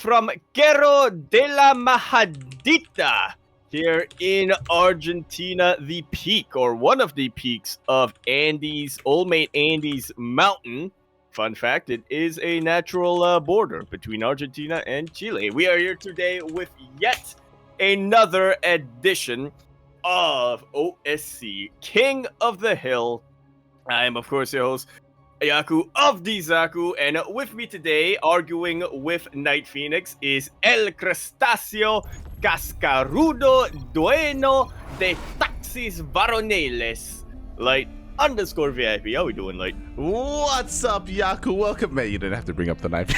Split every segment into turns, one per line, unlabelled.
from Cerro de la Majadita here in Argentina, the peak, or one of the peaks of Andes, old mate Andes Mountain. Fun fact, it is a natural border between Argentina and Chile. We are here today with yet another edition of OSC King of the Hill. I am, of course, your host, Yaku of DIMAGA, and with me today, arguing with NightPhoenix, is El Crustáceo Cascarudo Dueño de Taxis Varoniles, Light_VIP. How we doing, Light?
What's up, Yaku? Welcome, mate. You didn't have to bring up the knife.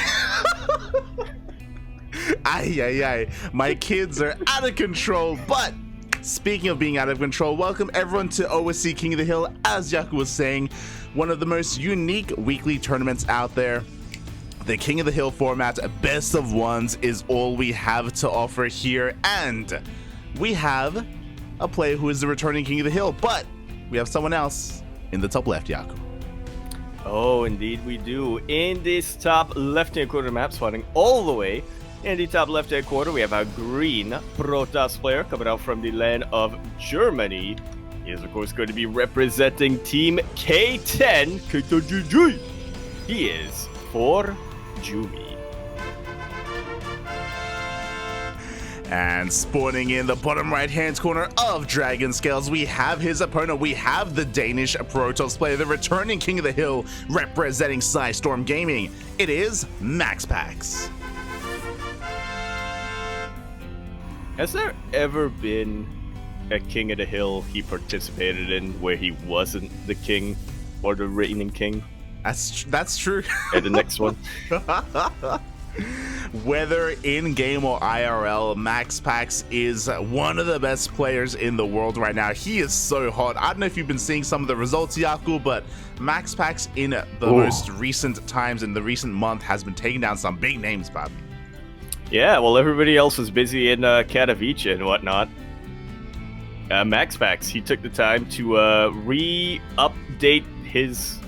Ay. My kids are out of control, but speaking of being out of control, welcome everyone to OSC King of the Hill. As Yaku was saying, one of the most unique weekly tournaments out there. The King of the Hill format, best of ones, is all we have to offer here. And we have a player who is the returning King of the Hill, but we have someone else in the top left, Yaku.
Oh, indeed we do. In this top left-hand corner map, spawning all the way in the top left-hand corner, we have a green Protoss player coming out from the land of Germany. He is, of course, going to be representing Team K10. K10GG. He is ForJumy.
And spawning in the bottom right-hand corner of Dragon Scales, we have his opponent. We have the Danish Protoss player, the returning King of the Hill, representing Storm Gaming. It is MaxPax.
Has there ever been a King of the Hill he participated in where he wasn't the king or the reigning king?
That's true.
And the next one.
Whether in-game or IRL, MaxPax is one of the best players in the world right now. He is so hot. I don't know if you've been seeing some of the results, Yaku, but MaxPax in the most recent times, in the recent month, has been taking down some big names, Bob.
Yeah, well, everybody else was busy in Katowice and whatnot. MaxPax, he took the time to re-update his...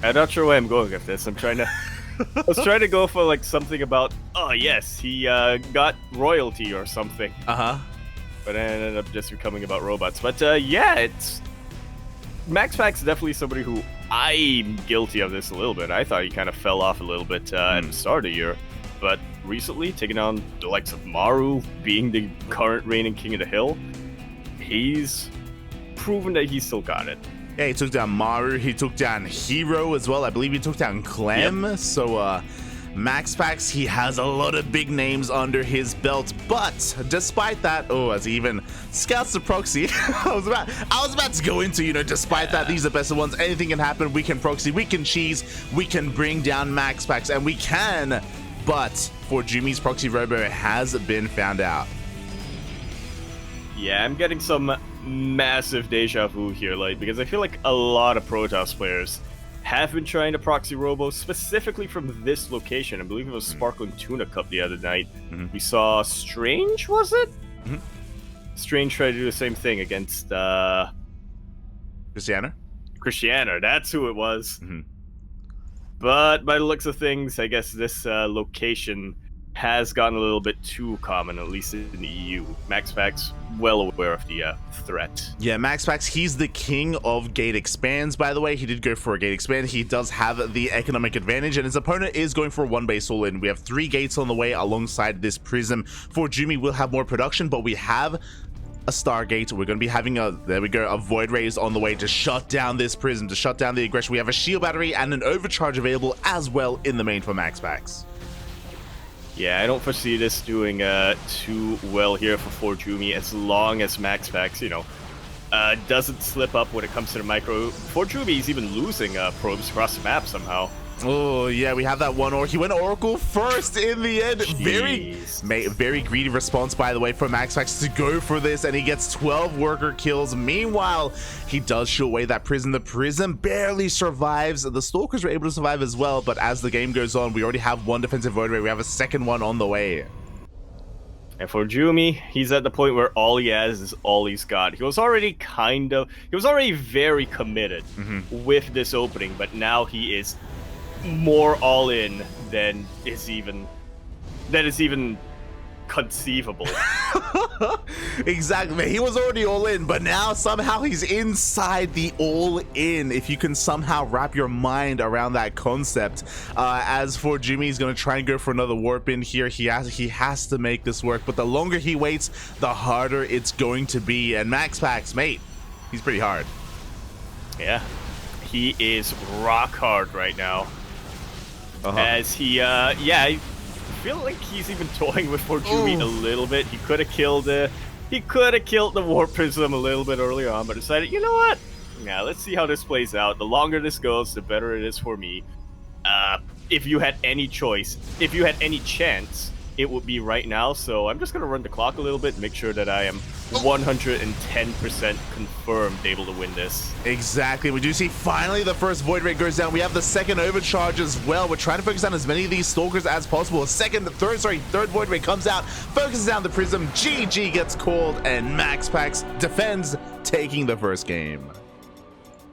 I'm not sure where I'm going with this. I was trying to go for like something about, oh yes, he got royalty or something.
Uh-huh.
But it ended up just becoming about robots. But yeah, it's... MaxPax is definitely somebody who I'm guilty of this a little bit. I thought he kind of fell off a little bit at the start of the year. But recently, taking on the likes of Maru, being the current reigning King of the Hill, he's proven that he still got it.
Yeah, he took down Maru, he took down Hero as well. I believe he took down Clem. Yep. So MaxPax, he has a lot of big names under his belt. But despite that, as he even scouts the proxy, I was about to go into, despite that, these are the best of ones. Anything can happen. We can proxy, we can cheese, we can bring down MaxPax, and we can. But ForJumy's proxy robo has been found out.
Yeah, I'm getting some massive deja vu here, because I feel like a lot of Protoss players have been trying to proxy robo, specifically from this location. I believe it was Sparkling Tuna Cup the other night. We saw Strange, was it? Strange tried to do the same thing against Christiana, that's who it was. But by the looks of things, I guess this location has gotten a little bit too common, at least in the EU. MaxPax, well aware of the threat.
Yeah, MaxPax, he's the king of gate expands, by the way. He did go for a gate expand. He does have the economic advantage, and his opponent is going for one base all-in. We have 3 gates on the way alongside this prism. ForJumy will have more production, but we have a Stargate. We're going to be having a Void Rays on the way to shut down this prism, to shut down the aggression. We have a shield battery and an overcharge available as well in the main for MaxPax.
Yeah, I don't foresee this doing too well here for ForJumy as long as MaxPax, doesn't slip up when it comes to the micro. ForJumy is even losing probes across the map somehow.
Oh, yeah, we have that one. Or he went Oracle first in the end. Very greedy response, by the way, from MaxPax to go for this, and he gets 12 worker kills. Meanwhile, he does shoot away that prism. The prism barely survives. The Stalkers were able to survive as well, but as the game goes on, we already have one defensive void ray. We have a second one on the way.
And ForJumy, he's at the point where all he has is all he's got. He was already very committed with this opening, but now he is more all in than is even that is even conceivable.
Exactly. He was already all in, but now somehow he's inside the all in. If you can somehow wrap your mind around that concept. As ForJumy, he's going to try and go for another warp in here. He has to make this work, but the longer he waits, the harder it's going to be. And MaxPax, mate, he's pretty hard.
Yeah, he is rock hard right now. As he, I feel like he's even toying with ForJumy a little bit. He could have killed the Warp Prism a little bit earlier on, but decided, you know what? Yeah, let's see how this plays out. The longer this goes, the better it is for me. If you had any choice, if you had any chance, it would be right now. So I'm just gonna run the clock a little bit, make sure that I am 110% confirmed able to win this.
Exactly. We do see finally the first Void Ray goes down. We have the second overcharge as well. We're trying to focus on as many of these Stalkers as possible. Third Void Ray comes out, focuses down the Prism. GG gets called, and MaxPax defends, taking the first game.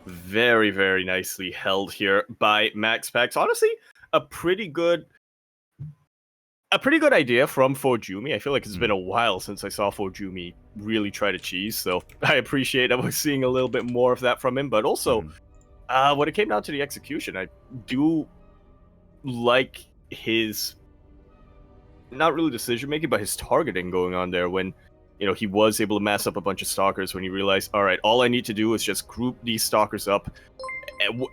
Very, very nicely held here by MaxPax. Honestly, a pretty good idea from ForJumy. I feel like it's been a while since I saw ForJumy really try to cheese, so I appreciate I was seeing a little bit more of that from him. But also, when it came down to the execution, I do like his, not really decision making, but his targeting going on there when, you know, he was able to mass up a bunch of Stalkers when he realized, all right, all I need to do is just group these Stalkers up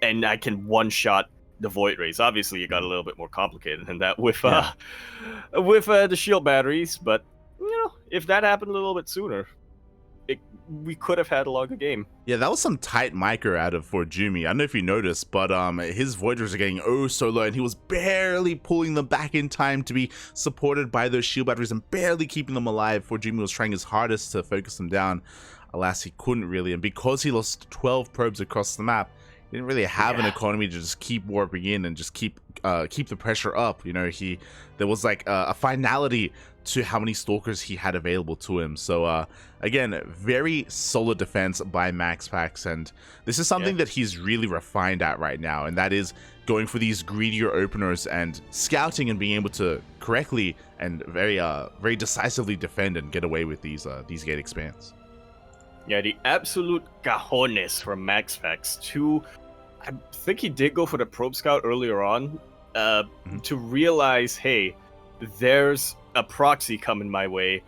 and I can one-shot the Void Rays. Obviously, it got a little bit more complicated than that with the shield batteries, but you know, if that happened a little bit sooner, we could have had a longer game.
Yeah, that was some tight micro out of ForJumy. I don't know if you noticed, but his Void Rays are getting so low, and he was barely pulling them back in time to be supported by those shield batteries and barely keeping them alive. ForJumy was trying his hardest to focus them down. Alas, he couldn't really, and because he lost 12 probes across the map, he didn't really have an economy to just keep warping in and just keep the pressure up. You know, there was like a finality to how many Stalkers he had available to him. So again, very solid defense by MaxPax, and this is something that he's really refined at right now, and that is going for these greedier openers and scouting and being able to correctly and very decisively defend and get away with these gate expands.
Yeah, the absolute cajones from MaxPax to, I think he did go for the probe scout earlier on, to realize, hey, there's a proxy coming my way.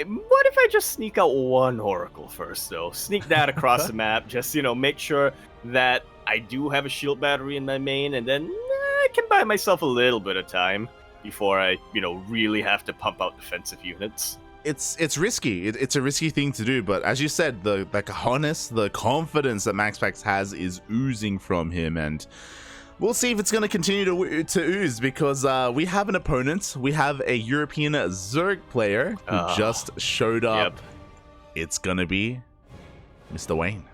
What if I just sneak out one Oracle first, though? Sneak that across the map, just, you know, make sure that I do have a shield battery in my main, and then I can buy myself a little bit of time before I, you know, really have to pump out defensive units.
It's risky. It's a risky thing to do, but as you said, the cojones, the confidence that MaxPax has is oozing from him, and we'll see if it's going to continue to ooze, because we have an opponent. We have a European Zerg player who just showed up. It's going to be Mr. Wayne.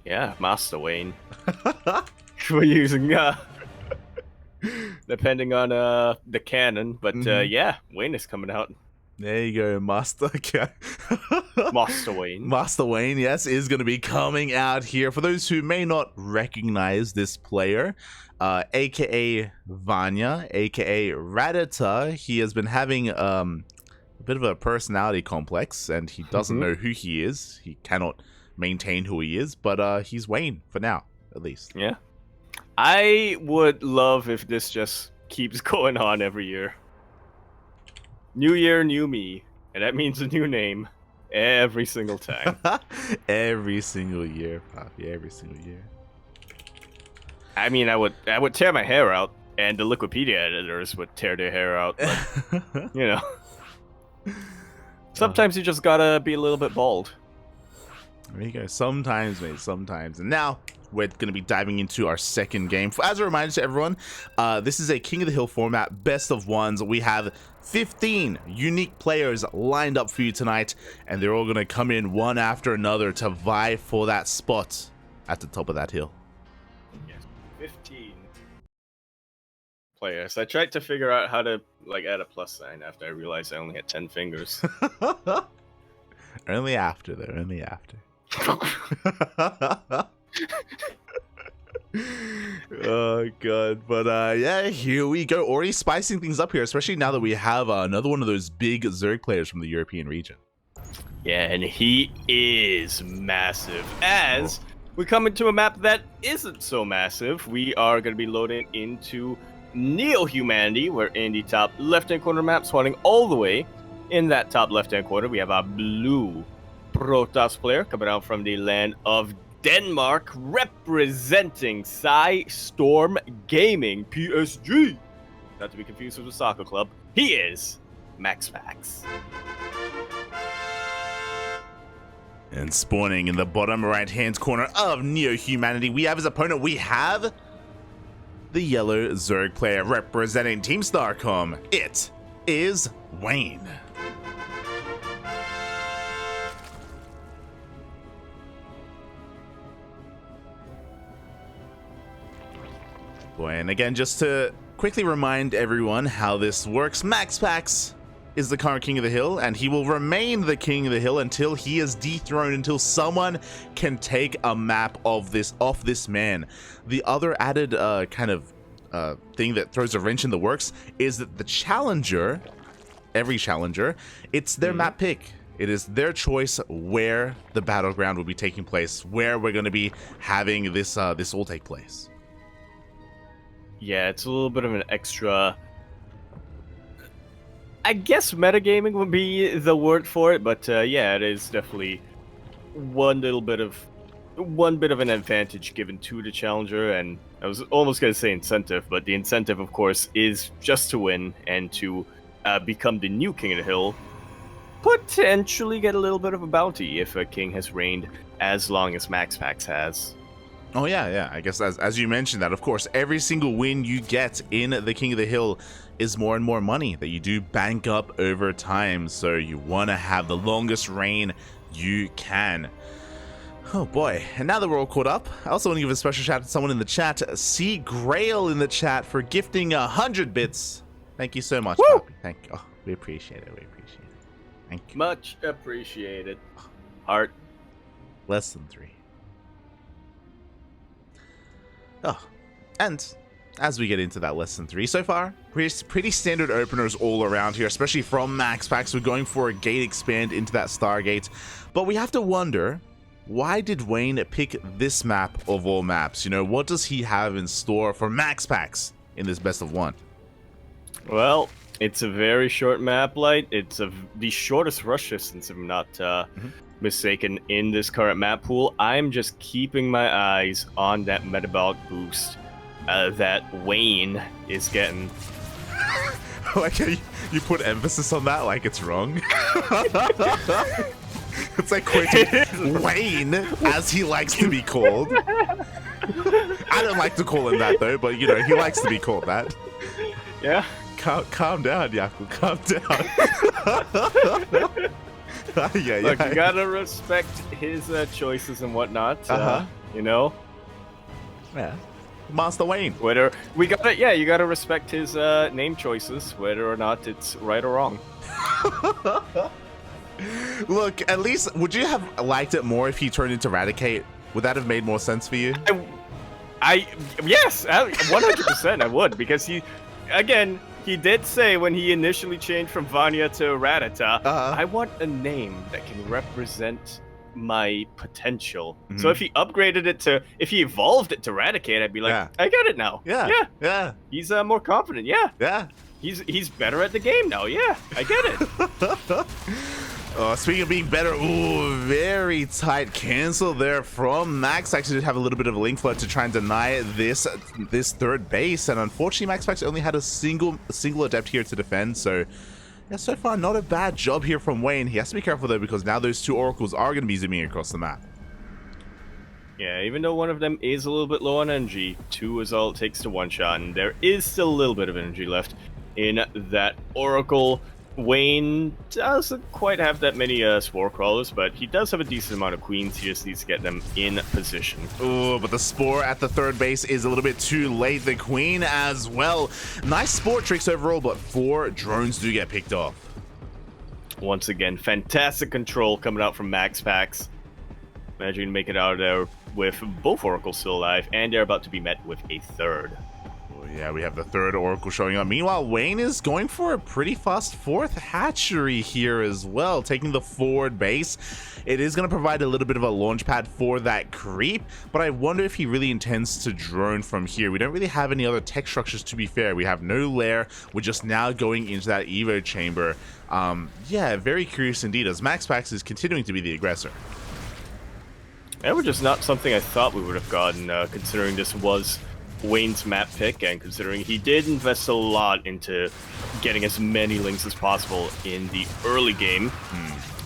Yeah, Master Wayne. We're using, depending on the cannon, but yeah, Wayne is coming out.
There you go, Master
Wayne.
Master Wayne, yes, is going to be coming out here. For those who may not recognize this player, aka Vanya, aka Radita, he has been having a bit of a personality complex, and he doesn't know who he is. He cannot maintain who he is, but he's Wayne for now, at least.
Yeah. I would love if this just keeps going on every year. New year, new me, and that means a new name every single time.
Every single year, Poppy, every single year.
I mean, I would tear my hair out, and the Liquipedia editors would tear their hair out, but, you know. Sometimes you just gotta be a little bit bald.
There you go. Sometimes, mate, sometimes. And now we're going to be diving into our second game. As a reminder to everyone, this is a King of the Hill format, best of ones. We have 15 unique players lined up for you tonight, and they're all going to come in one after another to vie for that spot at the top of that hill.
Yes, 15 players. I tried to figure out how to add a plus sign after I realized I only had 10 fingers.
Only after, though. Only after. Oh god, but yeah, here we go, already spicing things up here, especially now that we have another one of those big Zerg players from the European region.
Yeah, and he is massive. As we come into a map that isn't so massive, we are going to be loading into Neo-Humanity. We're in the top left-hand corner map, spawning all the way in that top left-hand corner. We have our blue Protoss player coming out from the land of Denmark, representing Storm Gaming PSG. Not to be confused with the soccer club. He is MaxPax.
And spawning in the bottom right-hand corner of Neo-Humanity, we have his opponent. We have the yellow Zerg player representing Team Starcom. It is Wayne. Boy, and again, just to quickly remind everyone how this works, MaxPax is the current king of the hill, and he will remain the king of the hill until he is dethroned, until someone can take a map of this off this man. The other added kind of thing that throws a wrench in the works is that the challenger, every challenger, it's their map pick. It is their choice where the battleground will be taking place, where we're going to be having this this all take place.
Yeah, it's a little bit of an extra, I guess metagaming would be the word for it, but yeah, it is definitely one bit of an advantage given to the challenger, and I was almost going to say incentive, but the incentive, of course, is just to win and to become the new king of the hill, potentially get a little bit of a bounty if a king has reigned as long as MaxPax has.
Oh yeah, I guess as you mentioned that, of course, every single win you get in the King of the Hill is more and more money that you do bank up over time, so you want to have the longest reign you can. Oh boy, and now that we're all caught up, I also want to give a special shout out to someone in the chat, C Grail in the chat, for gifting 100 bits. Thank you so much, Poppy. Thank you. Oh, we appreciate it, Thank you.
Much appreciated. Heart.
Less than 3. Oh, and as we get into that less than 3 so far, pretty standard openers all around here, especially from MaxPax. We're going for a gate expand into that Stargate, but we have to wonder, why did Wayne pick this map of all maps? You know, what does he have in store for MaxPax in this best of 1?
Well, it's a very short map, Light. It's the shortest rush distance, if I'm not mistaken, in this current map pool. I'm just keeping my eyes on that metabolic boost that Wayne is getting.
Like you put emphasis on that like it's wrong. It's like quoting Wayne, as he likes to be called. I don't like to call him that though, but you know, he likes to be called that.
Yeah.
Calm down, Yaku. Calm down. Yeah.
Look, you gotta respect his choices and whatnot. You know.
Yeah. Master Wayne.
Whether we gotta, yeah, you gotta respect his name choices, whether or not it's right or wrong.
Look, at least, would you have liked it more if he turned into Eradicate? Would that have made more sense for you?
Yes, 100% I would, because he did say when he initially changed from Vanya to Ratata, I want a name that can represent my potential. So if he upgraded it to, if he evolved it to Eradicate, I'd be like, I get it now.
Yeah.
He's more confident. Yeah. He's better at the game now. Yeah, I get it.
Speaking of being better, ooh, very tight cancel there from Max. Actually did have a little bit of a link flood to try and deny this third base, and unfortunately MaxPax only had a single adept here to defend, so yeah, so far not a bad job here from Wayne. He has to be careful though, because now those 2 oracles are going to be zooming across the map.
Yeah, even though one of them is a little bit low on energy, 2 is all it takes to one-shot, and there is still a little bit of energy left in that oracle. Wayne doesn't quite have that many spore crawlers, but he does have a decent amount of queens. He just needs to get them in position.
Oh, but the spore at the third base is a little bit too late. The queen as well. Nice spore tricks overall, but 4 drones do get picked off.
Once again, fantastic control coming out from MaxPax. Managing to make it out of there with both oracles still alive, and they're about to be met with a third.
yeah, we have the third Oracle showing up. Meanwhile, Wayne is going for a pretty fast fourth hatchery here as well, taking the forward base. It is going to provide a little bit of a launch pad for that creep, but I wonder if he really intends to drone from here. We don't really have any other tech structures, to be fair. We have no lair. We're just now going into that Evo chamber. Yeah, very curious indeed, as MaxPax is continuing to be the aggressor.
That was just not something I thought we would have gotten, considering this was Wayne's map pick, and considering he did invest a lot into getting as many links as possible in the early game.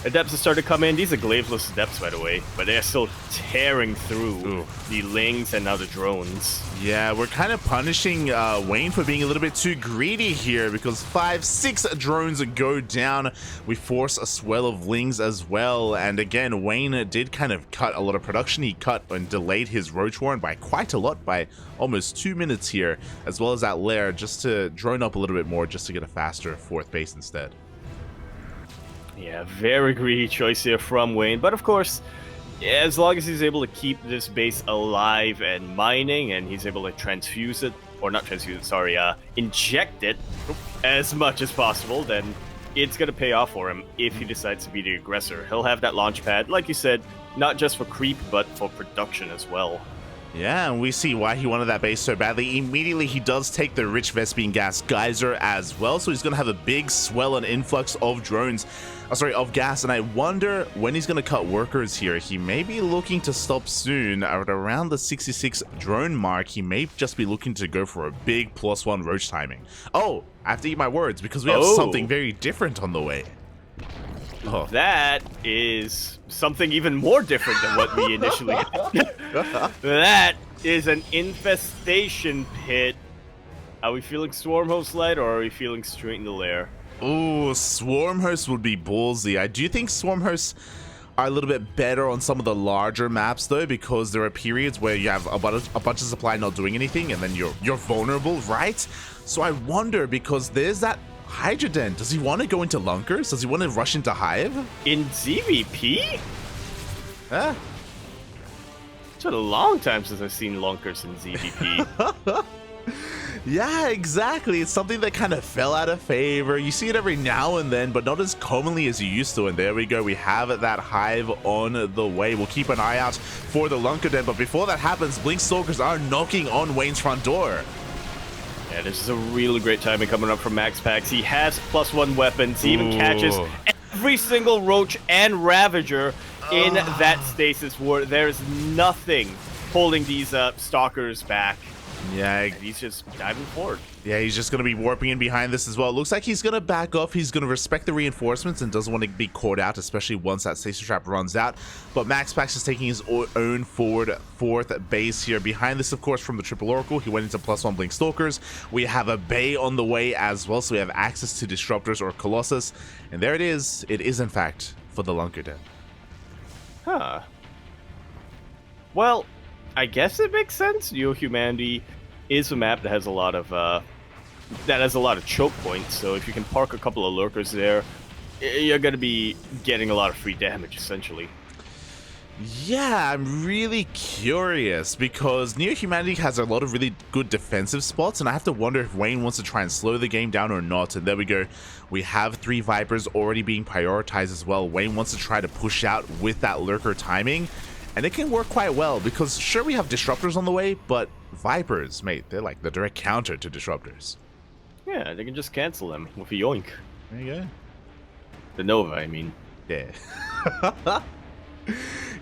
Adepts have started to come in. These are glaveless adepts, by the way, but they're still tearing through the lings and now the drones.
Yeah, we're kind of punishing Wayne for being a little bit too greedy here, because 5-6 drones go down. We force a swell of lings as well, and again, Wayne did kind of cut a lot of production. He cut and delayed his Roach Warren by quite a lot, by almost 2 minutes here, as well as that lair, just to drone up a little bit more, just to get a faster fourth base instead.
Yeah, very greedy choice here from Wayne, but of course, as long as he's able to keep this base alive and mining, and he's able to transfuse it, or not transfuse it, sorry, inject it as much as possible, then it's going to pay off for him if he decides to be the aggressor. He'll have that launch pad, like you said, not just for creep, but for production as well.
Yeah, and we see why he wanted that base so badly. Immediately, he does take the rich Vespine gas geyser as well, so he's going to have a big swell and influx of drones, of gas, and I wonder when he's going to cut workers here. He may be looking to stop soon at around the 66 drone mark. He may just be looking to go for a big +1 roach timing. Oh, I have to eat my words, because we have something very different on the way.
That is something even more different than what we initially That is an infestation pit. Are we feeling Swarm Host light, or are we feeling straight in the lair?
Oh, Swarm Host would be ballsy. I do think Swarm Hosts are a little bit better on some of the larger maps, though, because there are periods where you have a bunch of supply not doing anything, and then you're vulnerable, right? So I wonder, because there's that Hydra Den. Does he want to go into Lunkers? Does he want to rush into Hive?
In ZVP?
Huh?
It's been a long time since I've seen Lunkers in ZVP.
Yeah, exactly. It's something that kind of fell out of favor. You see it every now and then, but not as commonly as you used to. And there we go. We have that Hive on the way. We'll keep an eye out for the Lunker Den. But before that happens, Blink Stalkers are knocking on Wayne's front door.
Yeah, this is a really great timing coming up from MaxPax. He has +1 weapons. He even catches every single Roach and Ravager in that stasis ward. There's nothing holding these Stalkers back.
Yeah,
and he's just diving forward.
Yeah, he's just going to be warping in behind this as well. It looks like he's going to back off. He's going to respect the reinforcements and doesn't want to be caught out, especially once that stasis trap runs out. But MaxPax is taking his own forward fourth base here. Behind this, of course, from the Triple Oracle, he went into +1 Blink Stalkers. We have a Bay on the way as well, so we have access to Disruptors or Colossus. And there it is. It is, in fact, for the Lunker Den.
Huh. Well, I guess it makes sense. Humanity is a map that has a lot of choke points. So if you can park a couple of lurkers there, you're going to be getting a lot of free damage, essentially.
Yeah, I'm really curious, because Neo Humanity has a lot of really good defensive spots, and I have to wonder if Wayne wants to try and slow the game down or not. And there we go. We have 3 Vipers already being prioritized as well. Wayne wants to try to push out with that lurker timing, and it can work quite well, because sure, we have Disruptors on the way, but Vipers, mate, they're like the direct counter to Disruptors.
Yeah, they can just cancel them with a yoink.
There you go.
The Nova, I mean.
Yeah.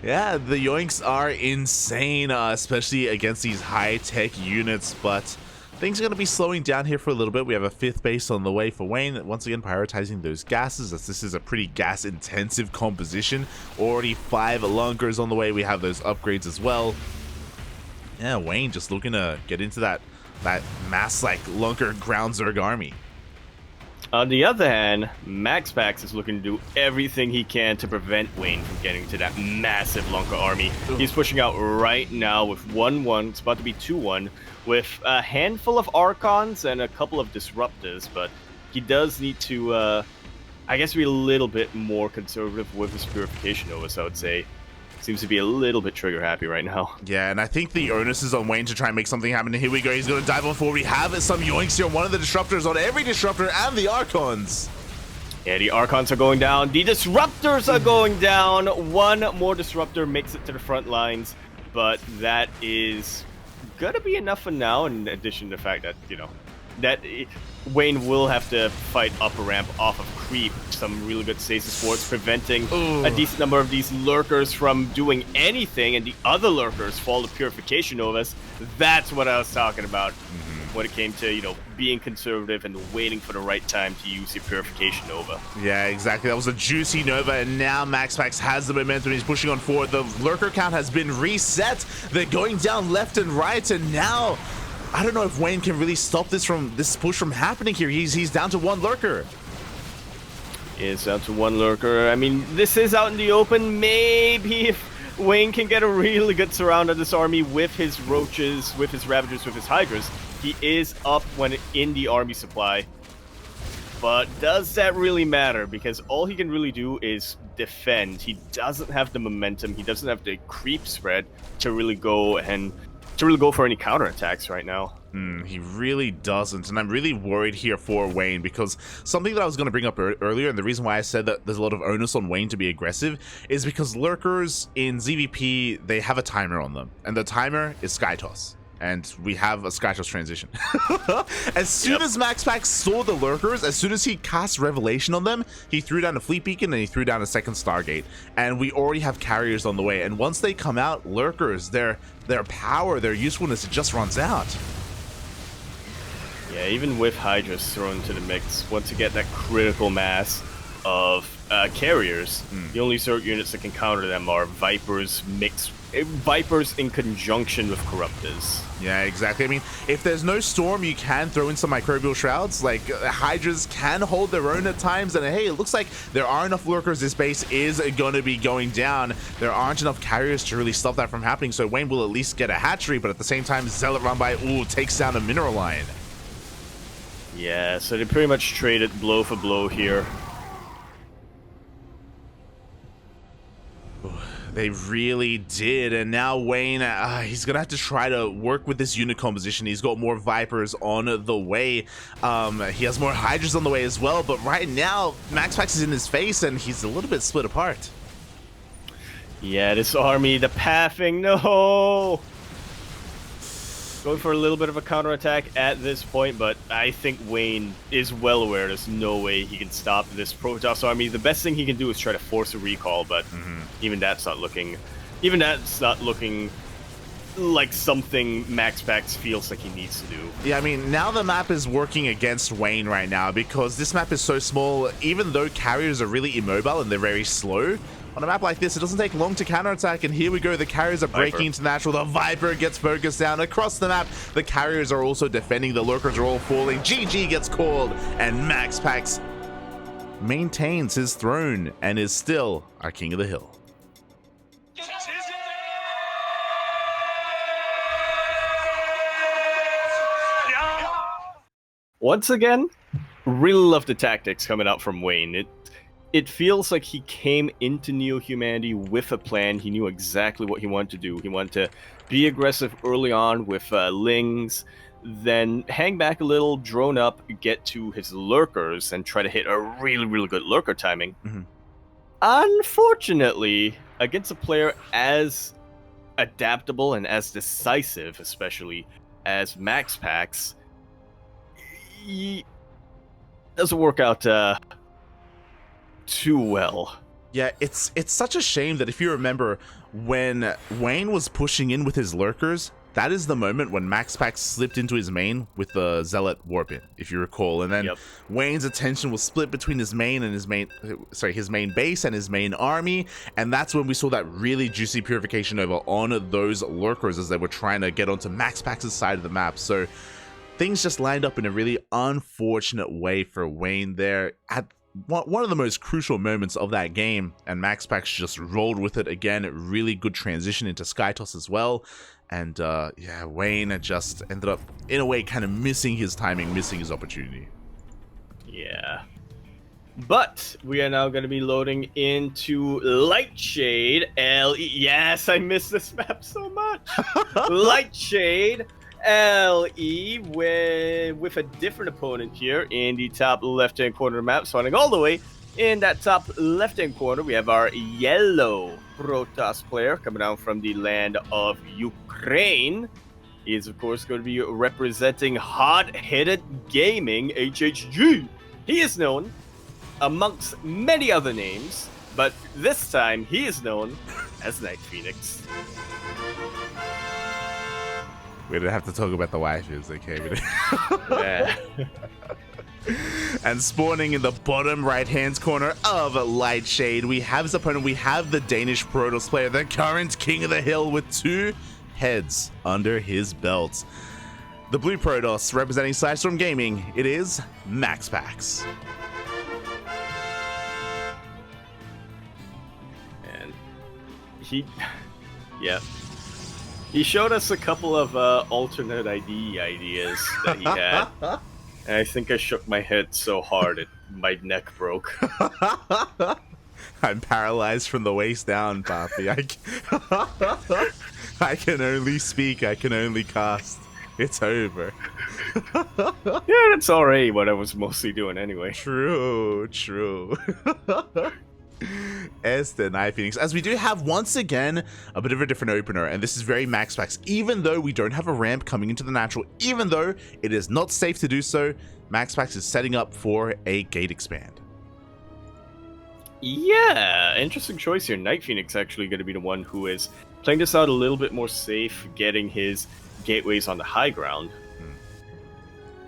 Yeah, the yoinks are insane, especially against these high-tech units, but things are going to be slowing down here for a little bit. We have a 5th base on the way for Wayne, once again prioritizing those gases, as this is a pretty gas-intensive composition. Already 5 Lunkers on the way. We have those upgrades as well. Yeah, Wayne just looking to get into that mass, like, Lunker Ground Zerg army.
On the other hand, MaxPax is looking to do everything he can to prevent Wayne from getting to that massive Lunker army. He's pushing out right now with 1-1. It's about to be 2-1 with a handful of Archons and a couple of Disruptors, but he does need to, I guess, be a little bit more conservative with his Purification Novas, I would say. seems to be a little bit trigger happy right now.
Yeah, and I think the onus is on Wayne to try and make something happen. Here we go. He's going to dive on forward. We have some yoinks here on one of the disruptors, on every disruptor, and the Archons.
Yeah, the Archons are going down. The Disruptors are going down. One more Disruptor makes it to the front lines, but that is going to be enough for now, in addition to the fact that, you know, that Wayne will have to fight up a ramp off of creep. Some really good stasis wards preventing a decent number of these lurkers from doing anything, and the other lurkers fall to Purification Novas. That's what I was talking about when it came to, you know, being conservative and waiting for the right time to use your Purification Nova.
Yeah, exactly. That was a juicy Nova, and now MaxPax has the momentum. He's pushing on forward. The lurker count has been reset. They're going down left and right, and now I don't know if Wayne can really stop this push from happening here. He's down to one lurker.
Is down to one lurker. I mean, this is out in the open. Maybe if Wayne can get a really good surround of this army with his roaches, with his ravagers, with his hydras, he is up when in the army supply. But does that really matter? Because all he can really do is defend. He doesn't have the momentum. He doesn't have the creep spread to really go for any counterattacks right now.
He really doesn't, and I'm really worried here for Wayne, because something that I was going to bring up earlier, and the reason why I said that there's a lot of onus on Wayne to be aggressive, is because lurkers in ZVP, they have a timer on them, and the timer is Sky Toss. And we have a Sky Toss transition. As soon as MaxPax saw the lurkers, as soon as he cast Revelation on them, he threw down a Fleet Beacon and he threw down a second Stargate. And we already have carriers on the way. And once they come out, lurkers, their power, their usefulness, it just runs out.
Yeah, even with Hydras thrown into the mix, once you get that critical mass of carriers, the only Zerg units that can counter them are Vipers in conjunction with Corruptors.
Yeah, exactly. I mean, if there's no storm, you can throw in some microbial shrouds. Like, Hydras can hold their own at times, and hey, it looks like there are enough lurkers. This base is going to be going down. There aren't enough carriers to really stop that from happening, so Wayne will at least get a hatchery, but at the same time, Zealot run by, takes down a mineral line.
Yeah, so they pretty much traded blow for blow here.
They really did, and now Wayne, he's gonna have to try to work with this unit composition. He's got more Vipers on the way. He has more Hydras on the way as well, but right now, MaxPax is in his face, and he's a little bit split apart.
Yeah, this army, the pathing, no! Going for a little bit of a counterattack at this point, but I think Wayne is well aware there's no way he can stop this Protoss army. The best thing he can do is try to force a recall, but even that's not looking like something MaxPax feels like he needs to do.
Yeah, I mean, now the map is working against Wayne right now, because this map is so small. Even though carriers are really immobile and they're very slow, on a map like this, it doesn't take long to counterattack, and here we go. The carriers are breaking into natural. The Viper gets focused down across the map. The carriers are also defending. The lurkers are all falling. GG gets called, and MaxPax maintains his throne and is still our king of the hill.
Once again, really love the tactics coming out from Wayne. It feels like he came into Neo-Humanity with a plan. He knew exactly what he wanted to do. He wanted to be aggressive early on with Lings, then hang back a little, drone up, get to his lurkers, and try to hit a really, really good lurker timing. Unfortunately, against a player as adaptable and as decisive, especially as MaxPax, he doesn't work out too well.
Yeah, it's such a shame that if you remember, when Wayne was pushing in with his lurkers, that is the moment when MaxPax slipped into his main with the Zealot warp in, if you recall, and then Wayne's attention was split between his main and his main base and his main army, and that's when we saw that really juicy purification over on those lurkers as they were trying to get onto MaxPax's side of the map. So things just lined up in a really unfortunate way for Wayne there at one of the most crucial moments of that game, and MaxPax just rolled with it again. Really good transition into Sky Toss as well, and yeah, Wayne just ended up in a way kind of missing his timing, missing his opportunity.
Yeah, But we are now going to be loading into Lightshade LE. Yes, I miss this map so much. Lightshade LE with a different opponent here in the top left-hand corner of the map. Starting all the way in that top left-hand corner, we have our yellow Protoss player coming down from the land of Ukraine. He is, of course, going to be representing Hot-Headed Gaming, HHG. He is known amongst many other names, but this time he is known as NightPhoenix.
We don't have to talk about the waifus, okay?
Yeah.
And spawning in the bottom right-hand corner of Lightshade, we have his opponent. We have the Danish Protoss player, the current king of the hill, with 2 heads under his belt. The blue Protoss representing Sidestorm Gaming, it is MaxPax.
And he showed us a couple of alternate ID ideas that he had. And I think I shook my head so hard my neck broke.
I'm paralyzed from the waist down, Papi. I can only speak, I can only cast. It's over.
Yeah, that's already what I was mostly doing anyway.
True. As the NightPhoenix, as we do have once again a bit of a different opener, and this is very MaxPax. Even though we don't have a ramp coming into the natural, even though it is not safe to do so, MaxPax is setting up for a gate expand.
Yeah, interesting choice here. NightPhoenix actually going to be the one who is playing this out a little bit more safe, getting his gateways on the high ground.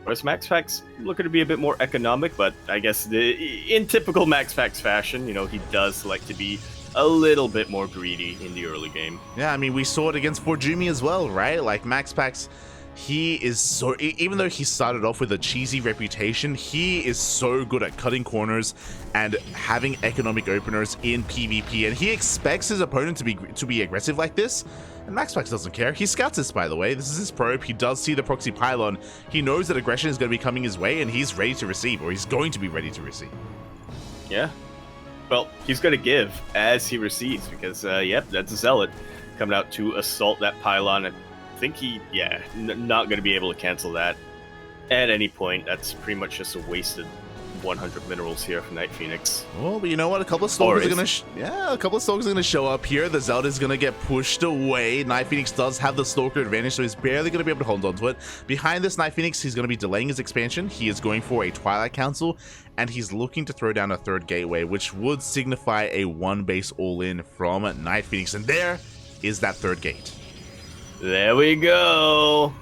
Whereas MaxPax looking to be a bit more economic, but I guess in typical MaxPax fashion, you know, he does like to be a little bit more greedy in the early game.
Yeah, I mean, we saw it against ForJumy as well, right? Like, MaxPax, he is so, even though he started off with a cheesy reputation, he is so good at cutting corners and having economic openers in PvP, and he expects his opponent to be aggressive like this. And MaxPax doesn't care. He scouts this, by the way. This is his probe. He does see the proxy pylon. He knows that aggression is going to be coming his way, and he's ready to receive, or he's going to be ready to receive.
Yeah. Well, he's going to give as he receives, because, yep, that's a Zealot coming out to assault that pylon. I think not going to be able to cancel that at any point. That's pretty much just a wasted 100 minerals here for NightPhoenix.
Well, but you know what? A couple of stalkers are going to show up here. The Zelda is going to get pushed away. NightPhoenix does have the stalker advantage, so he's barely going to be able to hold on to it. Behind this NightPhoenix, he's going to be delaying his expansion. He is going for a Twilight Council, and he's looking to throw down a third gateway, which would signify a one base all-in from NightPhoenix. And there is that third gate.
There we go.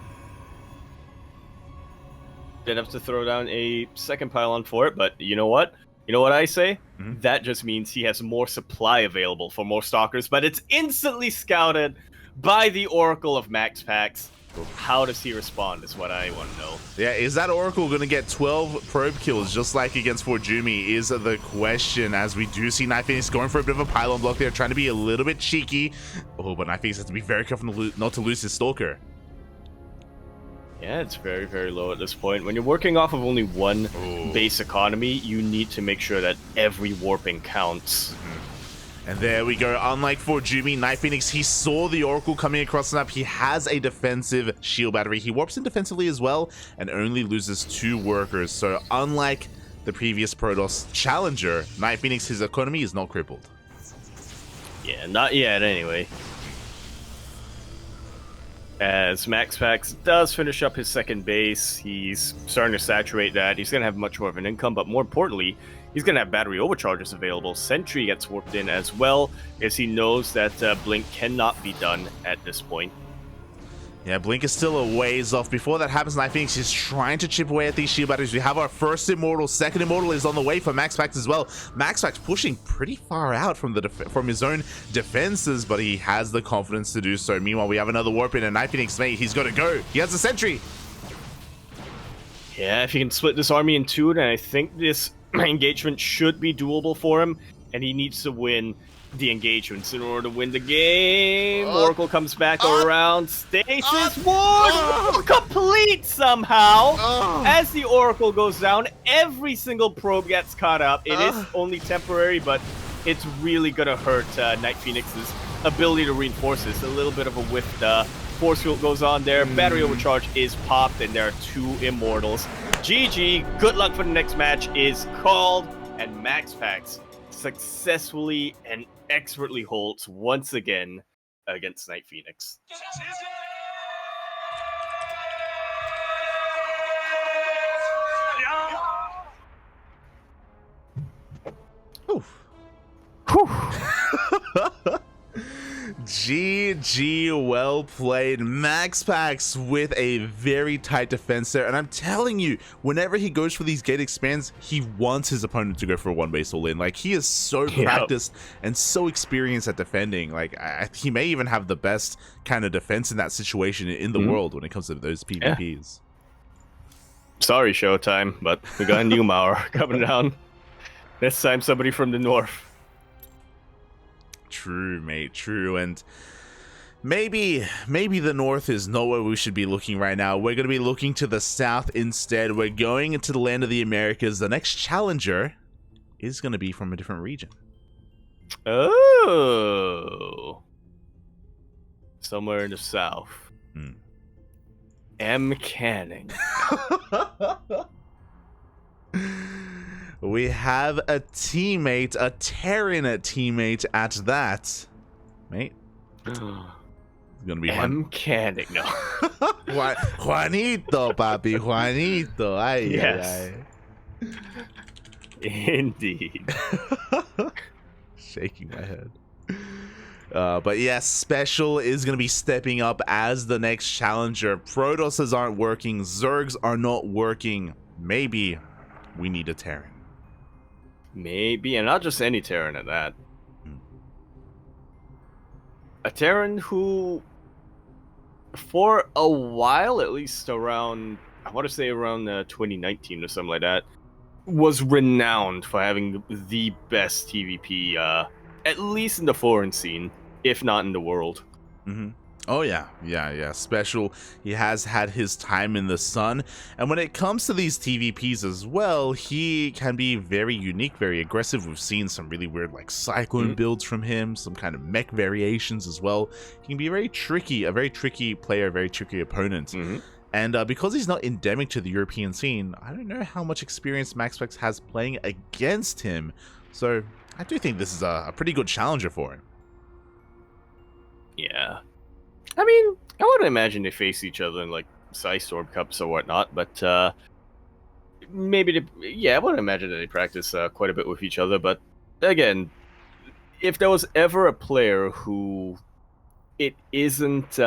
Didn't have to throw down a second pylon for it, but you know what? You know what I say? That just means he has more supply available for more stalkers, but it's instantly scouted by the Oracle of MaxPax. How does he respond is what I want to know.
Yeah, is that Oracle going to get 12 probe kills just like against ForJumy is the question, as we do see NightPhoenix going for a bit of a pylon block there, trying to be a little bit cheeky. Oh, but NightPhoenix has to be very careful not to lose his stalker.
Yeah, it's very, very low at this point. When you're working off of only one base economy, you need to make sure that every warping counts.
And there we go. Unlike ForJumy, NightPhoenix, he saw the Oracle coming across the map. He has a defensive shield battery. He warps in defensively as well and only loses 2 workers. So unlike the previous Protoss challenger, NightPhoenix, his economy is not crippled.
Yeah, not yet anyway. As MaxPax does finish up his second base, he's starting to saturate that. He's going to have much more of an income, but more importantly, he's going to have battery overcharges available. Sentry gets warped in as well, as he knows that Blink cannot be done at this point.
Yeah, Blink is still a ways off. Before that happens, NightPhoenix is trying to chip away at these shield batteries. We have our first Immortal. Second Immortal is on the way for MaxPax as well. MaxPax pushing pretty far out from his own defenses, but he has the confidence to do so. Meanwhile, we have another warp in, and NightPhoenix, mate, he's got to go. He has a Sentry.
Yeah, if he can split this army in 2, then I think this engagement should be doable for him, and he needs to win the engagements in order to win the game. Or Oracle comes back around. Stasis Ward complete somehow. As the Oracle goes down, every single probe gets caught up. It is only temporary, but it's really gonna hurt NightPhoenix's ability to reinforce this. A little bit of a whiff. Force field goes on there. Battery overcharge is popped, and there are 2 immortals. GG. Good luck for the next match is called, and MaxPax successfully and expertly holds once again against NightPhoenix.
Oof. GG, well played. MaxPax with a very tight defense there, and I'm telling you, whenever he goes for these gate expands, he wants his opponent to go for a one-way soul in. Like, he is so practiced and so experienced at defending. Like, he may even have the best kind of defense in that situation in the world when it comes to those PvPs.
Sorry, Showtime, but we got a new Mauer coming down. This time, somebody from the north.
True, mate, true. And maybe the north is not where we should be looking right now. We're going to be looking to the south instead. We're going into the land of the Americas. The next challenger is going to be from a different region.
Oh. Somewhere in the south. M. Canning.
We have a teammate, a Terran teammate at that. Mate. It's gonna be
M. Canning, no.
Juanito, papi, Juanito. Ay,
yes.
Ay.
Indeed.
Shaking my head. But yes, Special is going to be stepping up as the next challenger. Protosses aren't working. Zergs are not working. Maybe we need a Terran.
Maybe, and not just any Terran at that. A Terran who, for a while, at least around, I want to say around 2019 or something like that, was renowned for having the best TVP, at least in the foreign scene, if not in the world.
Oh yeah. Special. He has had his time in the sun, and when it comes to these TVPs as well, he can be very unique, very aggressive. We've seen some really weird like Cyclone builds from him, some kind of mech variations as well. He can be very tricky, a very tricky player, a very tricky opponent. And because he's not endemic to the European scene, I don't know how much experience MaxPax has playing against him. So I do think this is a pretty good challenger for him.
Yeah. I mean, I wouldn't imagine they face each other in like Storm Cups or whatnot, but maybe I wouldn't imagine that they practice quite a bit with each other. But again, if there was ever a player who isn't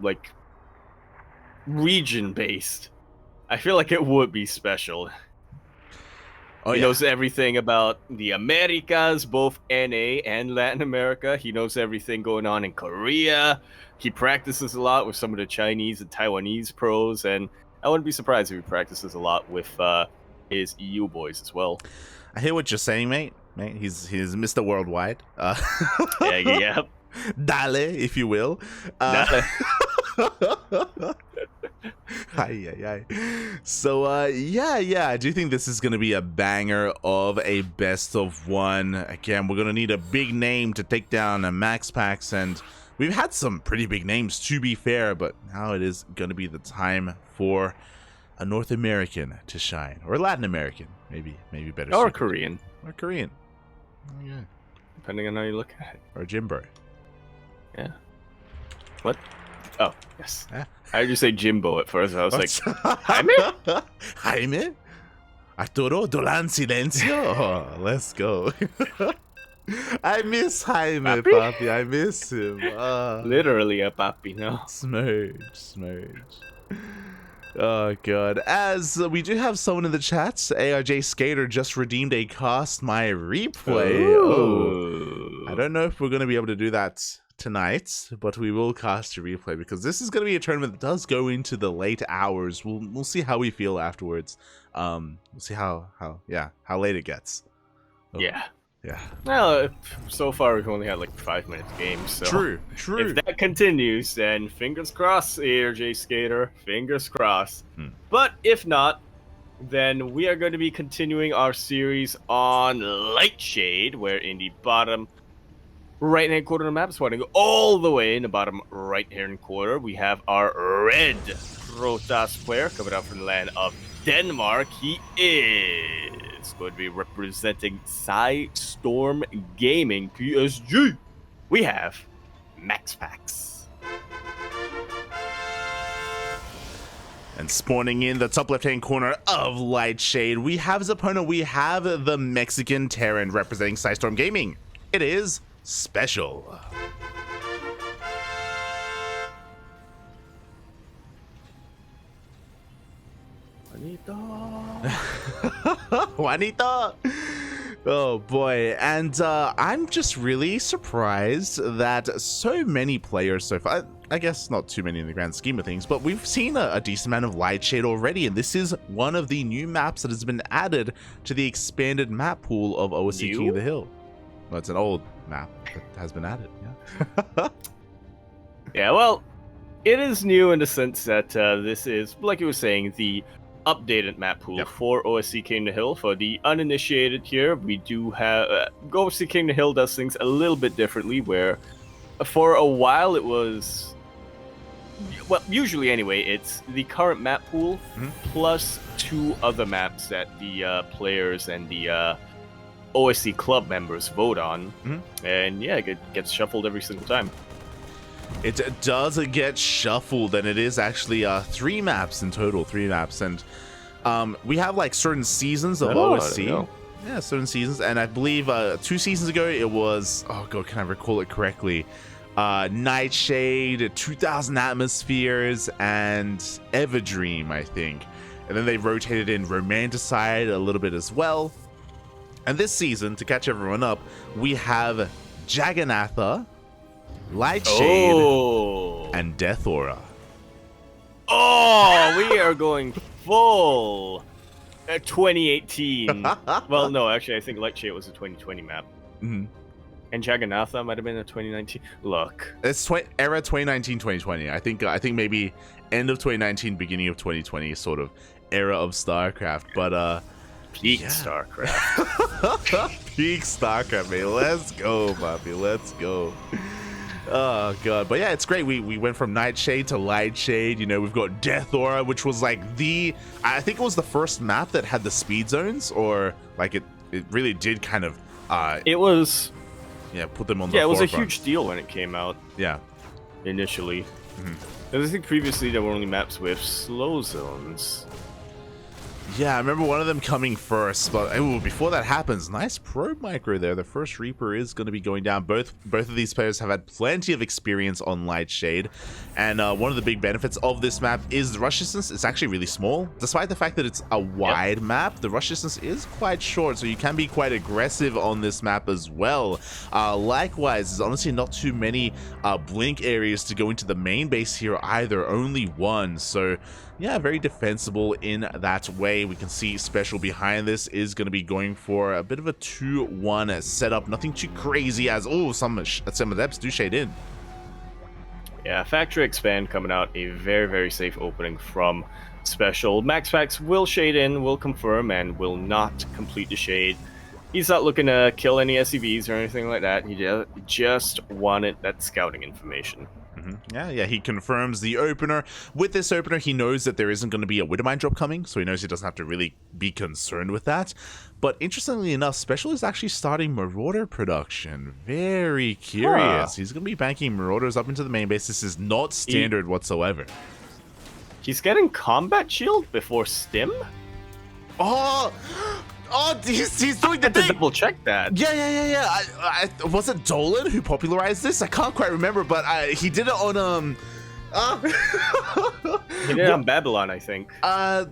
like region based, I feel like it would be Special. He knows everything about the Americas, both NA and Latin America. He knows everything going on in Korea. He practices a lot with some of the Chinese and Taiwanese pros, and I wouldn't be surprised if he practices a lot with his EU boys as well.
I hear what you're saying, mate. He's Mr. Worldwide.
Yeah.
Dale, if you will.
Dale.
So I do think this is going to be a banger of a best of one. Again, we're going to need a big name to take down a MaxPax, and we've had some pretty big names to be fair, but now it is going to be the time for a North American to shine, or Latin American, maybe better,
or Korean,
Oh, yeah,
depending on how you look at it,
or Jimbo.
Yeah. What? Oh, yes. I heard you say Jimbo at first. I was like, Jaime?
Jaime? Arturo Dolan Silencio? Oh, let's go. I miss Jaime, papi. I miss him.
Literally a papi, no?
Smurge. Oh, God. As we do have someone in the chat, ARJ Skater just redeemed a Cast My Replay.
Ooh.
I don't know if we're going to be able to do that tonight, but we will cast a replay because this is going to be a tournament that does go into the late hours. We'll see how we feel afterwards. We'll see how late it gets.
Yeah.
Yeah.
Well, so far we've only had like 5-minute games, so
True.
if that continues, then fingers crossed, ARJ Skater, fingers crossed. But if not, then we are going to be continuing our series on Lightshade, where in the bottom right-hand corner of the map, starting all the way in the bottom right-hand corner, we have our red Protoss player coming out from the land of Denmark. He is going to be representing Storm Gaming PSG. We have MaxPax.
And spawning in the top left-hand corner of Lightshade, we have his opponent. We have the Mexican Terran representing Storm Gaming. It is Special. Juanita. Oh boy, and I'm just really surprised that so many players so far, I guess not too many in the grand scheme of things, but we've seen a decent amount of Lightshade already, and this is one of the new maps that has been added to the expanded map pool of OSC King of the Hill. Well, it's an old map that has been added, yeah.
Yeah, well, it is new in the sense that this is, like you were saying, the updated map pool for OSC King of the Hill. For the uninitiated here, we do have OSC King of the Hill does things a little bit differently, where for a while it was, well, usually anyway, it's the current map pool plus 2 other maps that the players and the OSC club members vote on, and yeah, it gets shuffled every single time.
It does get shuffled, and it is actually 3 maps in total, 3 maps, and we have like certain seasons of OSC. Yeah, certain seasons, and I believe 2 seasons ago it was, oh god, can I recall it correctly? Nightshade, 2000 Atmospheres, and Everdream, I think. And then they rotated in Romanticide a little bit as well. And this season, to catch everyone up, we have Jagannatha, Lightshade, and Death Aura.
Oh, we are going full 2018. Well, no, actually, I think Lightshade was a 2020 map. And Jagannatha might have been a 2019. Look,
it's era 2019, 2020. I think maybe end of 2019, beginning of 2020, sort of era of StarCraft. But
peak StarCraft.
Peak StarCraft, man. Let's go, Bobby. Let's go. Oh god, but yeah, it's great. We went from Nightshade to Lightshade. You know, we've got Death Aura, which was like I think it was the first map that had the speed zones, or like it really did kind of
it was,
yeah, put them on the
it was
forefront.
a huge deal when it came out.
Yeah,
initially. I think previously there were only maps with slow zones.
Yeah, I remember one of them coming first, but before that happens, nice probe micro there. The first Reaper is going to be going down. Both of these players have had plenty of experience on Lightshade, and one of the big benefits of this map is the rush distance. It's actually really small. Despite the fact that it's a wide map, the rush distance is quite short, so you can be quite aggressive on this map as well. Likewise, there's honestly not too many blink areas to go into the main base here either, only one, so yeah, very defensible in that way. We can see Special behind this is going to be going for a bit of a 2-1 setup. Nothing too crazy, as some of depths do shade in.
Yeah, Factory Expand coming out, a very, very safe opening from Special. MaxPax will shade in, will confirm, and will not complete the shade. He's not looking to kill any SCVs or anything like that. He just wanted that scouting information.
Yeah, he confirms the opener. With this opener, he knows that there isn't going to be a Widowmine drop coming, so he knows he doesn't have to really be concerned with that. But interestingly enough, Special is actually starting Marauder production. Very curious. He's going to be banking Marauders up into the main base. This is not standard whatsoever. He's getting Combat Shield before Stim? Oh, he's doing the thing.
Double check that.
Yeah. Was it Dolan who popularized this? I can't quite remember, but he did it on
he did it on Babylon, I think.
A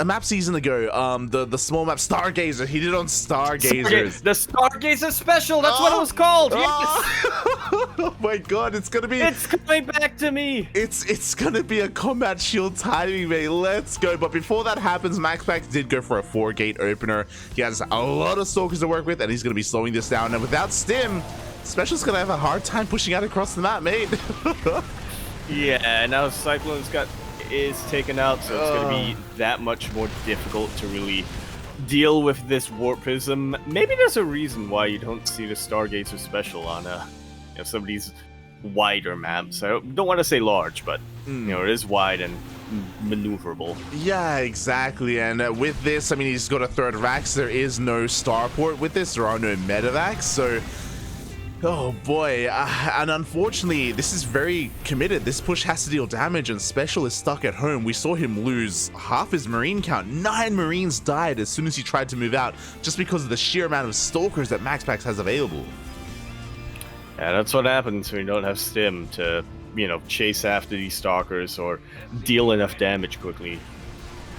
map season ago. The small map Stargazer. He did it on Stargazers.
The Stargazer special. That's what it was called. Yes.
my god, it's gonna be...
It's coming back to me!
It's gonna be a combat shield timing, mate. Let's go. But before that happens, MaxPax did go for a 4-gate opener. He has a lot of stalkers to work with, and he's gonna be slowing this down. And without Stim, Special's gonna have a hard time pushing out across the map, mate.
Yeah, now Cyclone's is taken out, so it's gonna be that much more difficult to really deal with this Warp Prism. Maybe there's a reason why you don't see the Stargates or Special on some of these wider maps. I don't want to say large, but it is wide and maneuverable.
Yeah, exactly. And with this, I mean, he's got a 3rd Vax. There is no Starport with this. There are no Metavacs, so... Oh boy, and unfortunately, this is very committed. This push has to deal damage, and Special is stuck at home. We saw him lose half his Marine count. 9 Marines died as soon as he tried to move out, just because of the sheer amount of Stalkers that MaxPax has available.
Yeah, that's what happens when you don't have Stim to, chase after these Stalkers or deal enough damage quickly.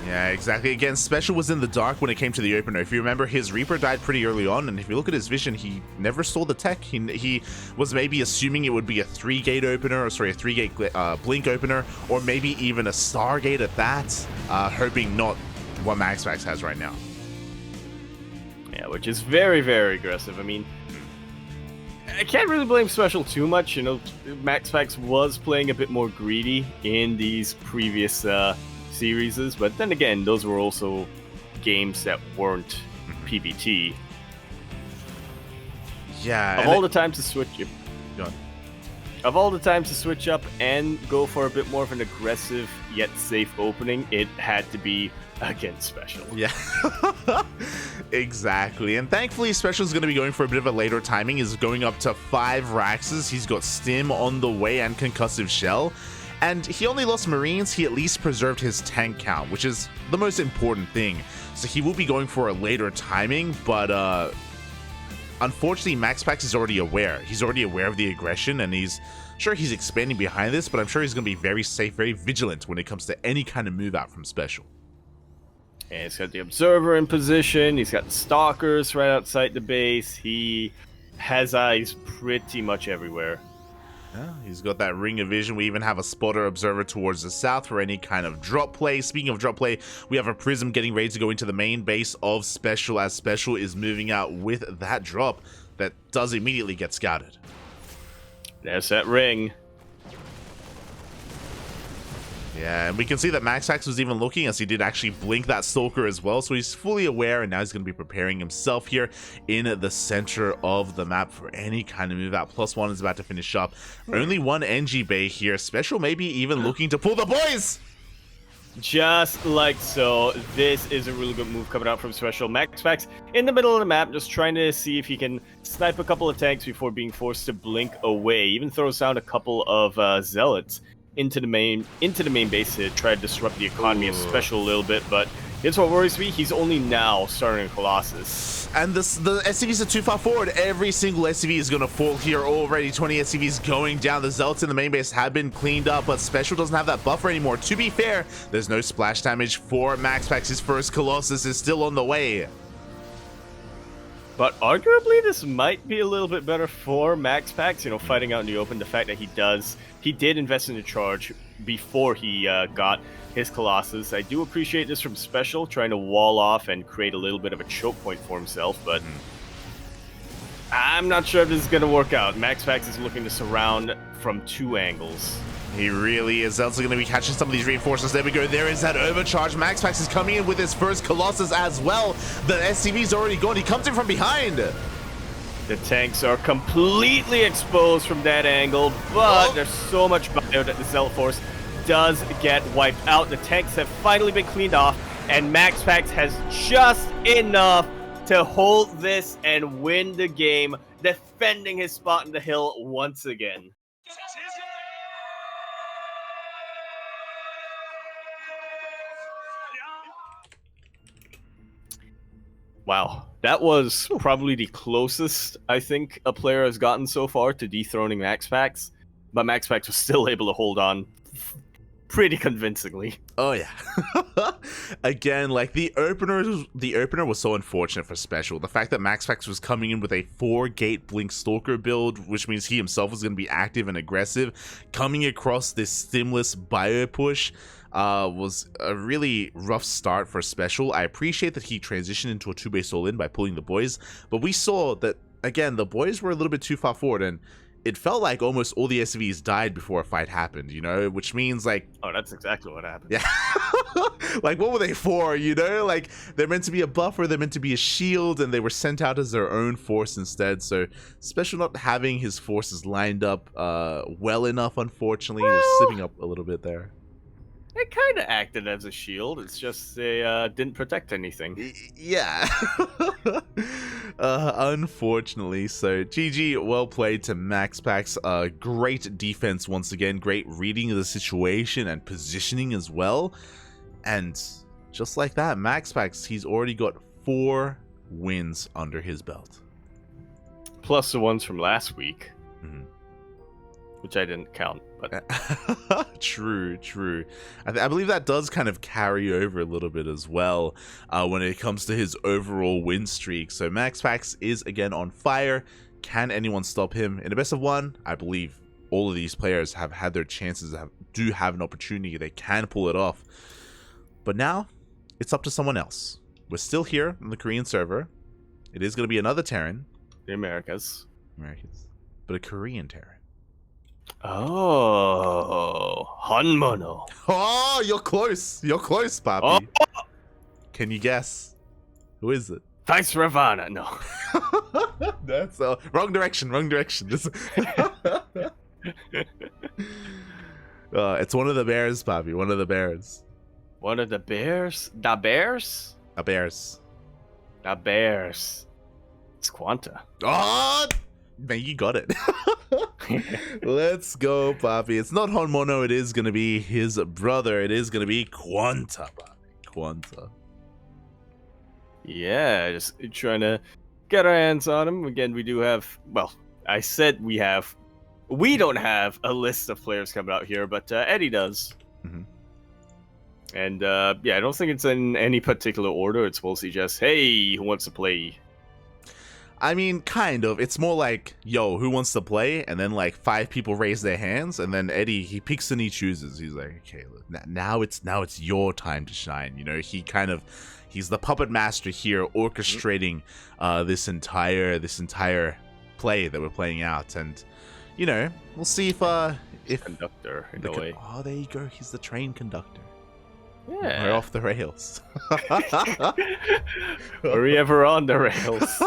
Yeah, exactly. Again, Special was in the dark when it came to the opener. If you remember, his Reaper died pretty early on, and if you look at his vision, he never saw the tech. He was maybe assuming it would be a 3-gate opener, or sorry, a 3-gate blink opener, or maybe even a Stargate at that, hoping not what MaxPax has right now.
Yeah, which is very, very aggressive. I mean, I can't really blame Special too much. MaxPax was playing a bit more greedy in these previous series, but then again, those were also games that weren't PvT.
Yeah.
Of all the times to switch up and go for a bit more of an aggressive yet safe opening, it had to be against Special.
Yeah. Exactly. And thankfully, Special's going to be going for a bit of a later timing. He's going up to 5 Raxes. He's got Stim on the way and Concussive Shell. And he only lost Marines. He at least preserved his tank count, which is the most important thing. So he will be going for a later timing, but unfortunately, MaxPax is already aware. He's already aware of the aggression, and he's expanding behind this, but I'm sure he's going to be very safe, very vigilant when it comes to any kind of move out from Special.
And he's got the Observer in position. He's got the Stalkers right outside the base. He has eyes pretty much everywhere.
Yeah, he's got that ring of vision. We even have a spotter observer towards the south for any kind of drop play. Speaking of drop play, we have a Prism getting ready to go into the main base of Special, as Special is moving out with that drop that does immediately get scouted.
There's that ring.
Yeah, and we can see that MaxPax was even looking, as he did actually blink that Stalker as well, so he's fully aware, and now he's going to be preparing himself here in the center of the map for any kind of move out. +1 is about to finish up. Only 1 NG Bay here. Special maybe even looking to pull the boys!
Just like so. This is a really good move coming out from Special. MaxPax in the middle of the map, just trying to see if he can snipe a couple of tanks before being forced to blink away. Even throws down a couple of Zealots into the main base to try to disrupt the economy of Special a little bit, but here's what worries me. He's only now starting a Colossus.
And the SCVs are too far forward. Every single SCV is going to fall here already. 20 SCVs going down. The Zealots in the main base have been cleaned up, but Special doesn't have that buffer anymore. To be fair, there's no splash damage for MaxPax. His first Colossus is still on the way.
But arguably, this might be a little bit better for MaxPax, fighting out in the open. The fact that he did invest in the charge before he got his Colossus. I do appreciate this from Special, trying to wall off and create a little bit of a choke point for himself, but I'm not sure if this is going to work out. MaxPax is looking to surround from 2 angles.
He really is. Also going to be catching some of these reinforcements. There we go. There is that overcharge. MaxPax is coming in with his first Colossus as well. The SCV's already gone. He comes in from behind.
The tanks are completely exposed from that angle, but there's so much bio that the Zealot Force does get wiped out. The tanks have finally been cleaned off, and MaxPax has just enough to hold this and win the game, defending his spot in the hill once again. Wow, that was probably the closest I think a player has gotten so far to dethroning MaxPax, but MaxPax was still able to hold on pretty convincingly.
Oh yeah. Again, like the opener was so unfortunate for Special. The fact that MaxPax was coming in with a 4-gate Blink Stalker build, which means he himself was going to be active and aggressive, coming across this stimless bio push, was a really rough start for Special. I appreciate that he transitioned into a 2-base all-in by pulling the boys, but we saw that, again, the boys were a little bit too far forward, and it felt like almost all the SVs died before a fight happened, you know, which means like...
Oh, that's exactly what happened.
Yeah. Like, what were they for, you know? Like, they're meant to be a buffer, they're meant to be a shield, and they were sent out as their own force instead. So, Special not having his forces lined up well enough, unfortunately, was slipping up a little bit there.
It kind of acted as a shield. It's just they didn't protect anything.
Yeah. Unfortunately. So GG, well played to MaxPax. Great defense once again. Great reading of the situation and positioning as well. And just like that, MaxPax, he's already got 4 wins under his belt.
Plus the ones from last week. Mm-hmm. Which I didn't count, but
true. I believe that does kind of carry over a little bit as well when it comes to his overall win streak. So MaxPax is again on fire. Can anyone stop him? In a best of 1, I believe all of these players have had their chances, do have an opportunity. They can pull it off. But now it's up to someone else. We're still here on the Korean server. It is going to be another Terran.
The Americans.
But a Korean Terran.
Oh, Hanmono.
Oh, you're close. You're close, Papi. Oh. Can you guess? Who is it?
Thanks, Ravana. No.
That's wrong direction. It's one of the bears, Papi. One of the bears.
One of the bears? The bears?
The bears.
The bears. It's QuanTa.
Oh, man, you got it. Let's go, Papi. It's not Honmono. It is going to be his brother. It is going to be QuanTa, Papi. QuanTa.
Yeah, just trying to get our hands on him. Again, we do have, well, I said we don't have a list of players coming out here, but Eddie does. Mm-hmm. And yeah, I don't think it's in any particular order. It's mostly just, hey, who wants to play?
I mean, kind of. It's more like, yo, who wants to play? And then like 5 people raise their hands, and then Eddie, he picks and he chooses. He's like, okay, look, now it's your time to shine. You know, he's the puppet master here, orchestrating this entire play that we're playing out. And you know, we'll see if
conductor in a way.
Oh, there you go. He's the train conductor.
Yeah.
We're off the rails.
Were we ever on the rails?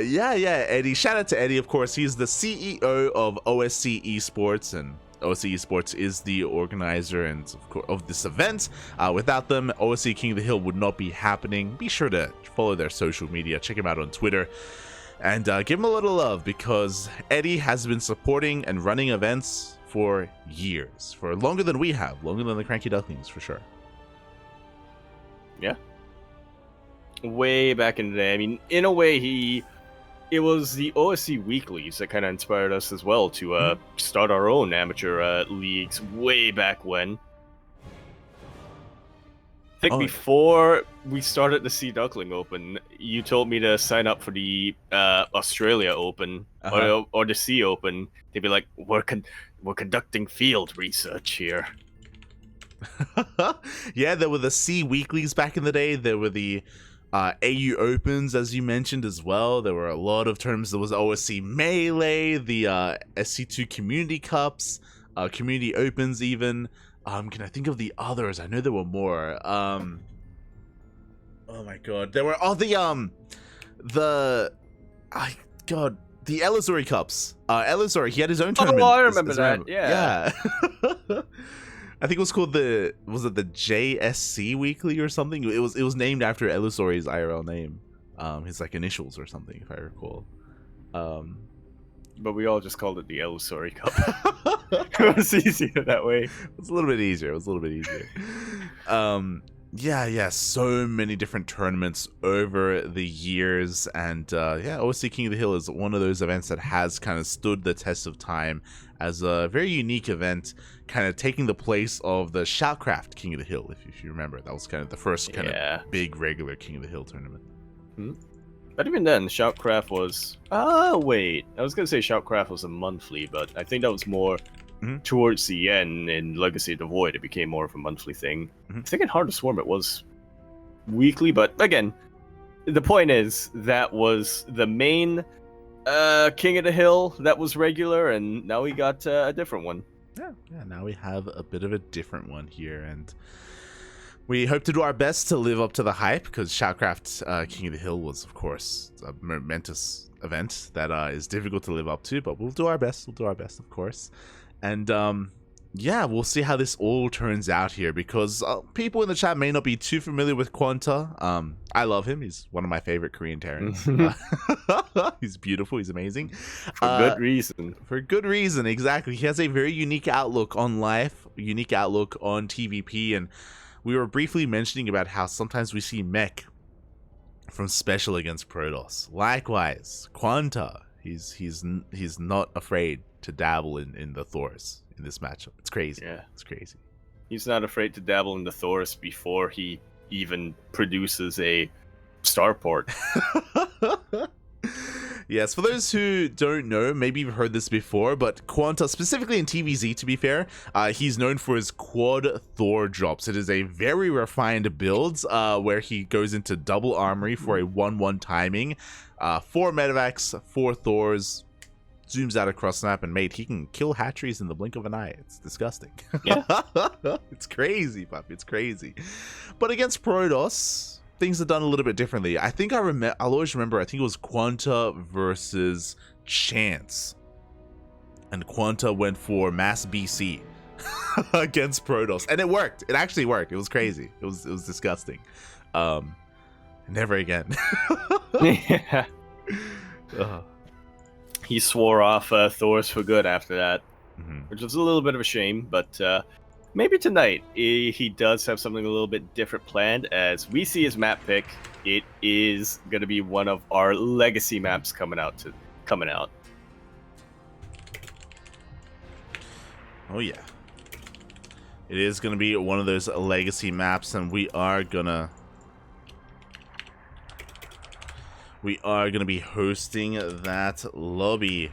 Yeah, Eddie. Shout out to Eddie, of course. He's the CEO of OSC Esports, and OSC Esports is the organizer and of this event. Without them, OSC King of the Hill would not be happening. Be sure to follow their social media. Check him out on Twitter. And give him a little love, because Eddie has been supporting and running events for years, for longer than we have, longer than the CranKy Ducklings, for sure.
Yeah. Way back in the day. I mean, in a way, it was the OSC Weeklies that kind of inspired us as well to start our own amateur leagues way back when. I think before we started the C Duckling Open, you told me to sign up for the Australia Open or the C Open. They'd be like, we're conducting field research here.
Yeah, there were the C Weeklies back in the day. There were the AU Opens, as you mentioned as well. There were a lot of terms. There was OSC Melee, the SC2 Community Cups, Community Opens even. Can I think of the others? I know there were more. Oh my god. There were the Elizuri Cups. Elizuri, he had his own tournament.
Oh, I remember that. Yeah.
I think it was called the JSC Weekly or something? It was named after Elizuri's IRL name. His like initials or something, if I recall.
But we all just called it the Elizuri Cup. It was easier that way.
It was a little bit easier. Yeah, so many different tournaments over the years, and yeah, OSC King of the Hill is one of those events that has kind of stood the test of time as a very unique event, kind of taking the place of the StarCraft King of the Hill, if you remember. That was kind of the first kind of big regular King of the Hill tournament.
But even then, StarCraft was... wait. I was going to say StarCraft was a monthly, but I think that was more towards the end. In Legacy of the Void, it became more of a monthly thing. I think in Heart of Swarm it was weekly, but again, the point is that was the main King of the Hill that was regular, and now we got a different one.
Yeah, now we have a bit of a different one here, and we hope to do our best to live up to the hype, because StarCraft King of the Hill was, of course, a momentous event that is difficult to live up to, but we'll do our best. We'll do our best, of course. And yeah, we'll see how this all turns out here, because people in the chat may not be too familiar with QuanTa. I love him. He's one of my favorite Korean Terrans. He's beautiful. He's amazing.
For good reason.
For good reason, exactly. He has a very unique outlook on life, unique outlook on TVP, and we were briefly mentioning about how sometimes we see mech from Special against Protoss. Likewise, QuanTa, he's not afraid to dabble in the Thors in this matchup. It's crazy. Yeah, it's crazy.
He's not afraid to dabble in the Thors before he even produces a starport.
Yes, for those who don't know, maybe you've heard this before, but QuanTa, specifically in TVZ to be fair, he's known for his quad Thor drops. It is a very refined build where he goes into double armory for a 1-1 timing, 4 medevacs, 4 Thors, zooms out across snap, and mate, he can kill hatcheries in the blink of an eye. It's disgusting.
Yeah.
It's crazy, pup. It's crazy. But against Protoss, things are done a little bit differently. I think I'll always remember, I think it was QuanTa versus Chance. And QuanTa went for Mass BC against Protoss. And it worked. It actually worked. It was crazy. It was disgusting. Never again.
Yeah. He swore off Thors for good after that, which was a little bit of a shame, but maybe tonight he does have something a little bit different planned. As we see his map pick, it is going to be one of our legacy maps coming out.
Oh yeah, it is going to be one of those legacy maps, and we are gonna be hosting that lobby.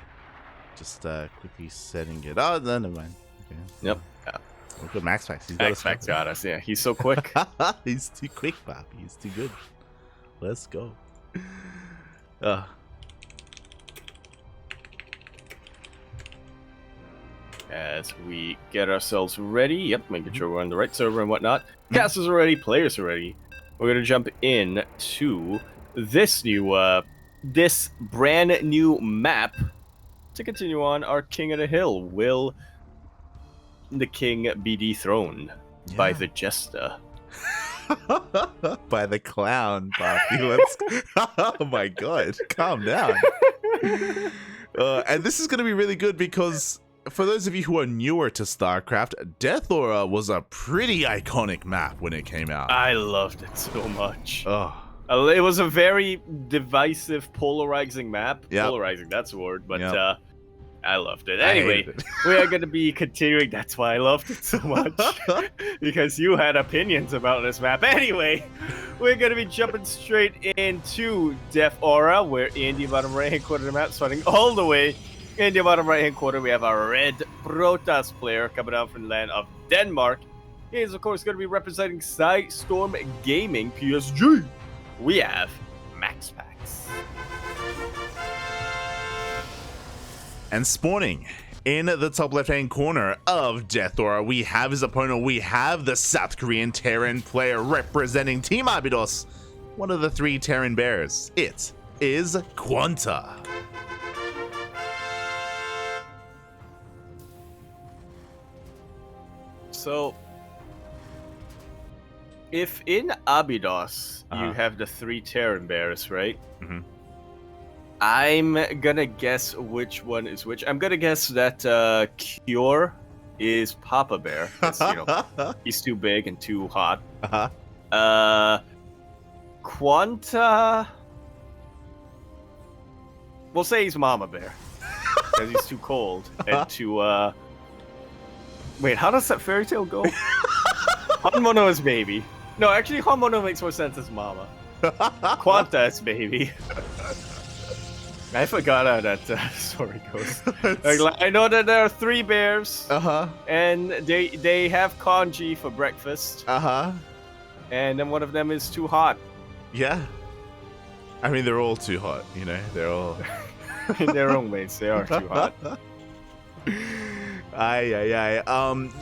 Just quickly setting it. Oh, no, never mind. Okay.
Yep.
Oh, good, MaxPax.
MaxPax got us. Yeah, he's so quick.
He's too quick, Pop. He's too good. Let's go.
As we get ourselves ready. Yep, making sure we're on the right server and whatnot. Casters are ready. Players are ready. We're going to jump in to this brand new map to continue on our King of the Hill. Will the king be dethroned by the jester?
By the clown, Poppy. Let's... Oh my god, calm down. And this is going to be really good because for those of you who are newer to StarCraft, Death Aura was a pretty iconic map when it came out.
I loved it so much. It was a very divisive, polarizing map. Yep. Polarizing, that's a word, but I loved it. Anyway, we are going to be continuing. That's why I loved it so much. Because you had opinions about this map. Anyway, we're going to be jumping straight into Death Aura. We're in the bottom right-hand corner of the map, starting all the way in the bottom right-hand corner. We have our red Protoss player coming out from the land of Denmark. He is, of course, going to be representing Storm Gaming PSG. We have MaxPax.
And spawning in the top left-hand corner of Death Aura, we have his opponent. We have the South Korean Terran player representing Team Abydos, one of the 3 Terran bears. It is QuanTa.
So, if in Abydos you have the 3 Terran bears, right? I'm gonna guess which one is which. I'm gonna guess that Cure is Papa Bear. You know, he's too big and too hot. QuanTa. We'll say he's Mama Bear because he's too cold and too. Wait, how does that fairy tale go? Honmono is baby. No, actually, Honmono makes more sense as Mama. QuanTa is baby. I forgot how that story goes. I know that there are 3 bears. And they have congee for breakfast. And then one of them is too hot.
Yeah. I mean, they're all too hot, you know? They're all...
In their own ways, they are too hot.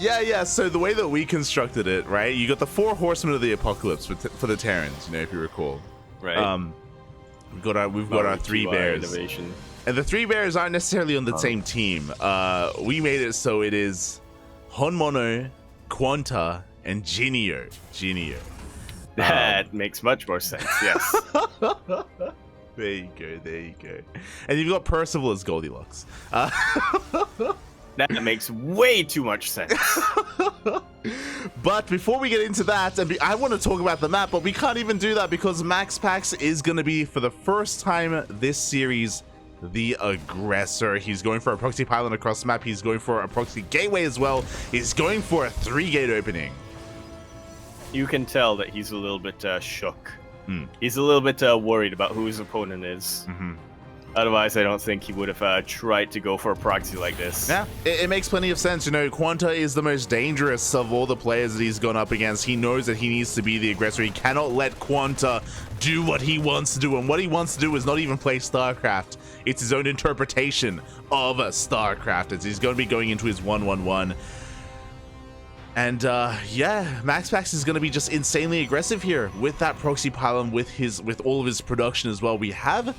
Yeah, so the way that we constructed it, right? You got the 4 horsemen of the apocalypse for the Terrans, you know, if you recall.
Right.
We've got our 3 bears.
Innovation.
And the 3 bears aren't necessarily on the same team. We made it so it is Honmono, QuanTa, and Jinio.
That makes much more sense, yes.
There you go. And you've got Percival as Goldilocks.
That makes way too much sense.
But before we get into that, I want to talk about the map, but we can't even do that because MaxPax is going to be, for the first time this series, the aggressor. He's going for a proxy pylon across the map. He's going for a proxy gateway as well. He's going for a 3-gate opening.
You can tell that he's a little bit shook. He's a little bit worried about who his opponent is. Otherwise, I don't think he would have tried to go for a proxy like this.
Yeah, it makes plenty of sense. You know, QuanTa is the most dangerous of all the players that he's gone up against. He knows that he needs to be the aggressor. He cannot let QuanTa do what he wants to do. And what he wants to do is not even play StarCraft. It's his own interpretation of StarCraft, as he's going to be going into his 1-1-1. And yeah, MaxPax is going to be just insanely aggressive here with that proxy pylon, with all of his production as well. We have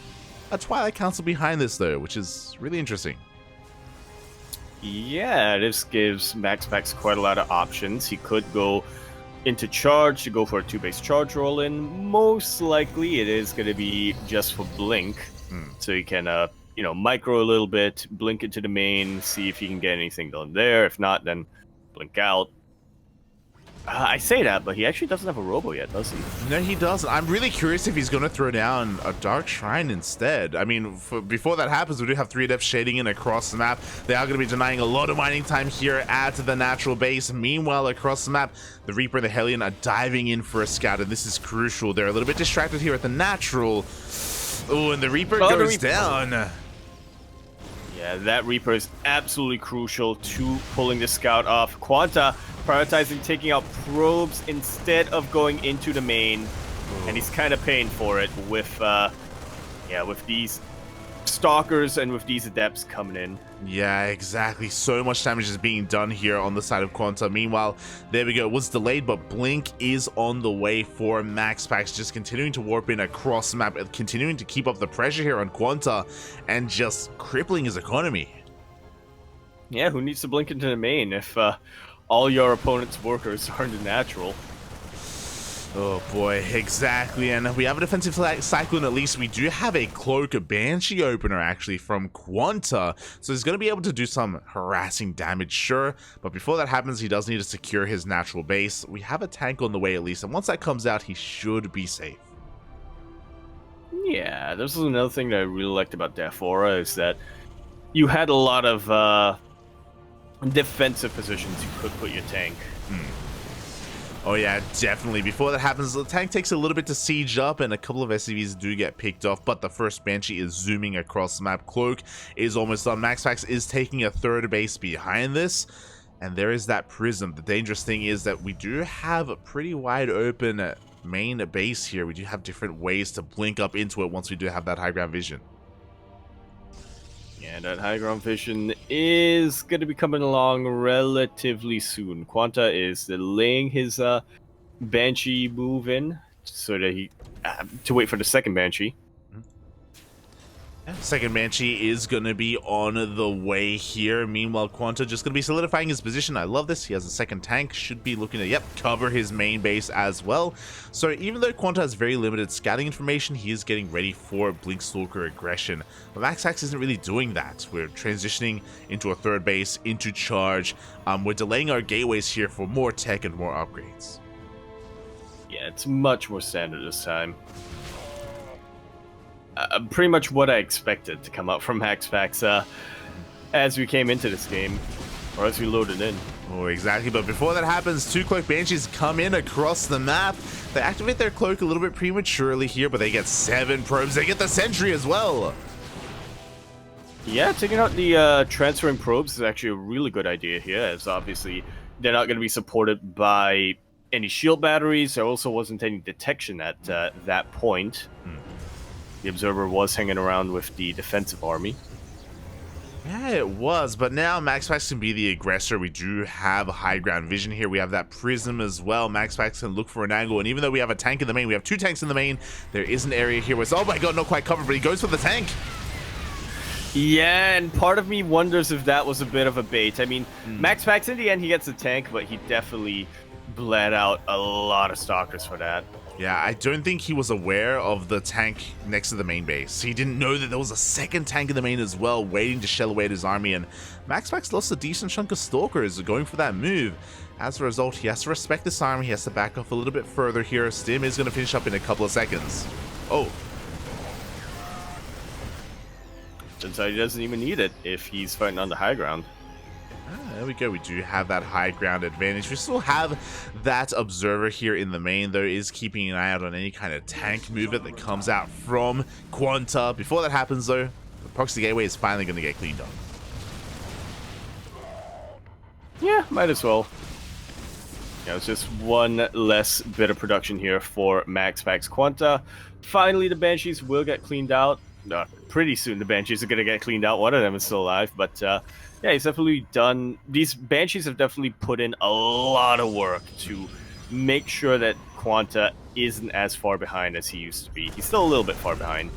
a Twilight Council behind this though, which is really interesting.
Yeah, this gives MaxPax quite a lot of options. He could go into charge to go for a 2-base charge roll in. Most likely it is going to be just for blink, so he can you know, micro a little bit, blink into the main, see if he can get anything done there. If not, then blink out. I say that, but he actually doesn't have a robo yet, does he?
No, he doesn't. I'm really curious if he's going to throw down a Dark Shrine instead. I mean, before that happens, we do have 3 Adepts shading in across the map. They are going to be denying a lot of mining time here at the natural base. Meanwhile, across the map, the Reaper and the Hellion are diving in for a scout, and this is crucial. They're a little bit distracted here at the natural. Oh, and the Reaper goes down.
Yeah, that Reaper is absolutely crucial to pulling the scout off. QuanTa prioritizing taking out probes instead of going into the main, and he's kind of paying for it with with these stalkers and with these adepts coming in.
Yeah, exactly. So much damage is being done here on the side of QuanTa. Meanwhile, there we go. It was delayed, but Blink is on the way for MaxPax, just continuing to warp in across the map, continuing to keep up the pressure here on QuanTa, and just crippling his economy.
Yeah, who needs to blink into the main if all your opponent's workers are in the natural?
Oh boy, exactly. And we have a defensive cyclone at least. We do have a Cloak Banshee opener actually from QuanTa, so he's going to be able to do some harassing damage, sure, but before that happens, he does need to secure his natural base. We have a tank on the way at least, and once that comes out, he should be safe.
Yeah, this is another thing that I really liked about Defora, is that you had a lot of defensive positions you could put your tank.
Oh yeah, definitely. Before that happens, the tank takes a little bit to siege up, and a couple of SCVs do get picked off, but the first Banshee is zooming across the map. Cloak is almost done. MaxPax is taking a 3rd base behind this, and there is that Prism. The dangerous thing is that we do have a pretty wide open main base here. We do have different ways to blink up into it once we do have that high ground vision.
Yeah, that high ground vision is going to be coming along relatively soon. QuanTa is delaying his Banshee move in so that he to wait for the second Banshee.
Second Banshee is going to be on the way here. Meanwhile, QuanTa just going to be solidifying his position. I love this. He has a second tank. Should be looking to, cover his main base as well. So even though QuanTa has very limited scouting information, he is getting ready for Blinkstalker aggression. But MaxPax isn't really doing that. We're transitioning into a 3rd base, into charge. We're delaying our gateways here for more tech and more upgrades.
Yeah, it's much more standard this time. Pretty much what I expected to come out from MaxPax as we came into this game, or as we loaded in.
Oh, exactly. But before that happens, two Cloak Banshees come in across the map. They activate their cloak a little bit prematurely here, but they get 7 probes. They get the sentry as well.
Yeah, taking out the transferring probes is actually a really good idea here, as obviously they're not going to be supported by any shield batteries. There also wasn't any detection at that point. The Observer was hanging around with the defensive army.
Yeah, it was, but now MaxPax can be the aggressor. We do have high ground vision here. We have that prism as well. MaxPax can look for an angle, and even though we have a tank in the main, we have 2 tanks in the main, there is an area here where it's, oh my god, not quite covered, but he goes for the tank.
Yeah, and part of me wonders if that was a bit of a bait. I mean, MaxPax, in the end, he gets the tank, but he definitely bled out a lot of stalkers for that.
Yeah, I don't think he was aware of the tank next to the main base. He didn't know that there was a second tank in the main as well, waiting to shell away at his army, and MaxPax lost a decent chunk of stalkers going for that move. As a result, he has to respect this army. He has to back off a little bit further here. Stim is going to finish up in a couple of seconds. Oh.
Turns out he doesn't even need it if he's fighting on the high ground.
There we go. We do have that high ground advantage. We still have that observer here in the main, though, is keeping an eye out on any kind of tank movement that comes out from QuanTa. Before that happens, though, the proxy gateway is finally going to get cleaned up.
Yeah, might as well. Yeah, it's just one less bit of production here for MaxPax QuanTa. Finally, the Banshees will get cleaned out. Pretty soon, the Banshees are going to get cleaned out. One of them is still alive, but yeah, he's definitely done. These Banshees have definitely put in a lot of work to make sure that QuanTa isn't as far behind as he used to be. He's still a little bit far behind.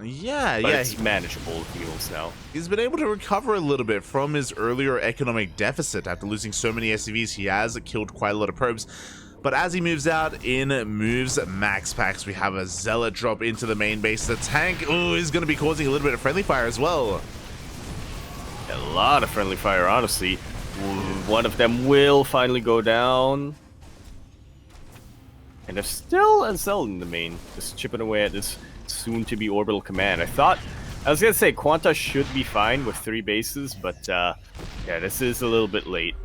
Yeah,
but
yeah.
It's manageable heals now.
He's been able to recover a little bit from his earlier economic deficit. After losing so many SCVs, he has killed quite a lot of probes. But as he moves out, in moves MaxPax. We have a Zealot drop into the main base. The tank is going to be causing a little bit of friendly fire as well.
A lot of friendly fire, honestly. One of them will finally go down. And there's still a Zealot in the main, just chipping away at this soon-to-be orbital command. I was going to say QuanTa should be fine with 3 bases, but yeah, this is a little bit late.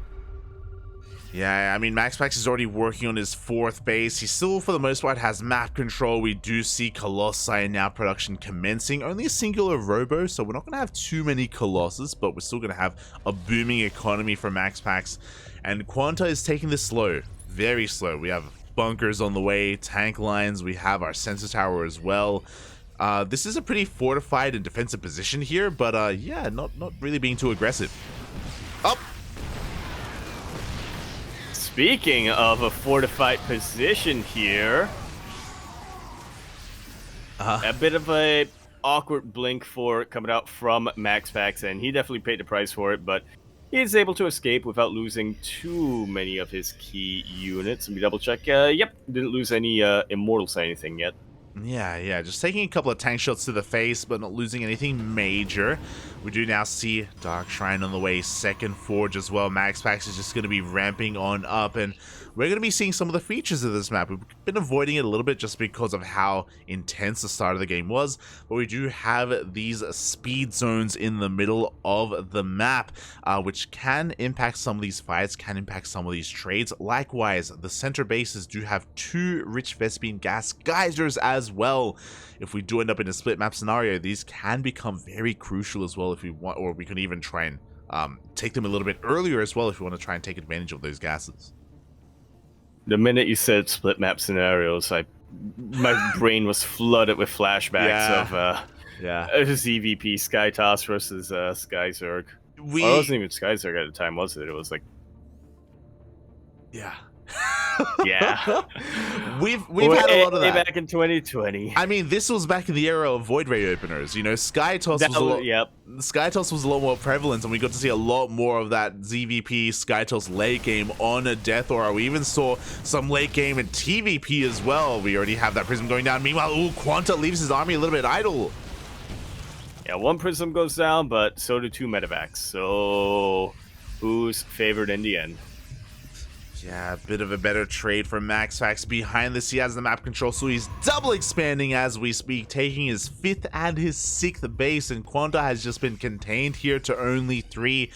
Yeah, I mean, MaxPax is already working on his 4th base. He still, for the most part, has map control. We do see Colossi and now production commencing. Only a singular Robo, so we're not going to have too many Colossus, but we're still going to have a booming economy for MaxPax. And QuanTa is taking this slow, very slow. We have bunkers on the way, tank lines. We have our sensor tower as well. This is a pretty fortified and defensive position here, but yeah, not really being too aggressive. Up.
Speaking of a fortified position here, a bit of a awkward blink for coming out from MaxPax, and he definitely paid the price for it, but he is able to escape without losing too many of his key units. Let me double check. Yep, didn't lose any immortals or anything yet.
Yeah, just taking a couple of tank shots to the face, but not losing anything major. We do now see Dark Shrine on the way, 2nd Forge as well. MaxPax is just going to be ramping on up, and we're going to be seeing some of the features of this map. We've been avoiding it a little bit just because of how intense the start of the game was, but we do have these speed zones in the middle of the map, which can impact some of these fights, can impact some of these trades. Likewise, the center bases do have 2 rich Vespene gas geysers as well. If we do end up in a split map scenario, these can become very crucial as well if we want, or we can even try and take them a little bit earlier as well if we want to try and take advantage of those gases.
The minute you said split map scenarios, my brain was flooded with flashbacks of ZVP Skytoss versus Skyzerg. Well, it wasn't even Skyzerg at the time, was it? It was like,
yeah.
Yeah.
We've had a lot of that.
Back in 2020.
I mean, this was back in the era of Void Ray openers. You know, Skytoss was a lot more prevalent, and we got to see a lot more of that ZVP Skytoss late game on a Death Aura. We even saw some late game in TVP as well. We already have that Prism going down. Meanwhile, QuanTa leaves his army a little bit idle.
Yeah, 1 Prism goes down, but so do 2 medevacs. So, who's favored in the end?
Yeah, a bit of a better trade for MaxPax. Behind this, he has the map control, so he's double expanding as we speak, taking his 5th and his 6th base, and QuanTa has just been contained here to only 3.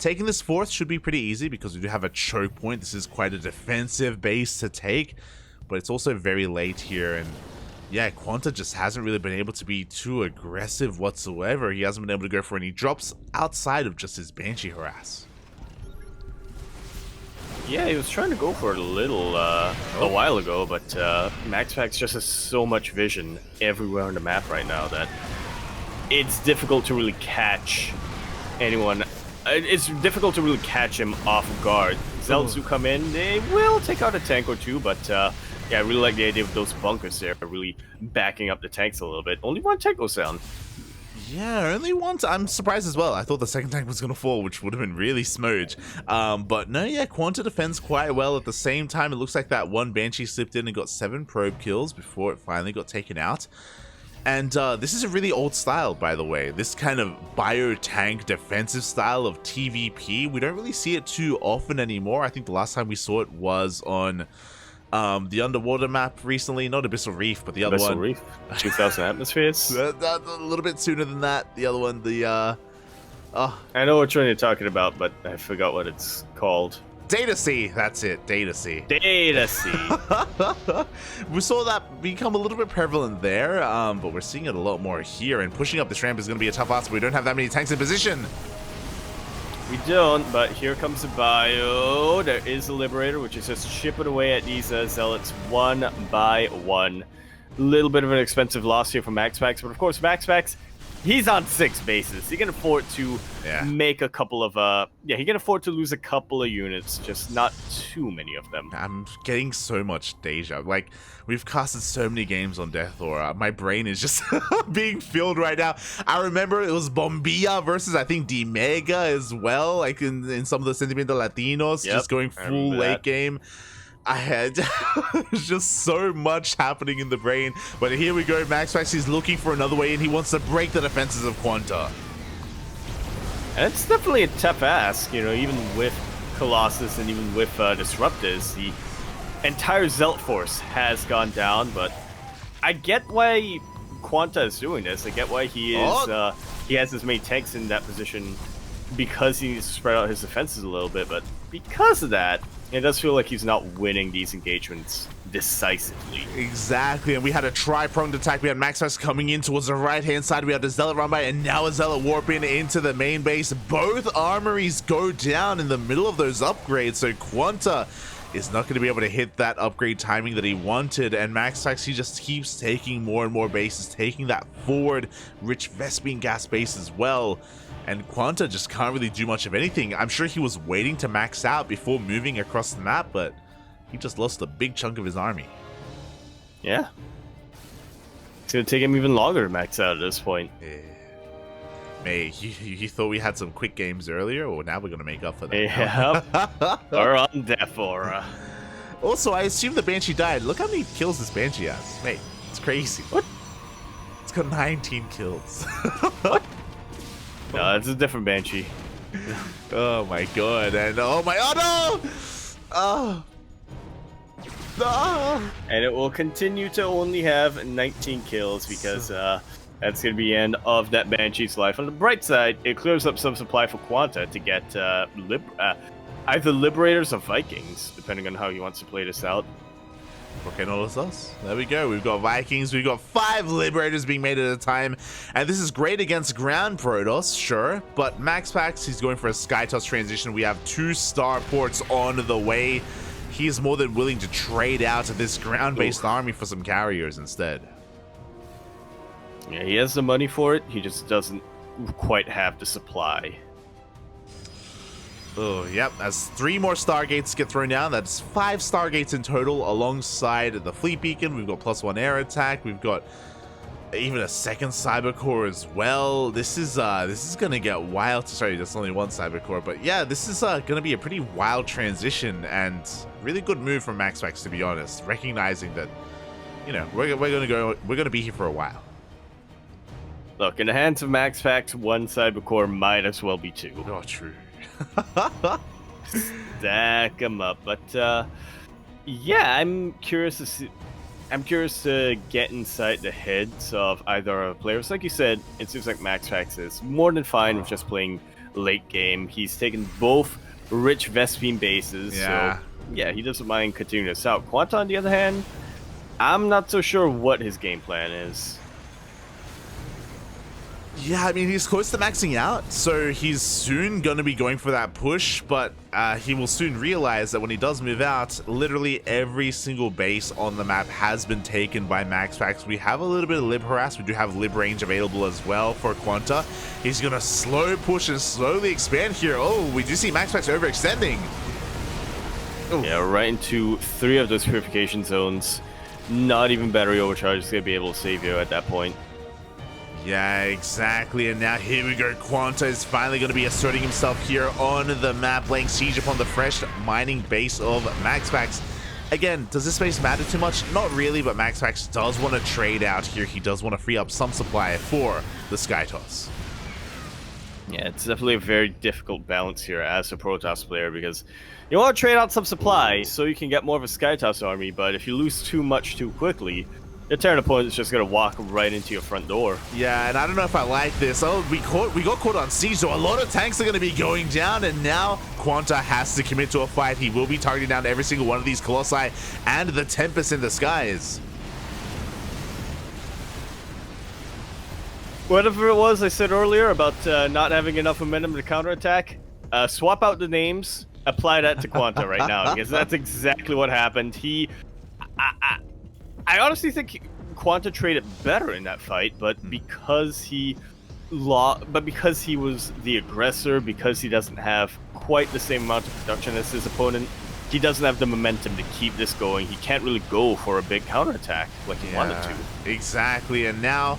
Taking this 4th should be pretty easy because we do have a choke point. This is quite a defensive base to take, but it's also very late here, and yeah, QuanTa just hasn't really been able to be too aggressive whatsoever. He hasn't been able to go for any drops outside of just his Banshee harass.
Yeah, he was trying to go for it a while ago, but MaxPax just has so much vision everywhere on the map right now that it's difficult to really catch anyone. It's difficult to really catch him off guard. Zealots who come in, they will take out a tank or two, but yeah, I really like the idea of those bunkers there, really backing up the tanks a little bit. Only one tank goes down.
Yeah, only once. I'm surprised as well. I thought the second tank was going to fall, which would have been really smooch. But no, yeah, QuanTa defends quite well. At the same time, it looks like that one Banshee slipped in and got 7 probe kills before it finally got taken out. And this is a really old style, by the way. This kind of bio-tank defensive style of TVP. We don't really see it too often anymore. I think the last time we saw it was on the underwater map recently, not Abyssal Reef, but the other one.
Abyssal Reef, 2000 atmospheres.
A little bit sooner than that. The other one, the
I know which one you're talking about, but I forgot what it's called.
Data C, that's it, Data C.
Data C.
We saw that become a little bit prevalent there, but we're seeing it a lot more here, and pushing up this ramp is going to be a tough ask. We don't have that many tanks in position.
We don't, but here comes the bio. There is a Liberator, which is just chipping away at these Zealots one by one. A little bit of an expensive loss here for MaxPax, but of course MaxPax, he's on 6 bases. He can afford to make a couple of, he can afford to lose a couple of units, just not too many of them.
I'm getting so much deja. Like, we've casted so many games on Death Aura. My brain is just being filled right now. I remember it was Bombilla versus, I think, DIMAGA as well, like in some of the Sentimiento Latinos, just going full late game. I had there's just so much happening in the brain. But here we go, MaxPax is looking for another way in. He wants to break the defenses of QuanTa.
And it's definitely a tough ask, you know, even with Colossus and even with Disruptors, the entire Zealot force has gone down, but I get why QuanTa is doing this. I get why he is he has as many tanks in that position, because he needs to spread out his defenses a little bit, but because of that, it does feel like he's not winning these engagements decisively.
Exactly, and we had a tri-pronged attack. We had MaxPax coming in towards the right-hand side. We had the Zealot run by, and now a Zealot warp in into the main base. Both armories go down in the middle of those upgrades, so QuanTa is not going to be able to hit that upgrade timing that he wanted, and MaxPax, he just keeps taking more and more bases, taking that forward rich Vespene gas base as well. And QuanTa just can't really do much of anything. I'm sure he was waiting to max out before moving across the map, but he just lost a big chunk of his army.
Yeah. It's going to take him even longer to max out at this point.
Yeah. May, you thought we had some quick games earlier, or now we're going to make up for that?
Yeah. Or on Death Aura.
Also, I assume the Banshee died. Look how many kills this Banshee has. Mate, it's crazy. What? It's got 19 kills. What?
No, it's a different Banshee.
Oh my god, and oh my, oh no! Oh. No!
And it will continue to only have 19 kills because that's going to be the end of that Banshee's life. On the bright side, it clears up some supply for QuanTa to get either Liberators or Vikings, depending on how he wants to play this out.
Okay, no, it's us. There we go. We've got Vikings. We've got 5 Liberators being made at a time. And this is great against ground Protoss, sure. But MaxPax, he's going for a Skytoss transition. We have 2 starports on the way. He is more than willing to trade out this ground-based army for some carriers instead.
Yeah, he has the money for it. He just doesn't quite have the supply.
Oh, yep. As 3 more Stargates get thrown down, that's 5 Stargates in total alongside the Fleet Beacon. We've got +1 air attack. We've got even a 2nd Cyber Core as well. This is gonna get wild. Sorry, there's only 1 Cyber Core, but yeah, this is gonna be a pretty wild transition and really good move from MaxPax, to be honest. Recognizing that, you know, we're gonna be here for a while.
Look, in the hands of MaxPax, 1 Cyber Core might as well be 2.
Oh, true.
Stack them up. But yeah, I'm curious to see. I'm curious to get inside the heads of either of our players. Like you said, it seems like MaxPax is more than fine with just playing late game. He's taken both rich Vespine bases,
Yeah.
so yeah, he doesn't mind continuing this out. QuanTa, on the other hand, I'm not so sure what his game plan is.
Yeah, I mean, he's close to maxing out, so he's soon going to be going for that push, but he will soon realize that when he does move out, literally every single base on the map has been taken by MaxPax. We have a little bit of lib harass. We do have lib range available as well for QuanTa. He's going to slow push and slowly expand here. Oh, we do see MaxPax overextending.
Ooh. Yeah, right into 3 of those purification zones. Not even battery overcharge is going to be able to save you at that point.
Yeah, exactly. And now here we go. QuanTa is finally going to be asserting himself here on the map, laying siege upon the fresh mining base of MaxPax. Again, does this space matter too much? Not really, but MaxPax does want to trade out here. He does want to free up some supply for the Skytoss.
Yeah, it's definitely a very difficult balance here as a Protoss player, because you want to trade out some supply so you can get more of a Skytoss army, but if you lose too much too quickly, your Terran opponent is just going to walk right into your front door.
Yeah, and I don't know if I like this. Oh, we got caught on siege, so a lot of tanks are going to be going down, and now QuanTa has to commit to a fight. He will be targeting down every single one of these Colossi and the Tempest in the skies.
Whatever it was I said earlier about not having enough momentum to counterattack, swap out the names, apply that to QuanTa right now, because that's exactly what happened. I honestly think QuanTa traded better in that fight, but because he was the aggressor, because he doesn't have quite the same amount of production as his opponent, he doesn't have the momentum to keep this going. He can't really go for a big counterattack like he wanted to.
Exactly, and now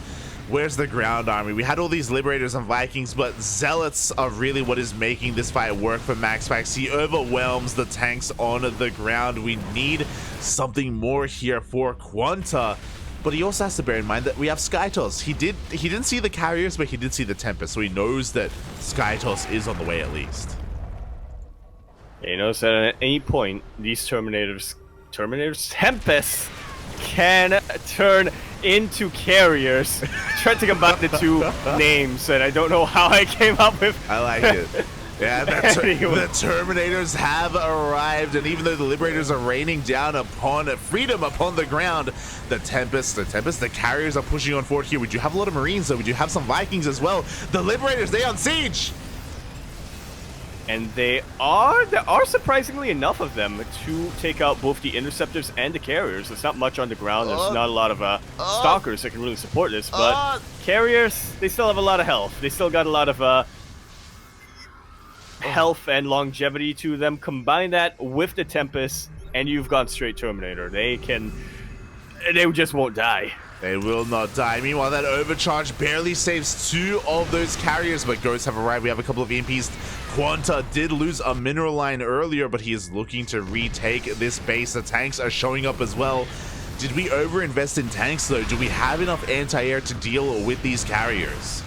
where's the ground army? We had all these Liberators and Vikings, but Zealots are really what is making this fight work for MaxPax. He overwhelms the tanks on the ground. We need something more here for QuanTa, but he also has to bear in mind that we have Skytoss. He didn't see the carriers, but he did see the Tempest, so he knows that Skytoss is on the way at least.
Yeah, he knows that at any point these Terminators Tempests can turn into carriers. Tried to combine the two names, and I don't know how I came up with.
I like it. Yeah, the Terminators have arrived, and even though the Liberators are raining down upon freedom upon the ground, the carriers are pushing on forward here. We do have a lot of Marines, though. We do have some Vikings as well. The Liberators, they on siege.
And there are surprisingly enough of them to take out both the interceptors and the carriers. There's not much on the ground. There's not a lot of stalkers that can really support this, but carriers, they still have a lot of health. They still got a lot of health and longevity to them. Combine that with the Tempest, and you've gone straight Terminator. They just won't die.
They will not die. Meanwhile, that overcharge barely saves 2 of those carriers, but ghosts have arrived. We have a couple of EMPs. QuanTa did lose a mineral line earlier, but he is looking to retake this base. The tanks are showing up as well. Did we overinvest in tanks, though? Do we have enough anti-air to deal with these carriers?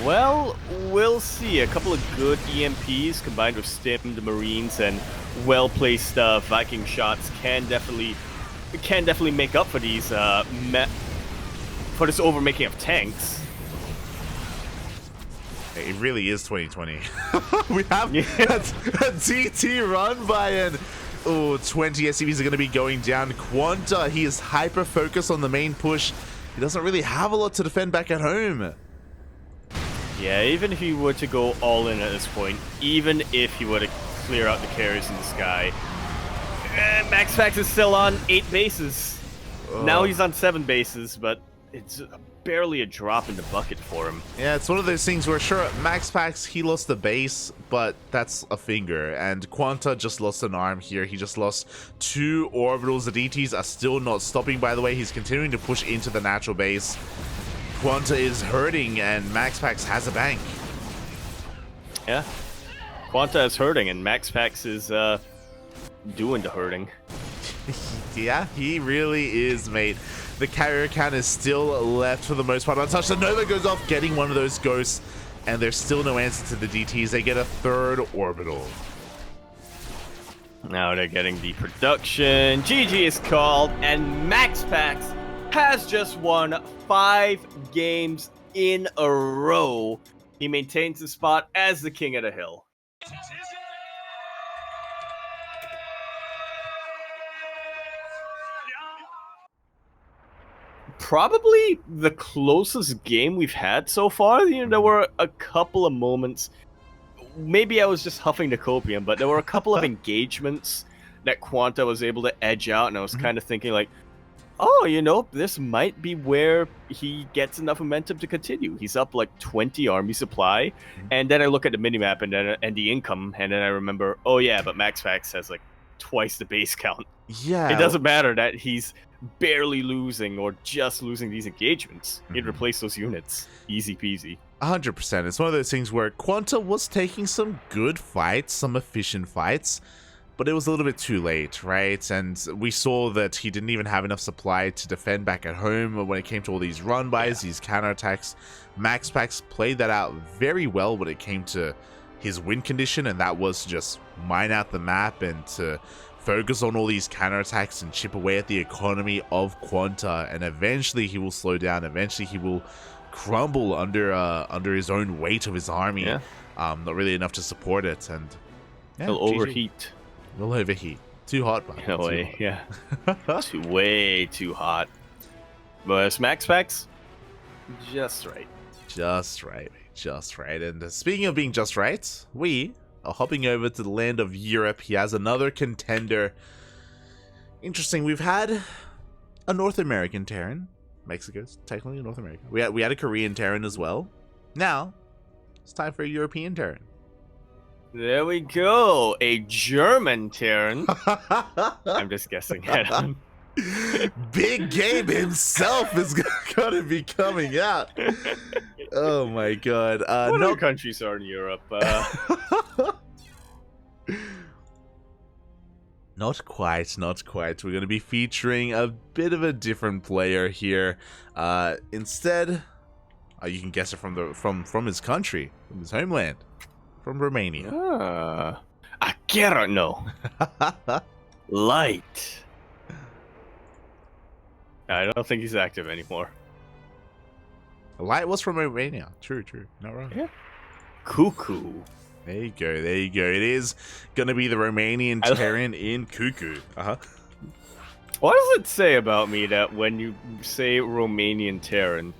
Well, we'll see. A couple of good EMPs combined with stimmed Marines and well-placed Viking shots can definitely make up for these for this overmaking of tanks.
It really is 2020. We have a TT run by an 20 SCVs are going to be going down. QuanTa, he is hyper focused on the main push. He doesn't really have a lot to defend back at home.
Yeah, even if he were to go all in at this point, even if he were to clear out the carriers in the sky, MaxPax is still on 8 bases. Now he's on 7 bases, but it's barely a drop in the bucket for him.
Yeah, it's one of those things where, sure, MaxPax, he lost the base, but that's a finger. And QuanTa just lost an arm here. He just lost 2 orbitals. The DTs are still not stopping, by the way. He's continuing to push into the natural base. QuanTa is hurting, and MaxPax has a bank.
Yeah. QuanTa is hurting, and MaxPax is doing the hurting.
Yeah, he really is, mate. The carrier count is still left for the most part untouched. The Nova goes off, getting one of those ghosts. and there's still no answer to the DTs. They get a third orbital.
Now they're getting the production. GG is called, and MaxPax has just won 5 games in a row. He maintains his spot as the king of the hill. Probably the closest game we've had so far. You know, there were a couple of moments. Maybe I was just huffing the copium, but there were a couple of engagements that QuanTa was able to edge out, and I was kind of thinking like, oh, you know, this might be where he gets enough momentum to continue. He's up like 20 army supply, and then I look at the minimap and the income, and then I remember, oh yeah, but MaxPax has like twice the base count.
Yeah,
it doesn't matter that he's barely losing or just losing these engagements. He'd replace those units, easy peasy.
100%. It's one of those things where QuanTa was taking some good fights, some efficient fights, but it was a little bit too late, right? And we saw that he didn't even have enough supply to defend back at home when it came to all these run-bys, these counterattacks. MaxPax played that out very well when it came to his win condition, and that was to just mine out the map and to focus on all these counterattacks and chip away at the economy of QuanTa, and eventually he will slow down. Eventually he will crumble under his own weight of his army.
Yeah.
Not really enough to support it, and yeah,
He'll overheat.
Will overheat. Too hot, man.
In a way, yeah. Way too hot. But it's MaxPax, just right.
Just right. Just right. And speaking of being just right, we are hopping over to the land of Europe. He has another contender. Interesting. We've had a North American Terran. Mexico's technically North America. We had a Korean Terran as well. Now, it's time for a European Terran.
There we go. A German Terran. I'm just guessing.
Big Gabe himself is gonna be coming out. Oh my god.
What other countries are in Europe?
Not quite. We're going to be featuring a bit of a different player here. Instead, you can guess it from his country, from his homeland, from Romania.
Akira, no. Light. I don't think he's active anymore.
Light was from Romania. True. Not wrong.
Yeah. CuKu.
There you go. It is going to be the Romanian Terran in CuKu.
What does it say about me that when you say Romanian Terran,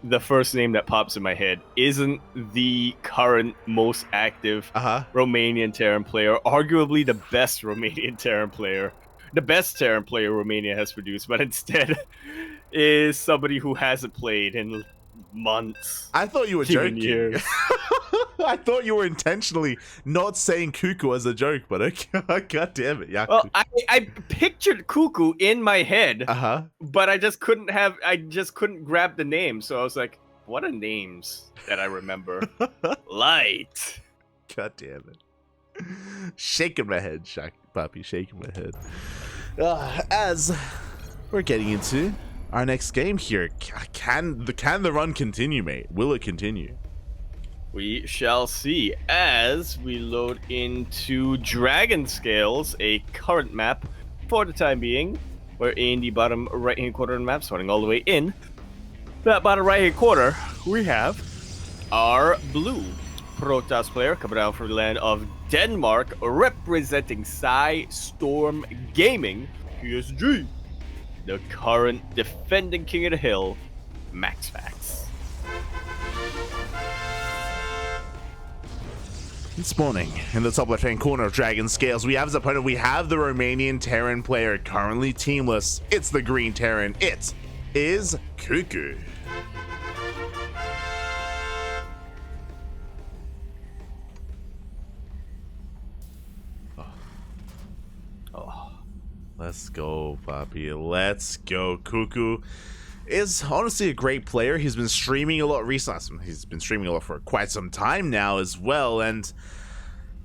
the first name that pops in my head isn't the current most active Romanian Terran player, arguably the best Romanian Terran player, the best Terran player Romania has produced, but instead is somebody who hasn't played in months.
I thought you were joking.
Years.
I thought you were intentionally not saying CuKu as a joke, but okay. God damn it. Yeah.
Well, I pictured CuKu in my head, but I just couldn't grab the name. So I was like, what are names that I remember? Light.
God damn it. Shaking my head, Puppy, shaking my head. As we're getting into our next game here, can the run continue, mate? Will it continue?
We shall see as we load into Dragon Scales, a current map for the time being. We're in the bottom right-hand corner of the map, starting all the way in. That bottom right-hand corner, we have our blue Protoss player coming down from the land of Denmark, representing Storm Gaming, PSG. The current defending king of the hill, MaxPax.
This morning, in the top left-hand corner of Dragon Scales, we have as opponent, we have the Romanian Terran player, currently teamless. It's the green Terran. It is CuKu. Let's go, Poppy. Let's go. CuKu is honestly a great player. He's been streaming a lot recently. He's been streaming a lot for quite some time now as well. And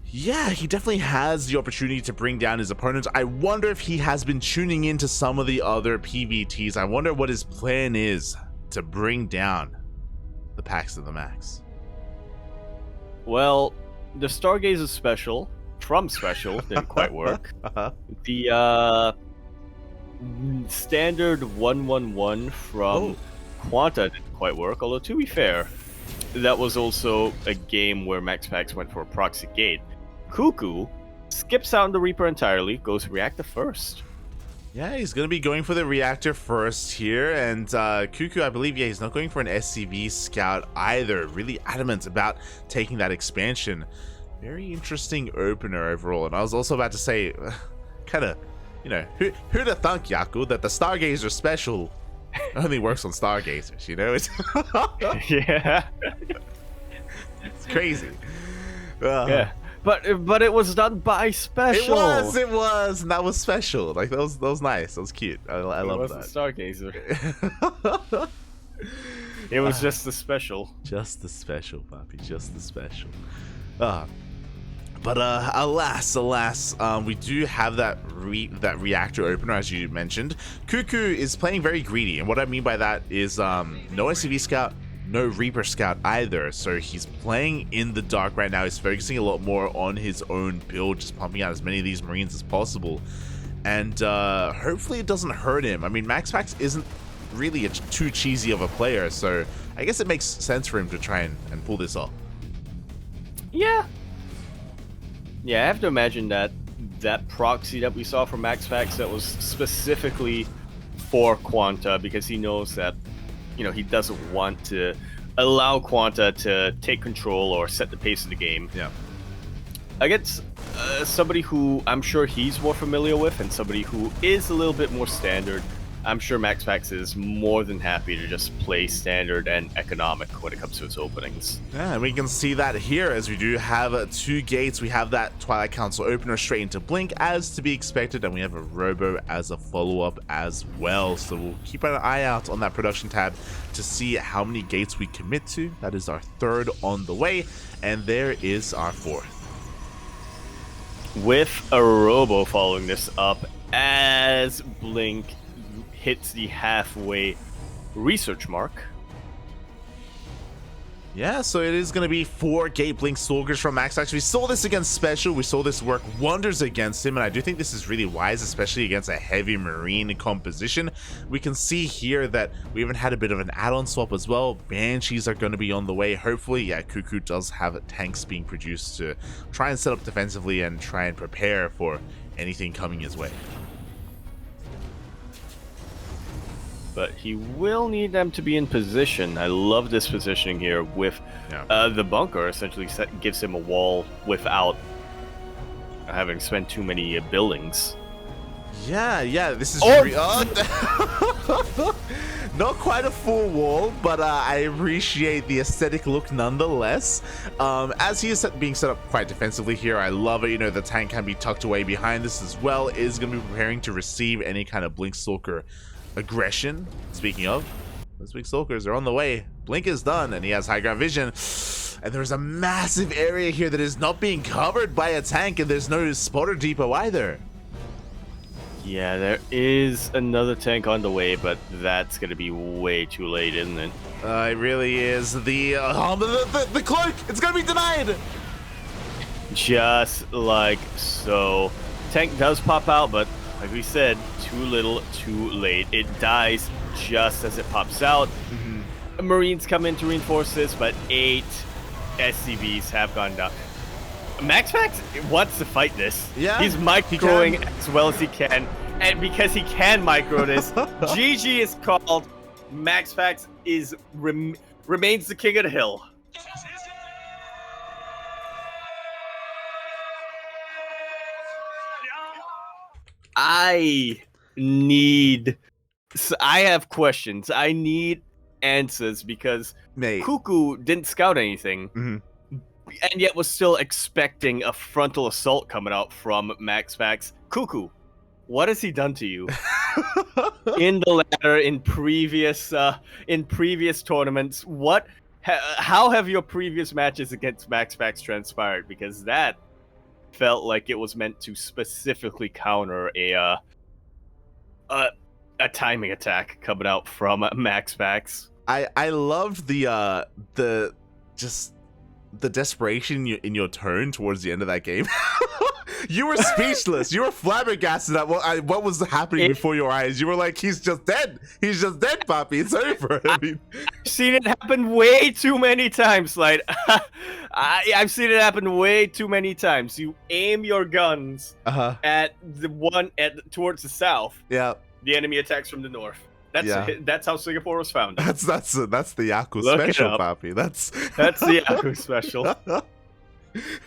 yeah, he definitely has the opportunity to bring down his opponents. I wonder if he has been tuning into some of the other PVTs. I wonder what his plan is to bring down the Pax of the Max.
Well, the Stargazer special from special didn't quite work. The standard 111 from QuanTa didn't quite work. Although to be fair, that was also a game where MaxPax went for a proxy gate. CuKu skips out on the Reaper entirely, goes reactor first.
Yeah, he's going to be going for the reactor first here, and CuKu, I believe, yeah, he's not going for an SCV scout either. Really adamant about taking that expansion. Very interesting opener overall, and I was also about to say, kind of, you know, who'd have thunk, Yaku, that the Stargazer special only works on Stargazers, you know? It's
Yeah.
it's crazy.
Yeah. But it was done by special.
It was, and that was special. Like that was nice. That was cute. I love that.
Stargazer. It was just the special.
Just the special, Poppy. Just the special. But alas, we do have that reactor opener, as you mentioned. CuKu is playing very greedy, and what I mean by that is no SCV scout, no Reaper scout either. So he's playing in the dark right now. He's focusing a lot more on his own build, just pumping out as many of these Marines as possible. And hopefully it doesn't hurt him. I mean, MaxPax isn't really too cheesy of a player, so I guess it makes sense for him to try and pull this off.
Yeah. Yeah, I have to imagine that proxy that we saw from MaxPax that was specifically for QuanTa, because he knows that, you know, he doesn't want to allow QuanTa to take control or set the pace of the game.
Yeah.
Against somebody who I'm sure he's more familiar with and somebody who is a little bit more standard, I'm sure MaxPax is more than happy to just play standard and economic when it comes to its openings.
Yeah, and we can see that here as we do have two gates. We have that Twilight Council opener straight into Blink as to be expected, and we have a Robo as a follow-up as well. So we'll keep an eye out on that production tab to see how many gates we commit to. That is our third on the way, and there is our fourth.
With a Robo following this up as Blink hits the halfway research mark.
Yeah, so it is going to be 4 Gate Blink Stalkers from MaxPax. We saw this against Special. We saw this work wonders against him, and I do think this is really wise, especially against a heavy Marine composition. We can see here that we even had a bit of an add-on swap as well. Banshees are going to be on the way. Hopefully, yeah, CuKu does have tanks being produced to try and set up defensively and try and prepare for anything coming his way.
But he will need them to be in position. I love this positioning here with the bunker. Essentially gives him a wall without having spent too many buildings.
Yeah, this is not quite a full wall, but I appreciate the aesthetic look nonetheless. As he is being set up quite defensively here, I love it. You know, the tank can be tucked away behind this as well. Is going to be preparing to receive any kind of Blink Stalker aggression. Speaking of, those Blink Stalkers are on the way. Blink is done, and he has high ground vision. And there's a massive area here that is not being covered by a tank, and there's no spotter depot either.
Yeah, there is another tank on the way, but that's going to be way too late, isn't it?
It really is. The cloak, it's going to be denied.
Just like so. Tank does pop out, but like we said, too little, too late. It dies just as it pops out. Marines come in to reinforce this, but 8 SCVs have gone down. MaxPax wants to fight this.
Yeah,
he's microing as well as he can, and because he can micro this, GG is called. MaxPax is remains the king of the hill. I have questions. I need answers because CuKu didn't scout anything, and yet was still expecting a frontal assault coming out from MaxPax. CuKu, what has he done to you? In the ladder, in previous tournaments, how have your previous matches against MaxPax transpired? Because that felt like it was meant to specifically counter a timing attack coming out from MaxPax.
I loved the just the desperation in your tone towards the end of that game. You were speechless. You were flabbergasted at what was happening before your eyes. You were like, he's just dead. He's just dead, Poppy. It's over. I mean,
I've seen it happen way too many times, like I've seen it happen way too many times. You aim your guns at the one towards the south.
Yeah.
The enemy attacks from the north. That's how Singapore was founded.
That's the Yaku special, Poppy. That's
the Yaku special.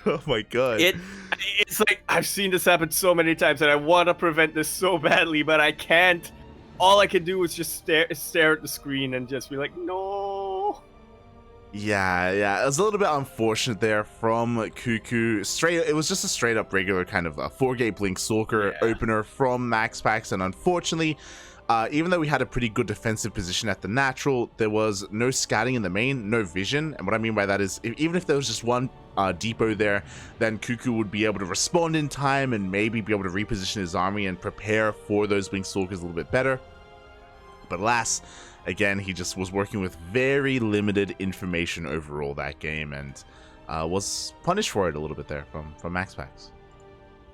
Oh my god.
It's like I've seen this happen so many times and I want to prevent this so badly, but I can't. All I can do is just stare at the screen and just be like, no.
Yeah, it was a little bit unfortunate there from CuKu. It was just a straight up regular kind of 4-gate Blink Stalker opener from MaxPax, and unfortunately, even though we had a pretty good defensive position at the natural, there was no scouting in the main, no vision. And what I mean by that is, even if there was just one depot there, then CuKu would be able to respond in time and maybe be able to reposition his army and prepare for those Blink Stalkers a little bit better. But alas, again, he just was working with very limited information overall that game, and was punished for it a little bit there from MaxPax.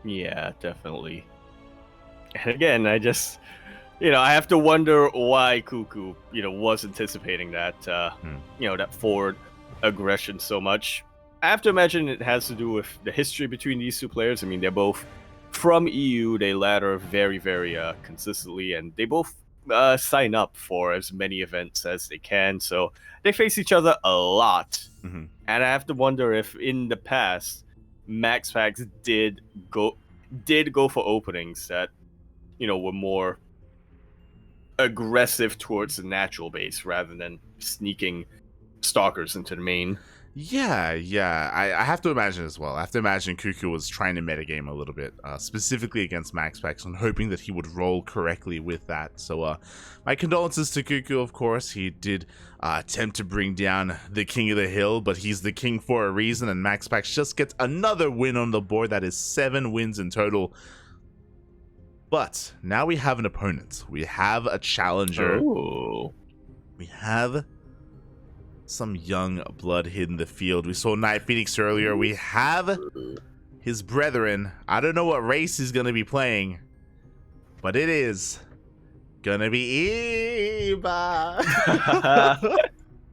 Yeah, definitely. And again, I just... I have to wonder why CuKu, was anticipating that, that forward aggression so much. I have to imagine it has to do with the history between these two players. I mean, they're both from EU. They ladder very, very consistently, and they both sign up for as many events as they can. So they face each other a lot. Mm-hmm. And I have to wonder if in the past, MaxPax did go for openings that, were more aggressive towards the natural base rather than sneaking stalkers into the main.
Yeah, I have to imagine as well. I have to imagine CuKu was trying to metagame a little bit, specifically against MaxPax, and hoping that he would roll correctly with that. So my condolences to CuKu, of course. He did attempt to bring down the King of the Hill, but he's the king for a reason, and MaxPax just gets another win on the board. That is 7 wins in total. But now we have an opponent. We have a challenger.
Ooh.
We have some young blood hidden in the field. We saw NightPhoenix earlier. We have his brethren. I don't know what race he's going to be playing, but it is going to be Iba.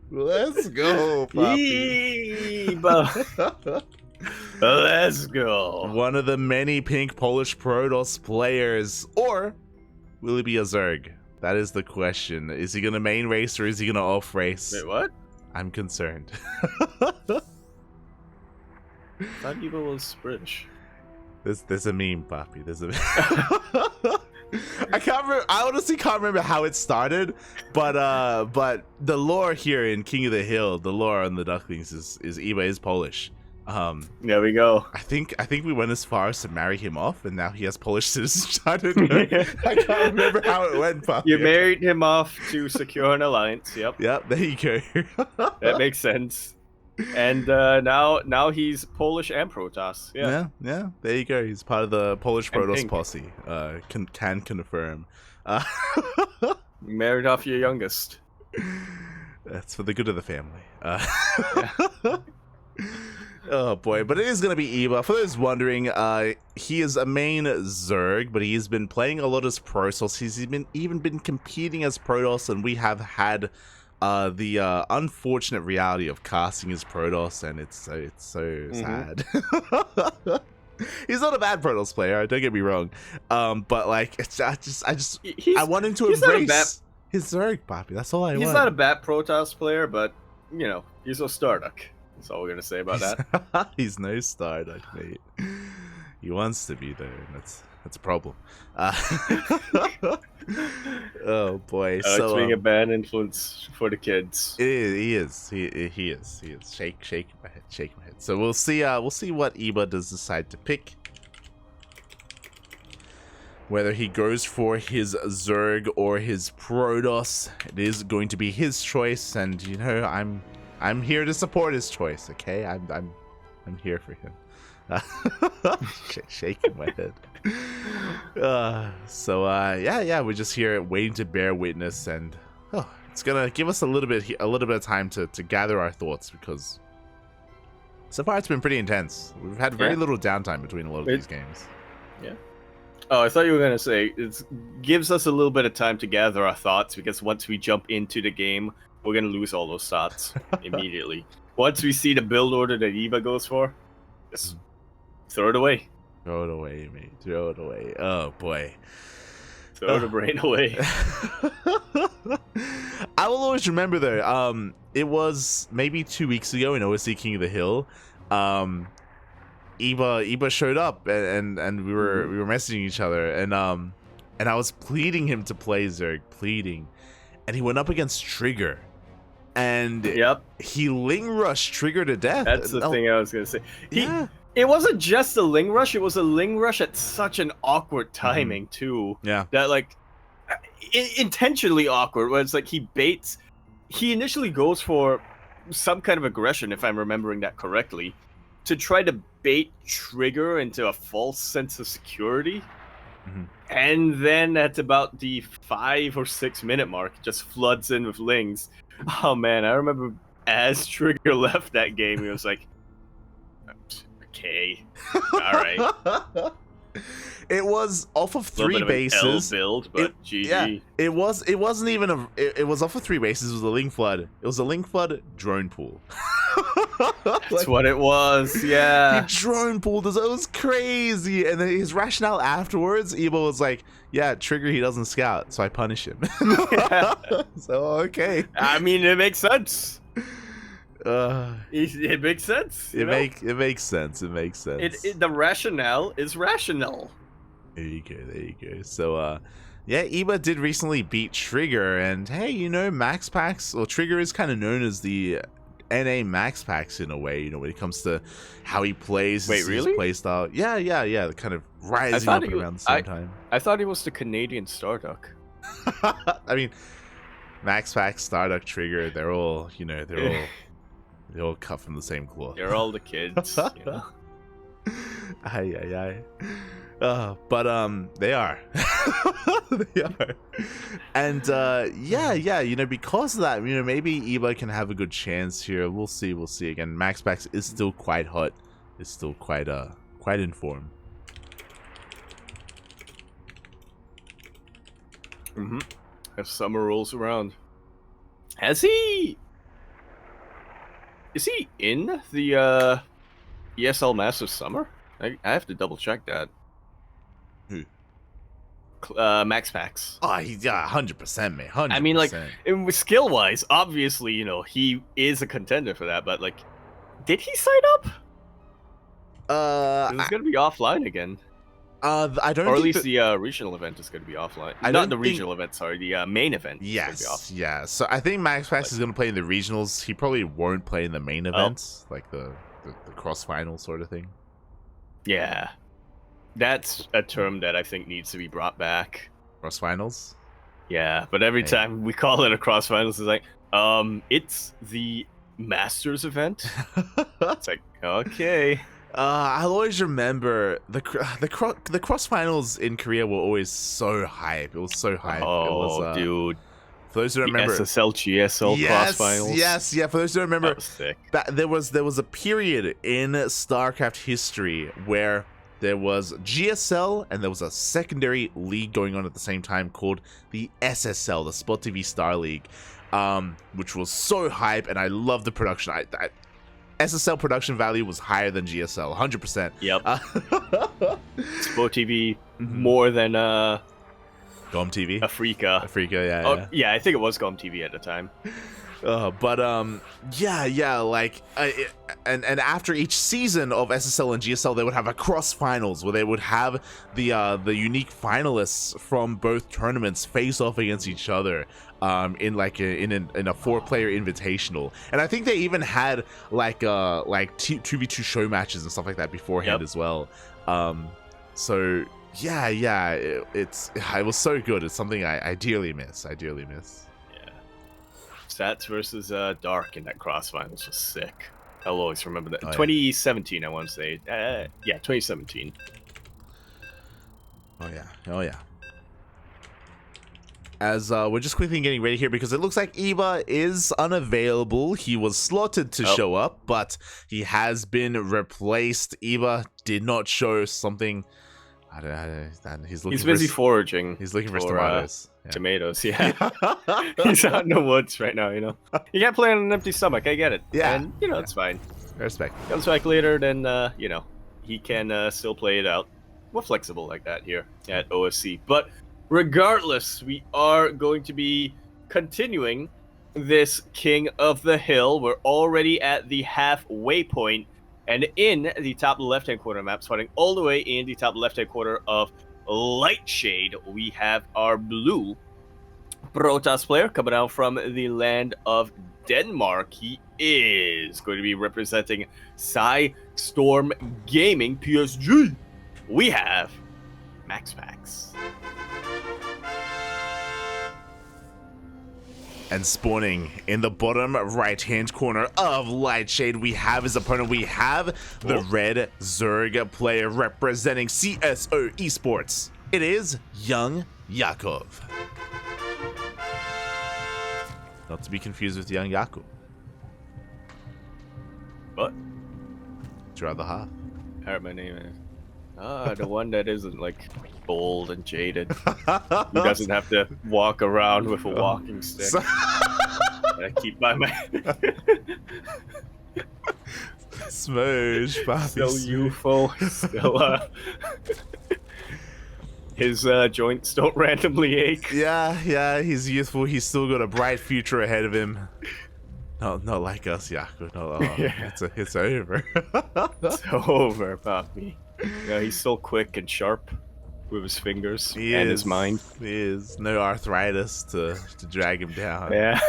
Let's go, Poppy.
Iba. Let's go.
One of the many pink Polish Protoss players. Or will he be a Zerg? That is the question. Is he going to main race or is he going to off race?
Wait, what?
I'm concerned.
I thought Iba was British.
There's a meme, Poppy. There's a I can't remember. I honestly can't remember how it started, but the lore here in King of the Hill, the lore on the Ducklings is Iba is Polish.
There we go.
I think we went as far as to marry him off, and now he has Polish citizenship. I don't know. I can't remember how it went, Poppy.
You married him off to secure an alliance. Yep.
Yep. There you go.
That makes sense. And now he's Polish and Protoss.
Yeah. There you go. He's part of the Polish Protoss posse. Can confirm.
Married off your youngest.
That's for the good of the family. Oh boy, but it is going to be Iba. For those wondering, he is a main Zerg, but he's been playing a lot as Protoss. He's even been competing as Protoss, and we have had the unfortunate reality of casting as Protoss, and it's so sad. He's not a bad Protoss player, don't get me wrong. But like, I want him to embrace his Zerg, Poppy. That's all I want.
He's not a bad Protoss player, but he's no Starduck. That's all we're gonna say about that.
He's no Starduck, mate. He wants to be there, and that's a problem. Oh boy!
So being a bad influence for the kids.
He is. Shake my head. So we'll see what Iba does decide to pick. Whether he goes for his Zerg or his Protoss, it is going to be his choice, and I'm here to support his choice, okay? I'm here for him. Shaking my head. We're just here waiting to bear witness, and it's gonna give us a little bit of time to gather our thoughts, because so far it's been pretty intense. We've had very little downtime between a lot of these games.
Yeah. Oh, I thought you were gonna say it gives us a little bit of time to gather our thoughts, because once we jump into the game, we're gonna lose all those thoughts immediately. Once we see the build order that Eva goes for, just throw it away.
Throw it away, mate. Throw it away. Oh boy.
Throw the brain away.
I will always remember though. It was maybe 2 weeks ago in OSC King of the Hill. Eva showed up and we were messaging each other, and I was pleading him to play Zerg, and he went up against Trigger, and he Ling rushed Trigger to death.
That's the thing I was gonna say. It wasn't just a Ling rush; it was a Ling rush at such an awkward timing too.
Yeah,
that like intentionally awkward. Where it's like he baits. He initially goes for some kind of aggression, if I'm remembering that correctly, to try to bait Trigger into a false sense of security. And then at about the 5 or 6 minute mark, just floods in with Lings. Oh man, I remember as Trigger left that game, he was like, okay, alright.
It was off of 3 bases.
Build, but GG.
Yeah, it wasn't even a. It was off of 3 bases. It was a Ling flood. It was a Ling flood drone pool.
That's what it was. Yeah.
He drone pulled us. It was crazy. And then his rationale afterwards, Eva was like, "Yeah, Trigger, he doesn't scout, so I punish him." So okay.
I mean, it makes sense. It makes sense.
It makes sense. It makes sense.
The rationale is rational.
There you go. So, yeah, Eva did recently beat Trigger, and hey, you know, MaxPax, well, Trigger is kind of known as the NA MaxPax in a way, you know, when it comes to how he plays.
Wait, really?
His play style. Yeah, kind of rising up around the same time.
I thought he was the Canadian Starduck.
I mean, MaxPax, Starduck, Trigger, they're all, you know, they're all cut from the same cloth.
They're all the kids, you know?
Aye. But they are. They are. And yeah, you know, because of that, you know, maybe Eva can have a good chance here. We'll see. Again, MaxPax is still quite hot. It's still quite in form.
As summer rolls around. Is he in the ESL Massive Summer? I have to double check that.
Who?
MaxPax.
Oh, he's 100%, man. 100%.
I mean, like, skill wise, obviously, you know, he is a contender for that. But like, did he sign up? He's gonna be offline again.
I don't.
Or at least the regional event is going to be offline. Not the regional event, sorry, the main event.
Yes, yeah. So I think MaxPax is going to play in the regionals. He probably won't play in the main events, like the cross final sort of thing.
Yeah, that's a term that I think needs to be brought back.
Cross finals.
Yeah, but every time we call it a cross finals, it's like, it's the Masters event. It's like, okay.
I'll always remember the cross finals in Korea were always so hype. It was so hype.
Oh,
it was,
dude!
For those who don't remember,
SSL GSL cross finals.
Yes. For those who don't remember,
that was sick.
There was a period in StarCraft history where there was GSL and there was a secondary league going on at the same time called the SSL, the Sport TV Star League, which was so hype, and I loved the production. SSL production value was higher than GSL, 100%.
Yep. Sport TV more than
GOM TV.
Africa,
yeah.
Yeah, I think it was GOM TV at the time.
But yeah, like, and after each season of SSL and GSL, they would have a cross finals where they would have the unique finalists from both tournaments face off against each other. In a 4-player invitational, and I think they even had like 2v2 show matches and stuff like that beforehand as well. So yeah, it was so good. It's something I dearly miss.
Yeah, Stats versus Dark in that cross finals was sick. I'll always remember that. 2017, I want to say. Yeah, 2017.
Oh yeah. As we're just quickly getting ready here because it looks like Eva is unavailable. He was slotted to show up, but he has been replaced. Eva did not show something. He's
busy foraging.
He's looking for tomatoes.
Tomatoes, yeah. He's out in the woods right now, you know. You can't play on an empty stomach, I get it.
Yeah.
And, you know, it's fine.
Respect.
Comes back later, then, you know, he can still play it out. We're flexible like that here at OSC. But regardless, we are going to be continuing this King of the Hill. We're already at the halfway point. And in the top left-hand corner map, starting all the way in the top left-hand corner of Lightshade, we have our blue Protoss player coming out from the land of Denmark. He is going to be representing Storm Gaming PSG. We have MaxPax.
And spawning in the bottom right-hand corner of Lightshade, we have his opponent. We have the red Zerg player representing CSO Esports. It is YoungYakov. Not to be confused with YoungYakov.
What?
It's your other half.
I heard my name is. The one that isn't like old and jaded. Who doesn't have to walk around with a walking stick. I keep by my
Smoosh, Bobby.
Still youthful. Still his joints don't randomly ache.
Yeah, he's youthful. He's still got a bright future ahead of him. Not like us, Yaku. No,
Yeah.
It's over.
It's over, Poppy. Yeah, he's still quick and sharp with his fingers his mind.
He is. No arthritis to drag him down.
Yeah.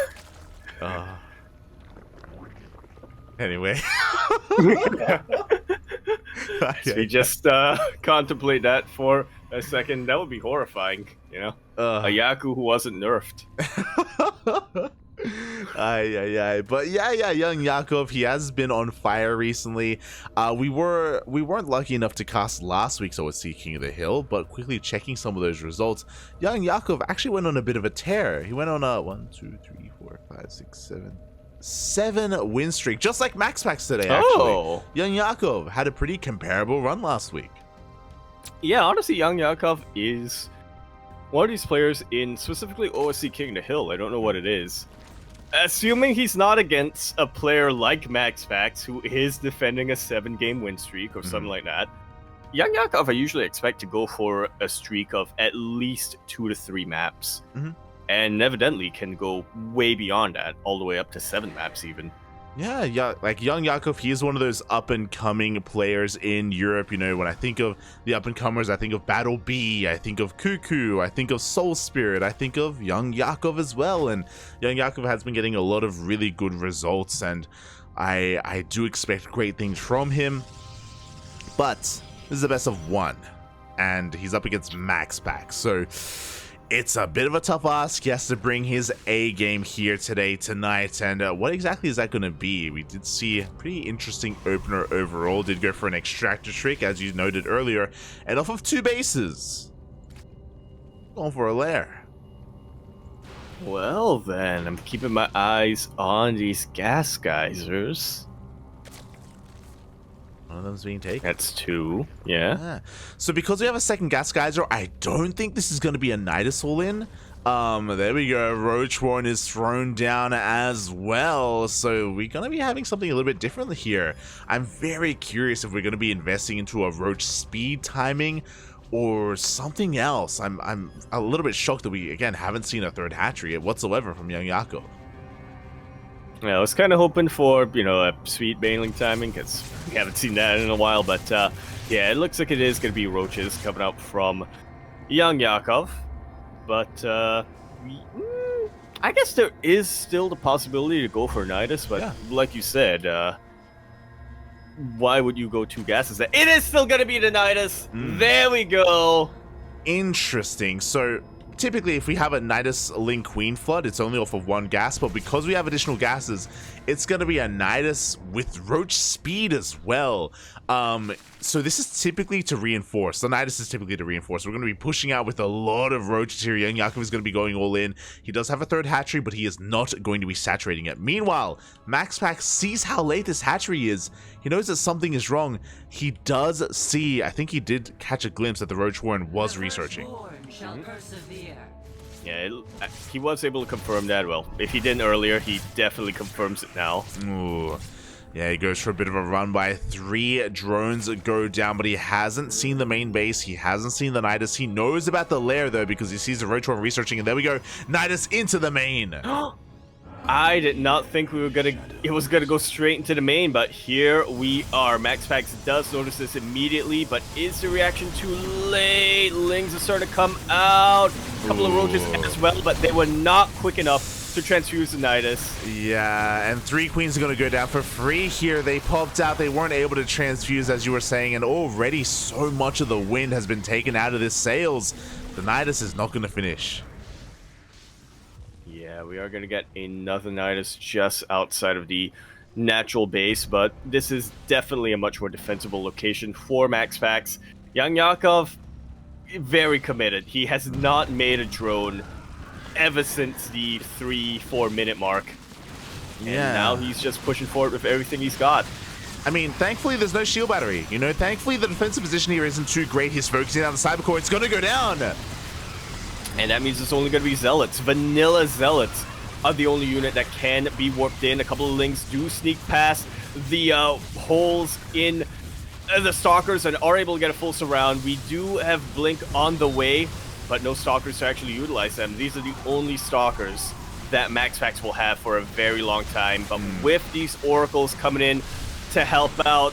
Anyway.
So you just contemplate that for a second. That would be horrifying, you know? A Yaku who wasn't nerfed.
But yeah, YoungYakov, he has been on fire recently. We weren't lucky enough to cast last week's OSC King of the Hill, but quickly checking some of those results, YoungYakov actually went on a bit of a tear. He went on a 1, 2, 3, 4, 5, 6, 7 win streak, just like MaxPax today. Actually, YoungYakov had a pretty comparable run last week.
Yeah, honestly, YoungYakov is one of these players in specifically OSC King of the Hill. I don't know what it is. Assuming he's not against a player like MaxPax, who is defending a 7-game win streak or something like that, YoungYakov I usually expect to go for a streak of at least 2 to 3 maps. And evidently can go way beyond that, all the way up to 7 maps even.
Yeah, like YoungYakov, he is one of those up-and-coming players in Europe. You know, when I think of the up-and-comers, I think of Battle B, I think of CuKu, I think of Soul Spirit, I think of YoungYakov as well. And YoungYakov has been getting a lot of really good results, and I do expect great things from him. But this is the best of 1, and he's up against MaxPax, so it's a bit of a tough ask. He has to bring his A game here tonight. And what exactly is that going to be? We did see a pretty interesting opener overall. Did go for an extractor trick, as you noted earlier. And off of 2 bases. Going for a lair.
Well then, I'm keeping my eyes on these gas geysers.
One of them's being taken.
That's 2. Yeah.
So because we have a second gas geyser, I don't think this is going to be a Nidus all-in. There we go. Roach Warren is thrown down as well. So we're going to be having something a little bit different here. I'm very curious if we're going to be investing into a Roach speed timing or something else. I'm a little bit shocked that we, again, haven't seen a third hatchery whatsoever from YoungYakov.
Yeah, I was kind of hoping for, you know, a sweet bailing timing, because we haven't seen that in a while, but yeah, it looks like it is going to be roaches coming out from YoungYakov, but I guess there is still the possibility to go for Nidus, but like you said, why would you go 2 gases? It is still going to be the Nidus! There we go!
Interesting. So typically if we have a Nidus Link Queen Flood, it's only off of 1 gas, but because we have additional gases, it's going to be a Nidus with Roach Speed as well. So this is typically to reinforce. The Nidus is typically to reinforce. We're going to be pushing out with a lot of roaches here. YoungYakov is going to be going all in. He does have a 3rd hatchery, but he is not going to be saturating it. Meanwhile, MaxPax sees how late this hatchery is. He knows that something is wrong. He does see, I think he did catch a glimpse that the Roach Warren was researching.
Yeah, he was able to confirm that. Well, if he didn't earlier, he definitely confirms it now.
Ooh. Yeah, he goes for a bit of a run by. 3 drones go down, but he hasn't seen the main base. He hasn't seen the Nidus. He knows about the lair, though, because he sees the Roach Warren researching, and there we go. Nidus into the main.
I did not think it was gonna go straight into the main, but here we are. MaxPax does notice this immediately, but is the reaction too late? Lings are starting to come out. A couple of roaches as well, but they were not quick enough to transfuse the Nidus.
Yeah, and 3 queens are going to go down for free here. They popped out. They weren't able to transfuse, as you were saying, and already so much of the wind has been taken out of this sails. The Nidus is not going to finish.
Yeah, we are going to get another Nidus just outside of the natural base, but this is definitely a much more defensible location for MaxPax. YoungYakov, very committed. He has not made a drone ever since the 3-4 minute mark. And now he's just pushing forward with everything he's got.
I mean, thankfully there's no shield battery. You know, thankfully the defensive position here isn't too great. He's focusing on the Cybercore. It's going to go down.
And that means it's only going to be Zealots. Vanilla Zealots are the only unit that can be warped in. A couple of Lings do sneak past the holes in the Stalkers and are able to get a full surround. We do have Blink on the way, but no Stalkers to actually utilize them. These are the only Stalkers that MaxPax will have for a very long time. But with these Oracles coming in to help out,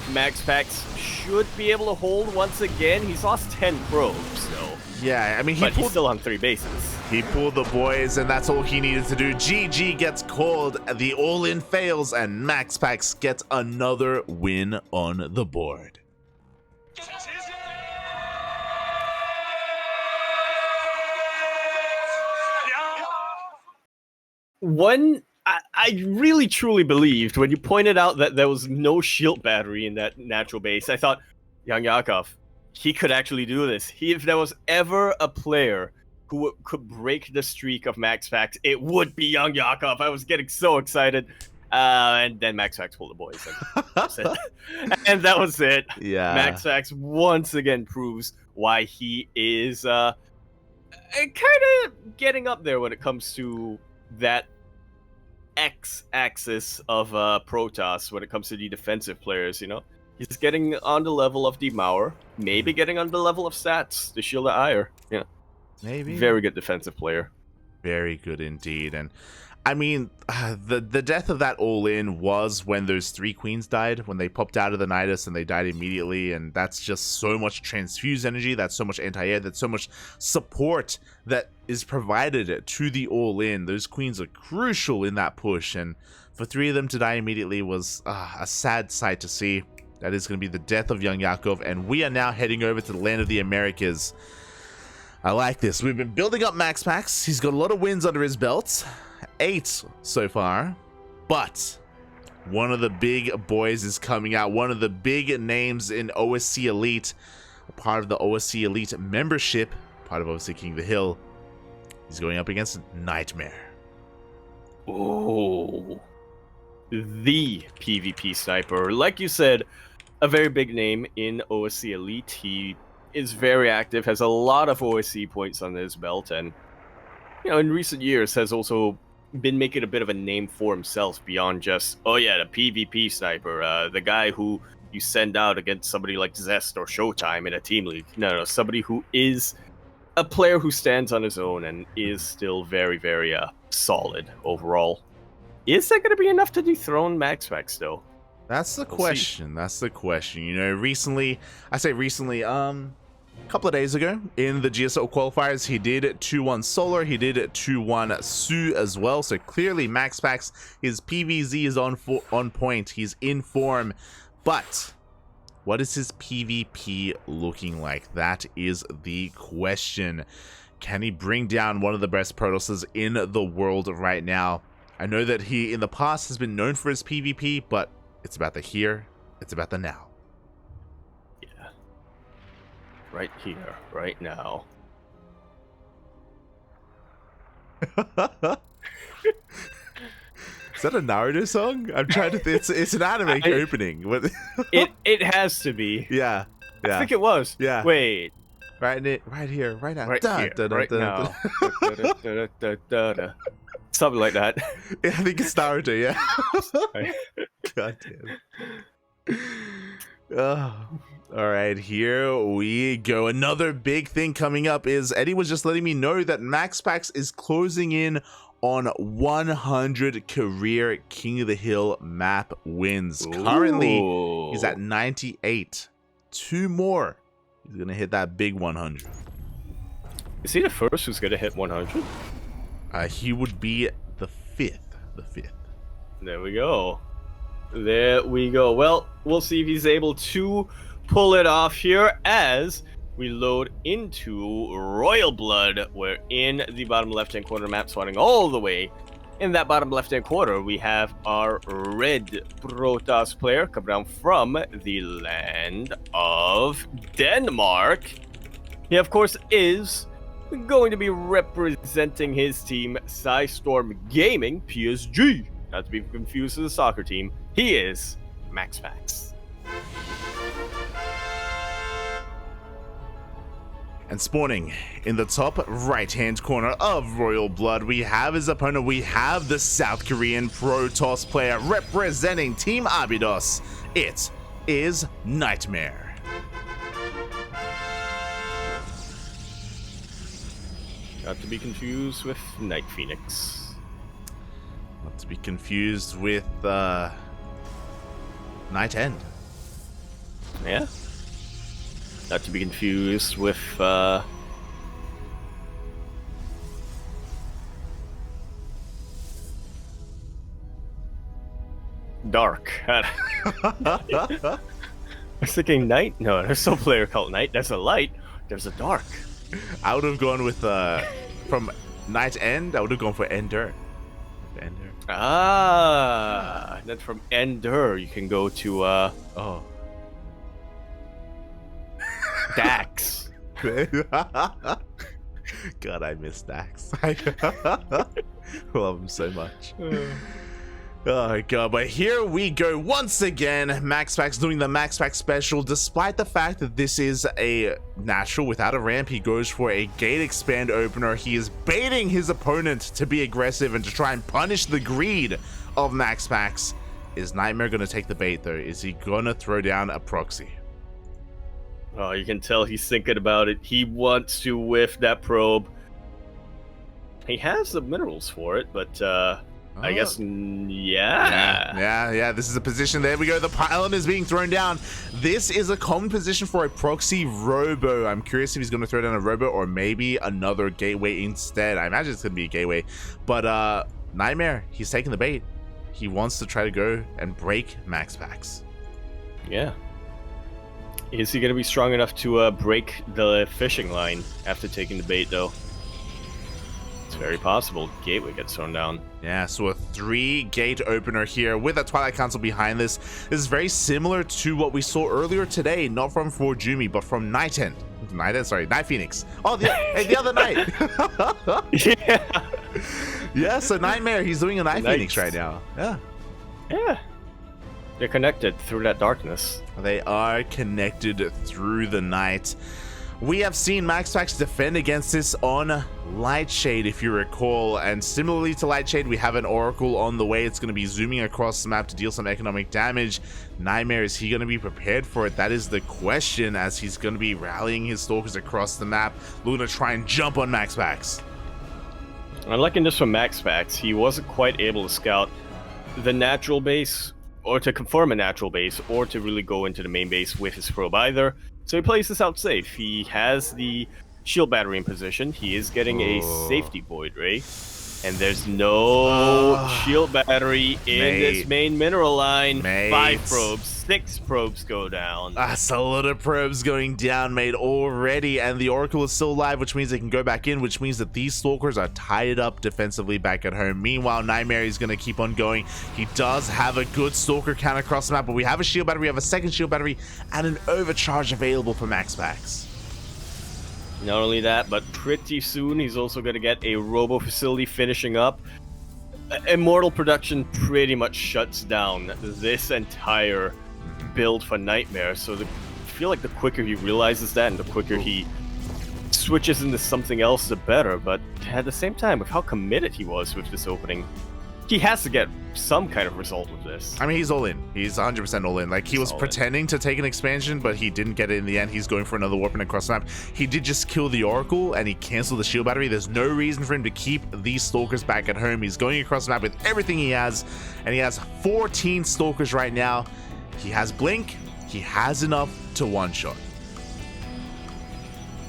MaxPax should be able to hold once again. He's lost 10 probes, though.
Yeah, I mean,
he's still on 3 bases.
He pulled the boys, and that's all he needed to do. GG gets called, the all-in fails, and MaxPax gets another win on the board.
I really truly believed when you pointed out that there was no shield battery in that natural base. I thought, YoungYakov, he could actually do this. If there was ever a player who could break the streak of MaxPax, it would be YoungYakov. I was getting so excited. And then MaxPax pulled the boys. And that was it.
Yeah.
MaxPax once again proves why he is kind of getting up there when it comes to that X-axis of Protoss when it comes to the defensive players, you know? He's getting on the level of Demauer, maybe getting on the level of Stats, the Shield of Ire. Yeah.
Maybe.
Very good defensive player.
Very good indeed. And I mean, the death of that all-in was when those 3 queens died, when they popped out of the Nidus and they died immediately, and that's just so much transfuse energy, that's so much anti-air, that's so much support that is provided to the all-in. Those queens are crucial in that push, and for 3 of them to die immediately was a sad sight to see. That is going to be the death of YoungYakov, and we are now heading over to the land of the Americas. I like this. We've been building up MaxPax. He's got a lot of wins under his belt. 8 so far. But one of the big boys is coming out. One of the big names in OSC Elite. A part of the OSC Elite membership. Part of OSC King the Hill. He's going up against Nightmare.
Oh. The PvP sniper. Like you said, a very big name in OSC Elite. He is very active, has a lot of OSC points on his belt, and you know, in recent years has also been making a bit of a name for himself beyond just, oh yeah, the PvP sniper, the guy who you send out against somebody like Zest or Showtime in a team league. No, somebody who is a player who stands on his own and is still very, very solid overall. Is that going to be enough to dethrone MaxPax, though?
That's the question. That's the question. You know, recently, I say recently, a couple of days ago in the GSL qualifiers, he did 2-1 Solar, he did 2-1 Su as well. So clearly, MaxPax, his PVZ is on point. He's in form, but What is his PvP looking like? That is the question. Can he bring down one of the best Protosses in the world right now? I know that he, in the past, has been known for his PvP, but it's about the here, it's about the now.
Yeah. Right here, right now.
Is that a Naruto song? I'm trying to think. It's an anime opening.
it has to be.
Yeah.
I think it was.
Yeah.
Wait.
Right here, right now.
Right now. Something like that.
Yeah, I think it's Naruto, yeah. God damn. Oh. Alright, here we go. Another big thing coming up is Eddie was just letting me know that MaxPax is closing in on 100 career King of the Hill map wins. Currently, he's at 98. 2 more. He's going to hit that big 100.
Is he the first who's going to hit 100?
He would be the fifth.
There we go. Well, we'll see if he's able to pull it off here as we load into Royal Blood. We're in the bottom left-hand corner map, spawning all the way. In that bottom left-hand corner, we have our red Protoss player coming down from the land of Denmark. He, of course, is going to be representing his team, Storm Gaming, PSG. Not to be confused with the soccer team. He is MaxPax.
And spawning in the top right-hand corner of Royal Blood, we have his opponent. We have the South Korean Protoss player representing Team Abydos. It is Nightmare.
Not to be confused with NightPhoenix.
Not to be confused with Night End.
Yeah. Not to be confused with Dark. I was thinking Night. No, there's no player called Night. There's a Light. There's a Dark.
I would have gone with from Night End. I would have gone for Ender. Ender.
Ah, then from Ender you can go to Dax.
God, I miss Dax. I love him so much. Oh god, but here we go once again. MaxPax doing the MaxPax special. Despite the fact that this is a natural without a ramp, he goes for a gate expand opener. He is baiting his opponent to be aggressive and to try and punish the greed of MaxPax. Is Nightmare going to take the bait though? Is he going to throw down a proxy?
Oh, you can tell he's thinking about it. He wants to whiff that probe. He has the minerals for it, but I guess,
yeah. This is a position. There we go. The pylon is being thrown down. This is a common position for a proxy robo. I'm curious if he's going to throw down a robo or maybe another gateway instead. I imagine it's going to be a gateway. But Nightmare, he's taking the bait. He wants to try to go and break MaxPax.
Yeah. Is he going to be strong enough to break the fishing line after taking the bait, though? It's very possible. Gateway gets thrown down.
Yeah, so a 3-gate opener here with a Twilight Council behind this. This is very similar to what we saw earlier today, not from ForJumy, but from NightPhoenix. Oh, the other night.
Yeah.
Yeah, so Nightmare, he's doing a NightPhoenix right now. Yeah.
Yeah. They're connected through that darkness.
They are connected through the night. We have seen MaxPax defend against this on Lightshade, if you recall, and similarly to Lightshade, we have an Oracle on the way. It's going to be zooming across the map to deal some economic damage. Nightmare, is he going to be prepared for it? That is the question, as he's going to be rallying his Stalkers across the map, looking to try and jump on MaxPax.
Unlike in this from MaxPax, he wasn't quite able to scout the natural base, or to confirm a natural base, or to really go into the main base with his probe either. So he plays this out safe. He has the shield battery in position. He is getting a safety void ray. And there's no shield battery in this main mineral line. 5 probes, 6 probes go down.
That's a lot of probes going down, mate, already. And the Oracle is still alive, which means they can go back in, which means that these Stalkers are tied up defensively back at home. Meanwhile, Nightmare is going to keep on going. He does have a good Stalker count across the map, but we have a shield battery, we have a second shield battery, and an overcharge available for MaxPax.
Not only that, but pretty soon he's also going to get a robo facility finishing up. Immortal production pretty much shuts down this entire build for Nightmare. So I feel like the quicker he realizes that and the quicker he switches into something else, the better. But at the same time, with how committed he was with this opening, he has to get some kind of result with this.
I mean, he's all in. He's 100% all in. Like, he was pretending to take an expansion, but he didn't get it in the end. He's going for another weapon across the map. He did just kill the Oracle, and he canceled the shield battery. There's no reason for him to keep these Stalkers back at home. He's going across the map with everything he has, and he has 14 Stalkers right now. He has Blink. He has enough to one-shot.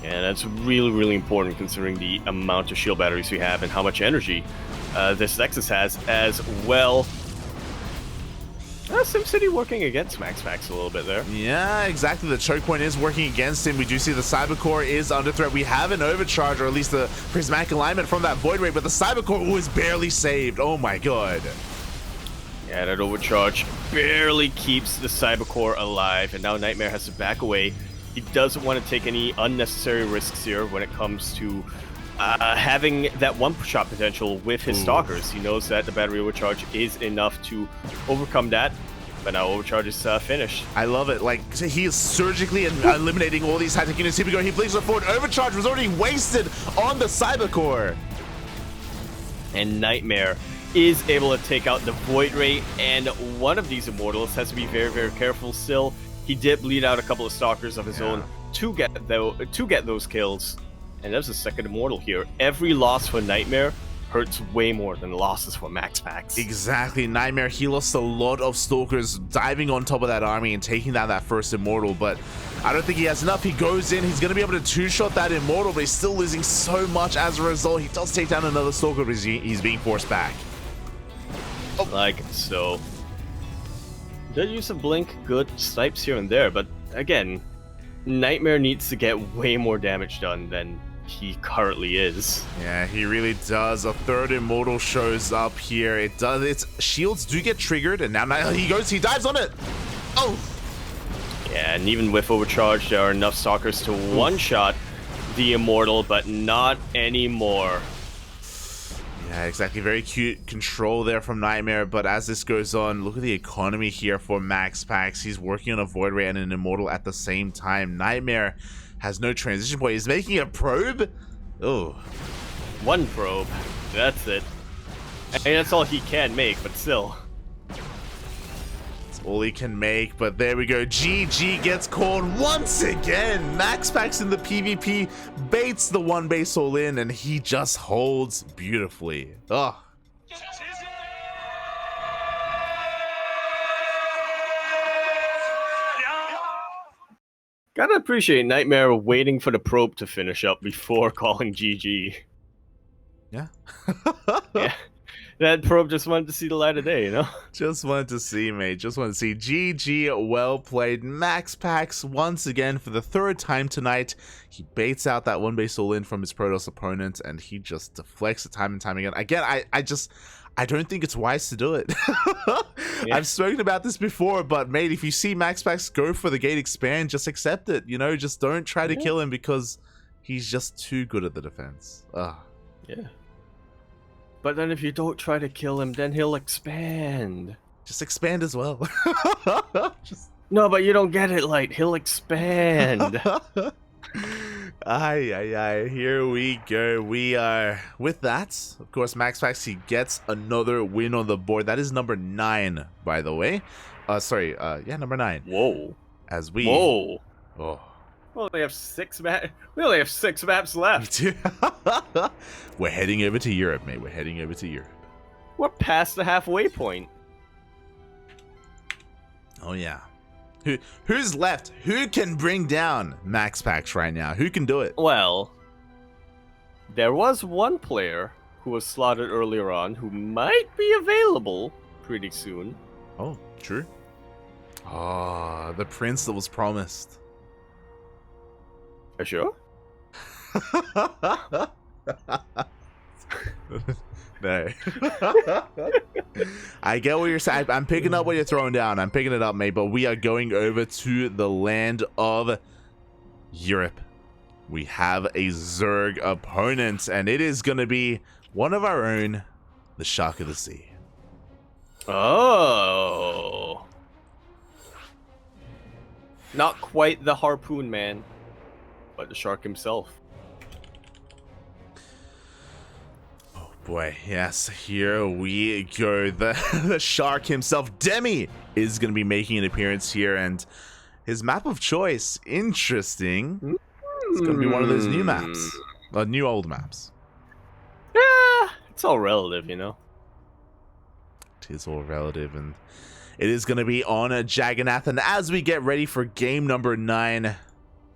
And that's really, really important considering the amount of shield batteries we have and how much energy this Nexus has as well. SimCity working against MaxPax a little bit there.
Yeah, exactly. The choke point is working against him. We do see the Cybercore is under threat. We have an overcharge, or at least the prismatic alignment from that Void Ray, but the Cybercore was barely saved. Oh my god.
Yeah, that overcharge barely keeps the Cybercore alive, and now Nightmare has to back away. He doesn't want to take any unnecessary risks here when it comes to having that one-shot potential with his Stalkers. He knows that the battery overcharge is enough to overcome that, but now overcharge is finished.
I love it. Like, he is surgically eliminating all these high-tech units. Here we go. He blinks forward. Overcharge was already wasted on the Cybercore.
And Nightmare is able to take out the Void Ray, and one of these Immortals has to be very, very careful still. He did bleed out a couple of Stalkers of his own to get those kills. And there's a second Immortal here. Every loss for Nightmare hurts way more than losses for MaxPax.
Exactly. Nightmare, he lost a lot of Stalkers diving on top of that army and taking down that first Immortal, but I don't think he has enough. He goes in, he's going to be able to two-shot that Immortal, but he's still losing so much as a result. He does take down another Stalker, but he's being forced back.
Like so. Did use of Blink, good snipes here and there, but again, Nightmare needs to get way more damage done than he currently is.
Yeah, he really does. A third Immortal shows up here. It does. Its shields do get triggered, and now he dives on it. Oh!
Yeah, and even with overcharge, there are enough Stalkers to one-shot the Immortal, but not anymore.
Yeah, exactly. Very cute control there from Nightmare, but as this goes on, look at the economy here for MaxPax. He's working on a Void Ray and an Immortal at the same time. Nightmare has no transition point. He's making a probe? Oh.
One probe. That's it. I mean, that's all he can make, but still.
That's all he can make, but there we go. GG gets called once again. MaxPax in the PvP baits the one base all in, and he just holds beautifully. Oh.
Gotta appreciate Nightmare waiting for the probe to finish up before calling GG.
Yeah.
Yeah. That probe just wanted to see the light of day, you know?
Just wanted to see, mate. Just wanted to see. GG, well played. MaxPax once again for the third time tonight. He baits out that one base all in from his Protoss opponent, and he just deflects it time and time again. Again, I don't think it's wise to do it. Yeah. I've spoken about this before, but mate, if you see MaxPax go for the gate expand, just accept it. You know, just don't try to kill him because he's just too good at the defense. Ugh.
Yeah. But then if you don't try to kill him, then he'll expand.
Just expand as well.
No, but you don't get it, Light. He'll expand.
Aye, here we go. We are with that. Of course, MaxPax, he gets another win on the board. That is number 9, by the way. Yeah, number 9.
Whoa.
As we
Oh.
We
only have 6 maps left.
We're heading over to Europe, mate. We're heading over to Europe.
We're past the halfway point.
Oh yeah. Who's left? Who can bring down MaxPax right now? Who can do it?
Well, there was one player who was slotted earlier on, who might be available pretty soon.
Oh, true. Ah, the prince that was promised.
Are you sure?
No. I get what you're saying. I'm picking up what you're throwing down. I'm picking it up, mate. But we are going over to the land of Europe. We have a Zerg opponent, and it is going to be one of our own, the Shark of the Sea.
Oh. Not quite the Harpoon Man, but the Shark himself.
Oh boy, yes, here we go. The Shark himself, Demi, is going to be making an appearance here, and his map of choice, interesting. It's going to be one of those new maps. New old maps.
Yeah, it's all relative, you know.
It is all relative, and it is going to be on a Jagannath. And as we get ready for game number 9,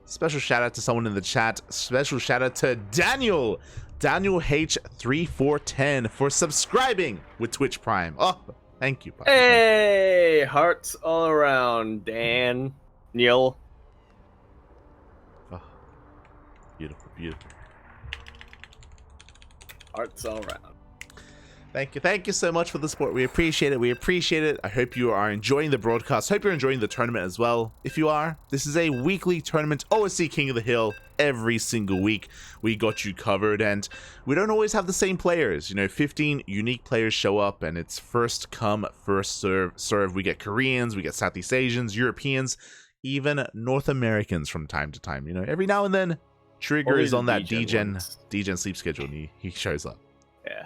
special shout out to someone in the chat. Special shout out to Daniel H3410 for subscribing with Twitch Prime. Oh, thank you, buddy.
Hey, hearts all around, Dan. Neil.
Oh, beautiful, beautiful.
Hearts all around.
Thank you so much for the support. We appreciate it. I hope you are enjoying the broadcast. Hope you're enjoying the tournament as well. If you are, this is a weekly tournament, OSC King of the Hill. Every single week we got you covered, and we don't always have the same players. You know, 15 unique players show up, and it's first come, first serve. We get Koreans, we get Southeast Asians, Europeans, even North Americans from time to time. You know, every now and then Trigger is on that DGen sleep schedule, and he shows up.
Yeah.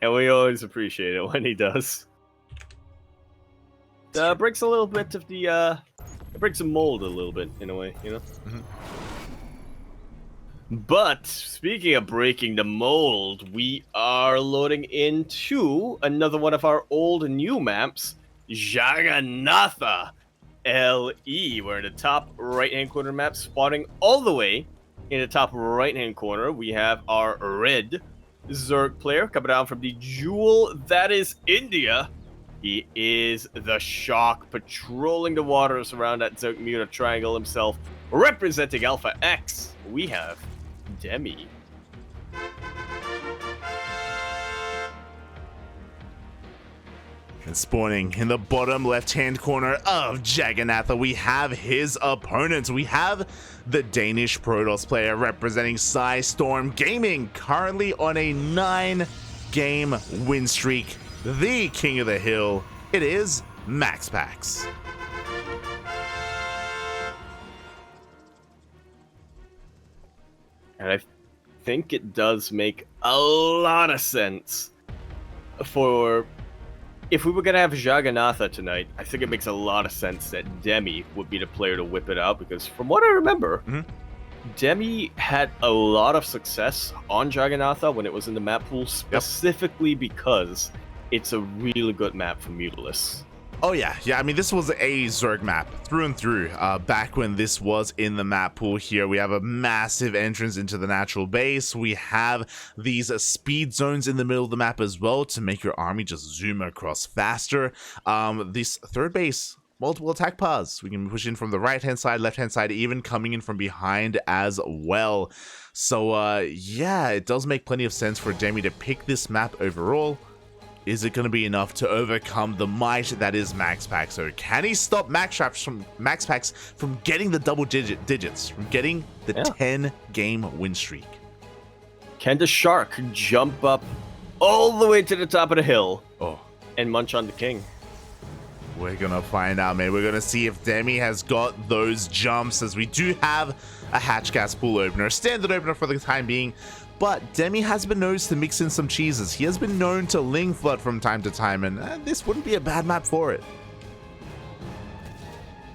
And we always appreciate it when he does. Breaks a little bit of the, it breaks the mold a little bit, in a way, you know?
Mm-hmm.
But, speaking of breaking the mold, we are loading into another one of our old and new maps, Jagannatha LE. We're in the top right-hand corner map, spawning all the way in the top right-hand corner. We have our red Zerg player coming down from the jewel that is India. He is the Shark, patrolling the waters around that Zerg Bermuda Triangle himself. Representing Alpha X, we have Demi.
And spawning in the bottom left-hand corner of Jagannatha, we have his opponent. We have the Danish Protoss player representing Storm Gaming, currently on a 9-game win streak. The King of the Hill, it is MaxPax.
And I think it does make a lot of sense for... If we were going to have Jagannatha tonight, I think it makes a lot of sense that Demi would be the player to whip it out, because from what I remember, Demi had a lot of success on Jagannatha when it was in the map pool, specifically because it's a really good map for Mutalists.
Oh yeah, I mean, this was a Zerg map through and through. Back when this was in the map pool here, we have a massive entrance into the natural base. We have these speed zones in the middle of the map as well to make your army just zoom across faster. This third base, multiple attack paths. We can push in from the right-hand side, left-hand side, even coming in from behind as well. So yeah, it does make plenty of sense for Demi to pick this map overall. Is it going to be enough to overcome the might that is MaxPax? So can he stop MaxPax from getting the double digits, from getting the 10-game win streak?
Can the Shark jump up all the way to the top of the hill and munch on the King?
We're going to find out, man. We're going to see if Demi has got those jumps, as we do have a hatch gas pool opener, standard opener for the time being. But Demi has been known to mix in some cheeses. He has been known to Ling Flood from time to time, and this wouldn't be a bad map for it.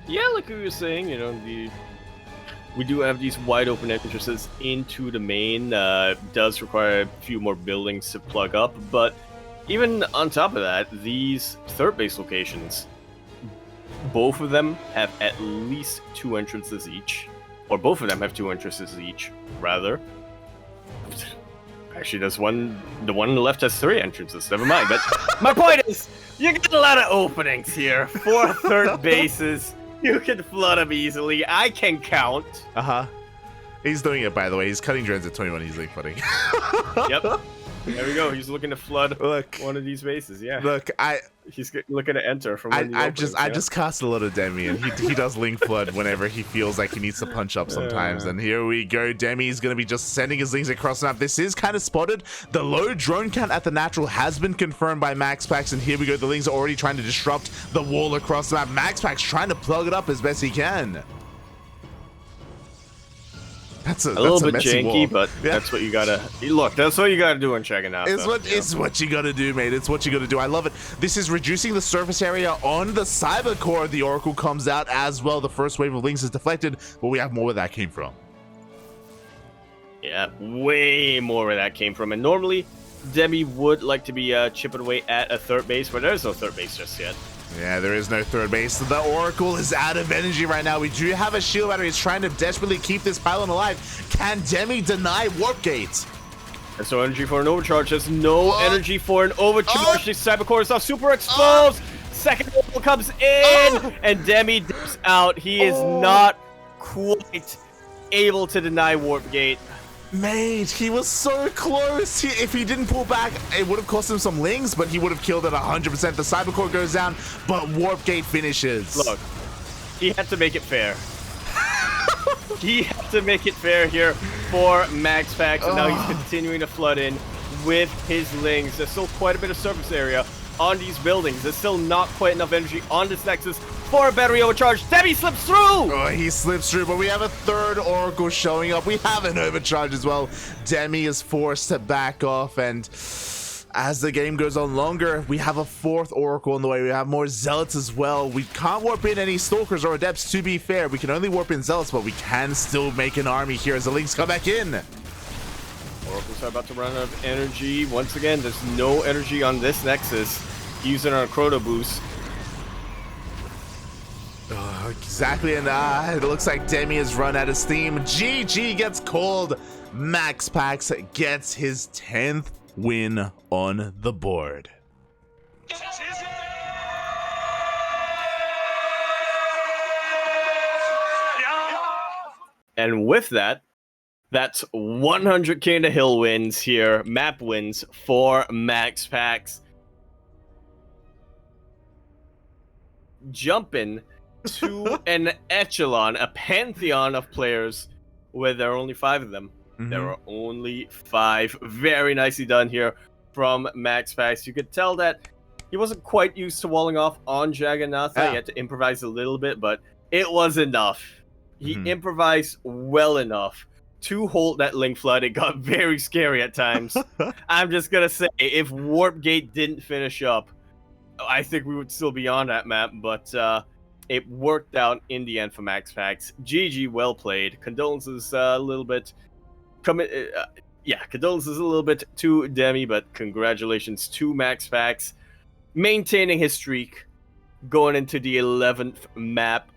Yeah, like we were saying, you know, we do have these wide open entrances into the main. Does require a few more buildings to plug up, but even on top of that, these third base locations, both of them have at least 2 entrances each, or both of them have 2 entrances each, rather. Actually, there's one. The one on the left has 3 entrances. Never mind. But my point is, you get a lot of openings here. 4 third bases. You can flood them easily. I can count.
He's doing it, by the way. He's cutting drones at 21. He's like flooding.
Yep. There we go. He's looking to flood one of these bases. Yeah.
Look,
he's looking to enter from one of the openings,
I just cast a lot of Demi, and he does link flood whenever he feels like he needs to punch up sometimes. And here we go. Demi is going to be just sending his links across the map. This is kind of spotted. The low drone count at the natural has been confirmed by MaxPax, and here we go. The links are already trying to disrupt the wall across the map. MaxPax trying to plug it up as best he can. That's a
little bit janky,
wall.
but that's what you gotta look. That's what you gotta do when checking out.
It's what you gotta do, mate. It's what you gotta do. I love it. This is reducing the surface area on the cyber core. The Oracle comes out as well. The first wave of links is deflected, but we have more where that came from.
Yeah, way more where that came from. And normally, Demi would like to be chipping away at a third base, but there's no third base just yet.
Yeah, there is no third base. The Oracle is out of energy right now. We do have a shield battery. He's trying to desperately keep this pylon alive. Can Demi deny Warp Gate?
There's no energy for an overcharge. There's no energy for an overcharge. This cybercore is now super exposed. Second Oracle comes in, and Demi dips out. He is not quite able to deny Warp Gate.
Mate, he was so close. If he didn't pull back, it would have cost him some lings, but he would have killed it 100%. The cybercore goes down, but Warp Gate finishes.
Look, he had to make it fair. He had to make it fair here for MaxPax, and now he's continuing to flood in with his lings. There's still quite a bit of surface area on these buildings. There's still not quite enough energy on this Nexus for a battery overcharge. Demi slips through!
Oh, he slips through, but we have a third Oracle showing up. We have an overcharge as well. Demi is forced to back off, and as the game goes on longer, we have a 4th Oracle on the way. We have more Zealots as well. We can't warp in any Stalkers or Adepts, to be fair. We can only warp in Zealots, but we can still make an army here as the links come back in.
Oracles are about to run out of energy. Once again, there's no energy on this Nexus. Using our Chrono Boost.
Exactly, and it looks like Demi has run out of steam. GG gets called. MaxPax gets his 10th win on the board.
And with that, that's 100 King of the Hill wins here. Map wins for MaxPax. Jumping to an echelon, a pantheon of players where there are only 5 of them. There are only 5. Very nicely done here from MaxPax. You could tell that he wasn't quite used to walling off on Jagannatha. He had to improvise a little bit, but it was enough. He improvised well enough to hold that link flood. It got very scary at times. I'm just going to say, if Warp Gate didn't finish up, I think we would still be on that map, but it worked out in the end for MaxPax. GG, well played. Condolences a little bit. Condolences a little bit to Demi, but congratulations to MaxPax. Maintaining his streak, going into the 11th map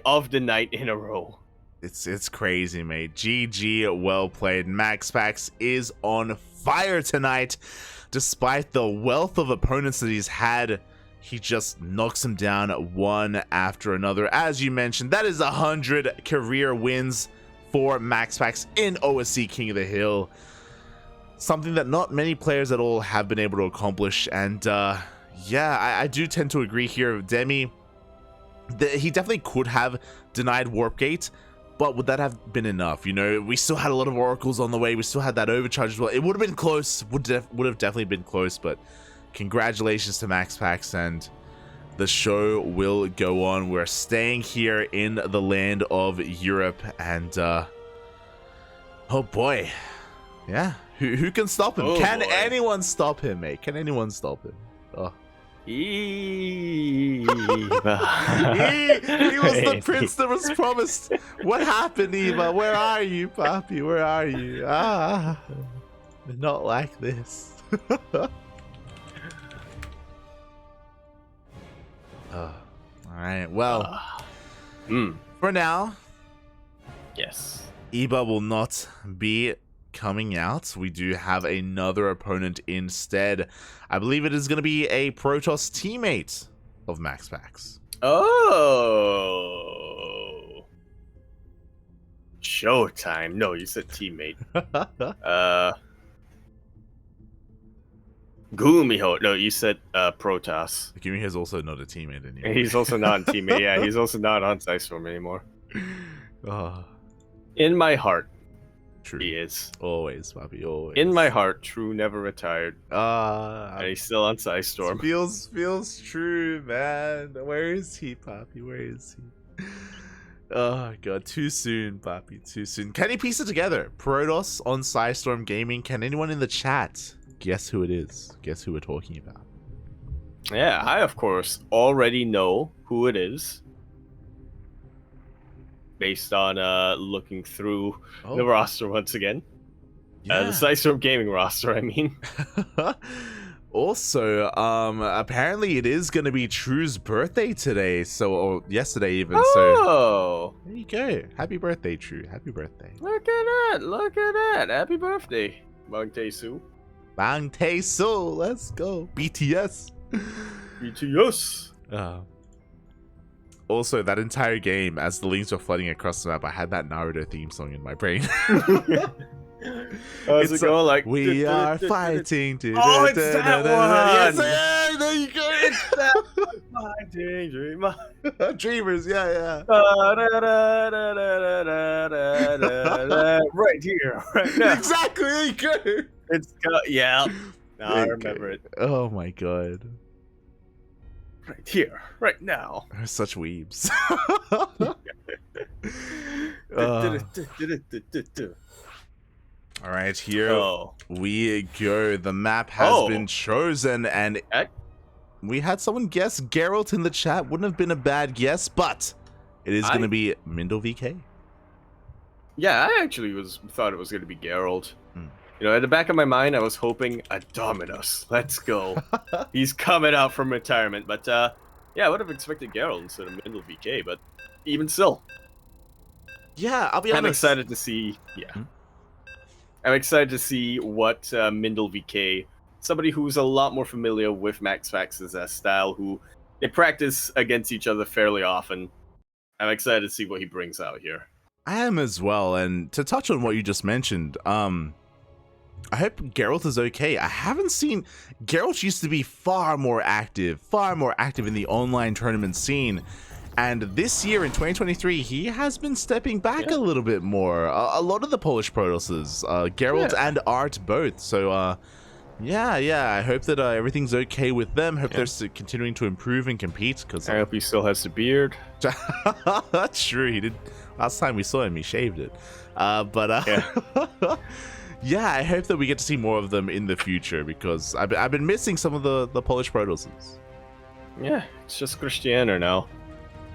of the night in a row.
It's crazy, mate. GG, well played. MaxPax is on fire tonight. Despite the wealth of opponents that he's had, he just knocks them down one after another. As you mentioned, that is 100 career wins for MaxPax in OSC King of the Hill. Something that not many players at all have been able to accomplish. And I do tend to agree here. Demi, he definitely could have denied Warp Gate, but would that have been enough? You know, we still had a lot of Oracles on the way. We still had that overcharge as well. It would have been close. Would have definitely been close, but congratulations to MaxPax, and the show will go on. We're staying here in the land of Europe, and oh boy, yeah, who can stop him? Can anyone stop him, mate? Can anyone stop him? Oh.
Eva.
he was the prince that was promised. What happened, Eva? Where are you, Papi? Where are you? Not like this. All right. Well, for now,
yes,
Eva will not be coming out, we do have another opponent instead. I believe it is going to be a Protoss teammate of MaxPax.
Oh. Showtime. No, you said teammate. Gumiho. No, you said Protoss.
Gumiho is also not a teammate anymore.
He's also not a teammate. Yeah, he's also not on Psystorm anymore. In my heart,
True.
he is.
Always, Bobby, always.
In my heart, True never retired.
And
he's still on Psystorm.
Feels true, man. Where is he, Poppy? Where is he? Oh god, too soon, Poppy, too soon. Can you piece it together? Protoss on Psystorm Gaming. Can anyone in the chat guess who it is? Guess who we're talking about?
Yeah, I of course already know who it is. Based on looking through the roster once again.
Yeah.
The Psystorm Gaming roster, I mean.
Also, apparently it is going to be True's birthday today, or yesterday even,
so
there you go. Happy birthday, True. Happy birthday.
Look at that. Happy birthday, Bang Tae-soo.
Bang Tae-soo, let's go. BTS.
BTS.
Also, that entire game, as the links were flooding across the map, I had that Naruto theme song in my brain.
How's it go? Like,
we are fighting.
Oh, it's that one.
Yes, there you go.
It's that fighting
Dreamers, yeah.
Right here, right now.
Exactly, there you go.
Yeah. I remember it.
Oh my god.
Right here, right now.
They're such weebs. All right, here we go. The map has been chosen, and we had someone guess Geralt in the chat. Wouldn't have been a bad guess, but it is going to be MindelVK.
Yeah, I actually thought it was going to be Geralt. You know, at the back of my mind, I was hoping a Dominus. Let's go. He's coming out from retirement. But, yeah, I would have expected Geralt instead of MindelVK, but even still.
Yeah, I'll be honest.
I'm excited to see, I'm excited to see what MindelVK, somebody who's a lot more familiar with MaxPax's style, who they practice against each other fairly often. I'm excited to see what he brings out here.
I am as well, and to touch on what you just mentioned, I hope Geralt is okay. I haven't seen... Geralt used to be far more active in the online tournament scene. And this year, in 2023, he has been stepping back a little bit more. A lot of the Polish Protosses, Geralt and Art both. So, yeah, I hope that everything's okay with them. Hope they're continuing to improve and compete. Cause,
I hope he still has the beard.
That's true, he did. Last time we saw him, he shaved it. Yeah, I hope that we get to see more of them in the future, because I've been missing some of the Polish Protosses.
Yeah, it's just Christianer now.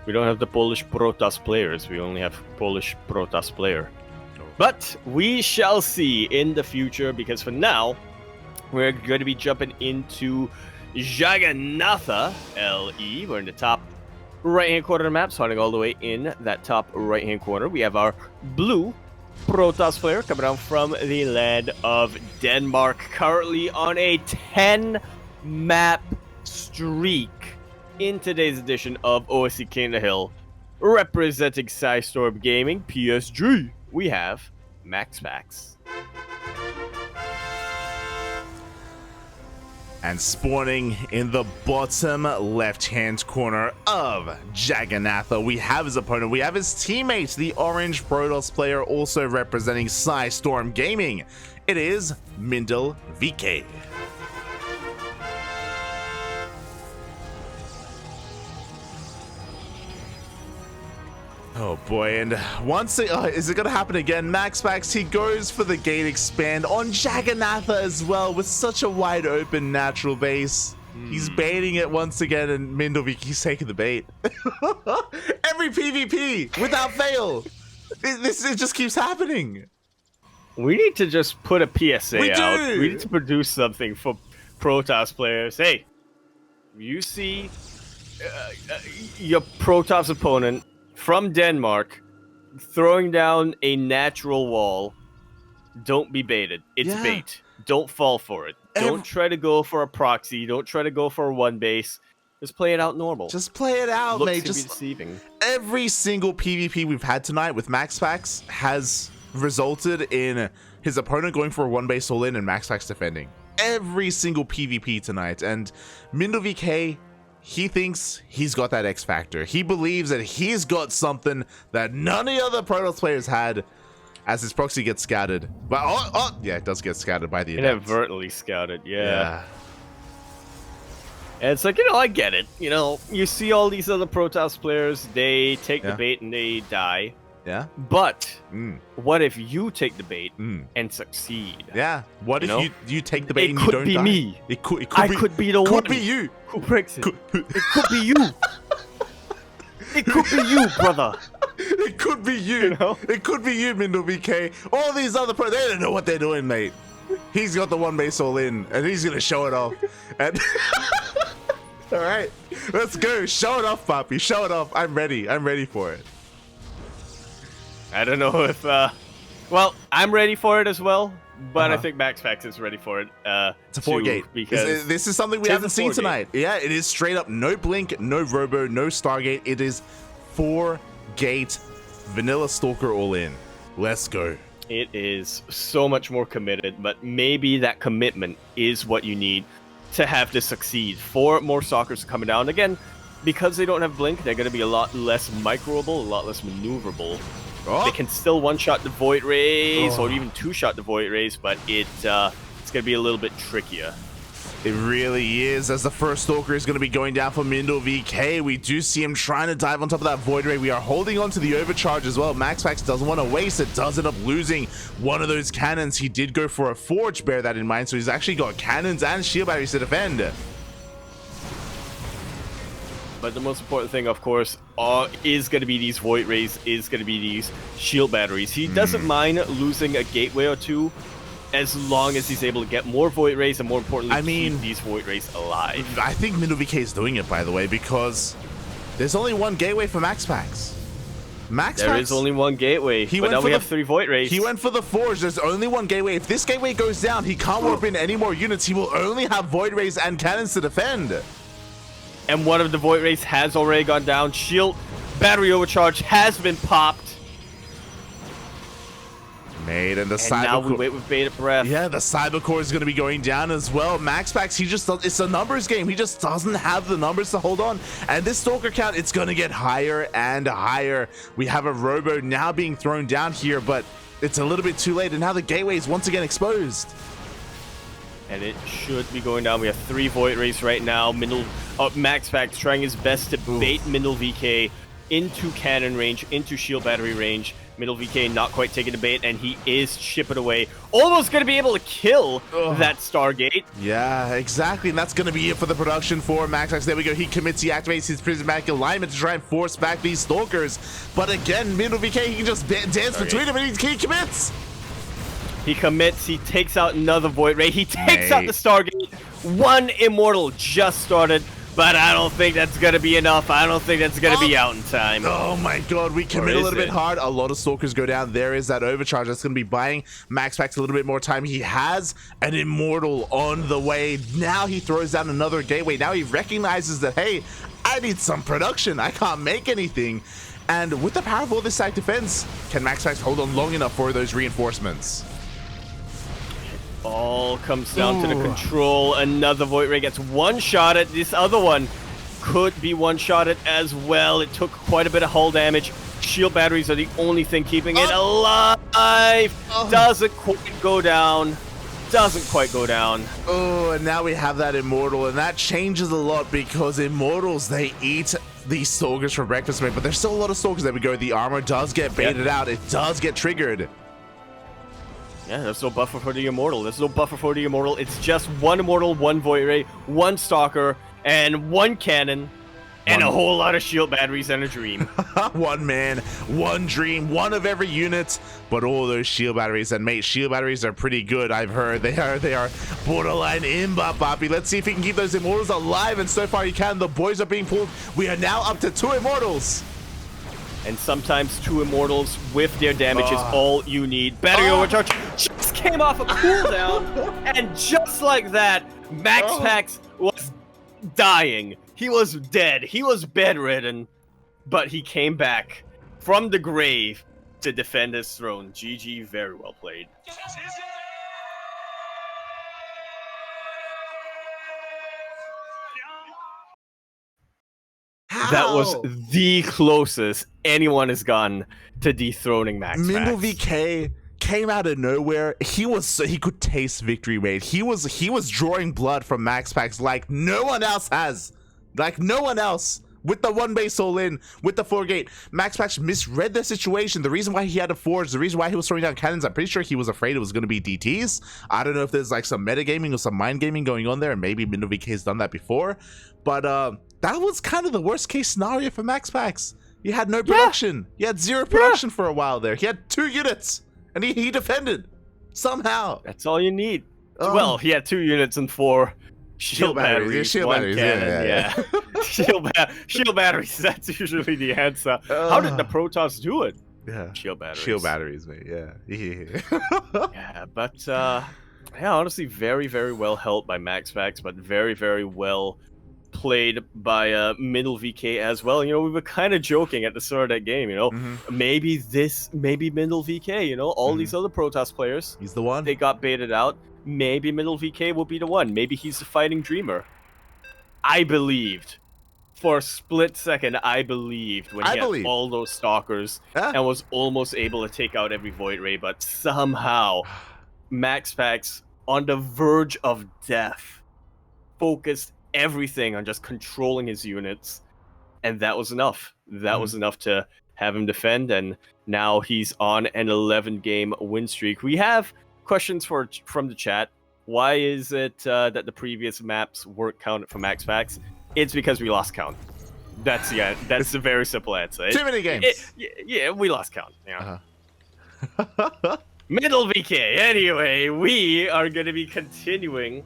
We don't have the Polish Protoss players. We only have Polish Protoss player. But we shall see in the future, because for now, we're going to be jumping into Jagannatha LE. We're in the top right-hand corner of the map, starting all the way in that top right-hand corner. We have our blue Protoss player coming down from the land of Denmark, currently on a 10-map streak in today's edition of OSC King of the Hill. Representing Psystorm Gaming, PSG, we have MaxPax.
And spawning in the bottom left-hand corner of Jagannatha, we have his opponent. We have his teammate, the orange Protoss player, also representing Psystorm Gaming. It is MindelVK. Oh boy, and once is it gonna happen again? MaxPax, he goes for the gate expand on Jagannatha as well, with such a wide open natural base. He's baiting it once again, and MindelVK's taking the bait. Every PvP without fail. It just keeps happening.
We need to just put a PSA out. We need to produce something for Protoss players. Hey, you see your Protoss opponent from Denmark throwing down a natural wall. don't be baited. It's bait. Don't fall for it. Don't try to go for a proxy. Don't try to go for a one base. Just play it out normal.
Just play it out,
Looks
mate.
to be deceiving.
Every single PvP we've had tonight with MaxPax has resulted in his opponent going for a one base all in and MaxPax defending. Every single PvP tonight. And MindelVK, he thinks he's got that X factor. He believes that he's got something that none of the other Protoss players had, as his proxy gets scouted. But yeah, it does get scouted by the
inadvertently scouted. Yeah. And it's like, I get it. You see all these other Protoss players, they take the bait and they die.
Yeah.
But what if you take the bait and succeed?
Yeah. What if you take the bait and you don't die?
It could be me.
It could
be the one.
Could be you.
Who breaks it? It could be you. It could be you, brother.
It could be you. It could be you, MindelVK. All these other pros, they don't know what they're doing, mate. He's got the one base all in, and he's gonna show it off. And all right, let's go. Show it off, Papi. Show it off. I'm ready. I'm ready for it.
I don't know if, well, I'm ready for it as well, but I think MaxPax is ready for it.
It's a 4-gate. Because this is something we haven't seen tonight. Yeah, it is straight up no blink, no robo, no Stargate. It is 4-gate vanilla stalker all in. Let's go.
It is so much more committed, but maybe that commitment is what you need to have this succeed. 4 more stalkers coming down. Again, because they don't have blink, they're going to be a lot less microable, a lot less maneuverable. They can still one-shot the Void Rays, or even two-shot the Void Rays, but it's going to be a little bit trickier.
It really is, as the first Stalker is going to be going down for MindelVK. We do see him trying to dive on top of that Void Ray. We are holding on to the overcharge as well. MaxPax doesn't want to waste it, does end up losing one of those cannons. He did go for a Forge, bear that in mind, so he's actually got cannons and shield batteries to defend.
But the most important thing, of course, is going to be these Void Rays, is going to be these shield batteries. He doesn't mind losing a gateway or two, as long as he's able to get more Void Rays and, more importantly, keep these Void Rays alive.
I think MindelVK is doing it, by the way, because there's only one gateway for MaxPax.
There is only one gateway, but now we have 3 Void Rays.
He went for the Forge. There's only one gateway. If this gateway goes down, he can't warp in any more units. He will only have Void Rays and cannons to defend.
And one of the Void Rays has already gone down. Shield battery overcharge has been popped.
Made and
now we wait with bated breath.
Yeah, the Cyber Core is going to be going down as well. MaxPax, he just it's a numbers game. He just doesn't have the numbers to hold on. And this Stalker count, it's going to get higher and higher. We have a Robo now being thrown down here, but it's a little bit too late. And now the gateway is once again exposed.
And it should be going down. We have 3 Void Rays right now. MaxPax trying his best to bait MindelVK into cannon range, into shield battery range. MindelVK not quite taking the bait, and he is chipping away. Almost going to be able to kill that Stargate.
Yeah, exactly. And that's going to be it for the production for MaxPax. There we go. He commits. He activates his prismatic alignment to try and force back these Stalkers. But again, MindelVK, he can just dance between them, and he commits.
He commits, he takes out another Void Ray, he takes out the Stargate. 1 Immortal just started, but I don't think that's going to be enough. I don't think that's going to be out in time.
Oh my god, we commit a little bit hard. A lot of Stalkers go down. There is that overcharge that's going to be buying MaxPax a little bit more time. He has an Immortal on the way. Now he throws down another gateway. Now he recognizes that, hey, I need some production. I can't make anything. And with the power of all this side defense, can MaxPax hold on long enough for those reinforcements?
All comes down to the control. Another Void Ray gets one-shotted. This other one could be one-shotted as well. It took quite a bit of hull damage. Shield batteries are the only thing keeping it alive. Doesn't quite go down. Doesn't quite go down.
Oh, and now we have that Immortal, and that changes a lot because Immortals, they eat these Stalkers for breakfast, mate. But there's still a lot of Stalkers. There we go. The armor does get baited out. It does get triggered.
Yeah, there's no buffer for the Immortal. There's no buffer for the Immortal. It's just 1 Immortal, 1 Void Ray, 1 Stalker, and 1 Cannon, and a whole lot of shield batteries and a Dream.
1 man, 1 Dream, 1 of every unit, but all those shield batteries. And mate, shield batteries are pretty good, I've heard. They are borderline imbot, Boppy. Let's see if he can keep those Immortals alive, and so far he can. The boys are being pulled. We are now up to 2 Immortals.
And sometimes 2 immortals with their damage is all you need. Battery overcharge just came off a cooldown, and just like that, MaxPax was dying. He was dead. He was bedridden, but he came back from the grave to defend his throne. GG, very well played. That was the closest anyone has gotten to dethroning MaxPax.
MindelVK came out of nowhere. He could taste victory, mate. He was drawing blood from MaxPax like no one else has. Like no one else. With the 1 base all in, with the 4 gate, MaxPax misread the situation. The reason why he had to forge, the reason why he was throwing down cannons, I'm pretty sure he was afraid it was going to be DTs. I don't know if there's like some metagaming or some mind gaming going on there, and maybe MindelVK has done that before. But that was kind of the worst case scenario for MaxPax. He had no production. He had 0 production for a while there. He had 2 units, and he defended somehow.
That's all you need. Well, he had 2 units and 4 shield batteries.
Shield batteries,
yeah. Shield batteries, that's usually the answer. How did the Protoss do it?
Yeah.
Shield batteries.
Shield batteries, mate. Yeah.
Yeah, but yeah, honestly, very, very well held by MaxPax, but very, very well played by MindelVK as well. You know, we were kind of joking at the start of that game, you know, maybe MindelVK, you know, all these other Protoss players,
he's the one.
They got baited out. Maybe MindelVK will be the one. Maybe he's the fighting dreamer. I believed. For a split second, I believed when he had all those stalkers and was almost able to take out every Void Ray, but somehow MaxPax, on the verge of death, focused everything on just controlling his units, and that was enough. That was enough to have him defend, and now he's on an 11-game win streak. We have questions from the chat. Why is it that the previous maps weren't counted for MaxPax? It's because we lost count. That's the very simple answer.
Too many games.
Yeah, we lost count. Yeah. MindelVK. Anyway, we are going to be continuing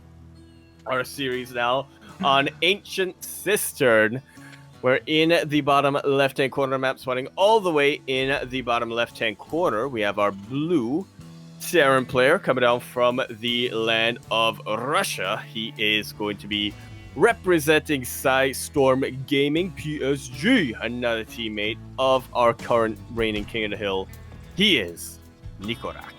our series now on Ancient Cistern. We're in the bottom left-hand corner map, spawning all the way in the bottom left-hand corner. We have our blue Terran player coming down from the land of Russia. He is going to be representing Storm Gaming PSG, another teammate of our current reigning King of the Hill. He is Nicoract.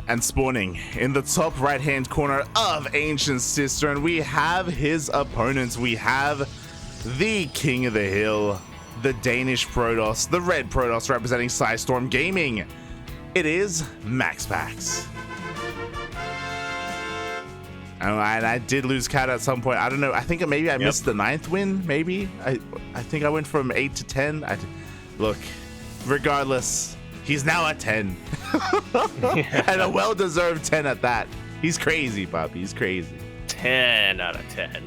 And spawning in the top right-hand corner of Ancient Cistern, we have his opponents. We have the King of the Hill, the Danish Protoss, the red Protoss representing Storm Gaming. It is MaxPax. And I did lose count at some point. I don't know. I think maybe I missed the 9th win. Maybe I think I went from 8 to 10. Look, regardless, he's now at 10, and a well-deserved 10 at that. He's crazy, Poppy. He's crazy.
10 out of 10.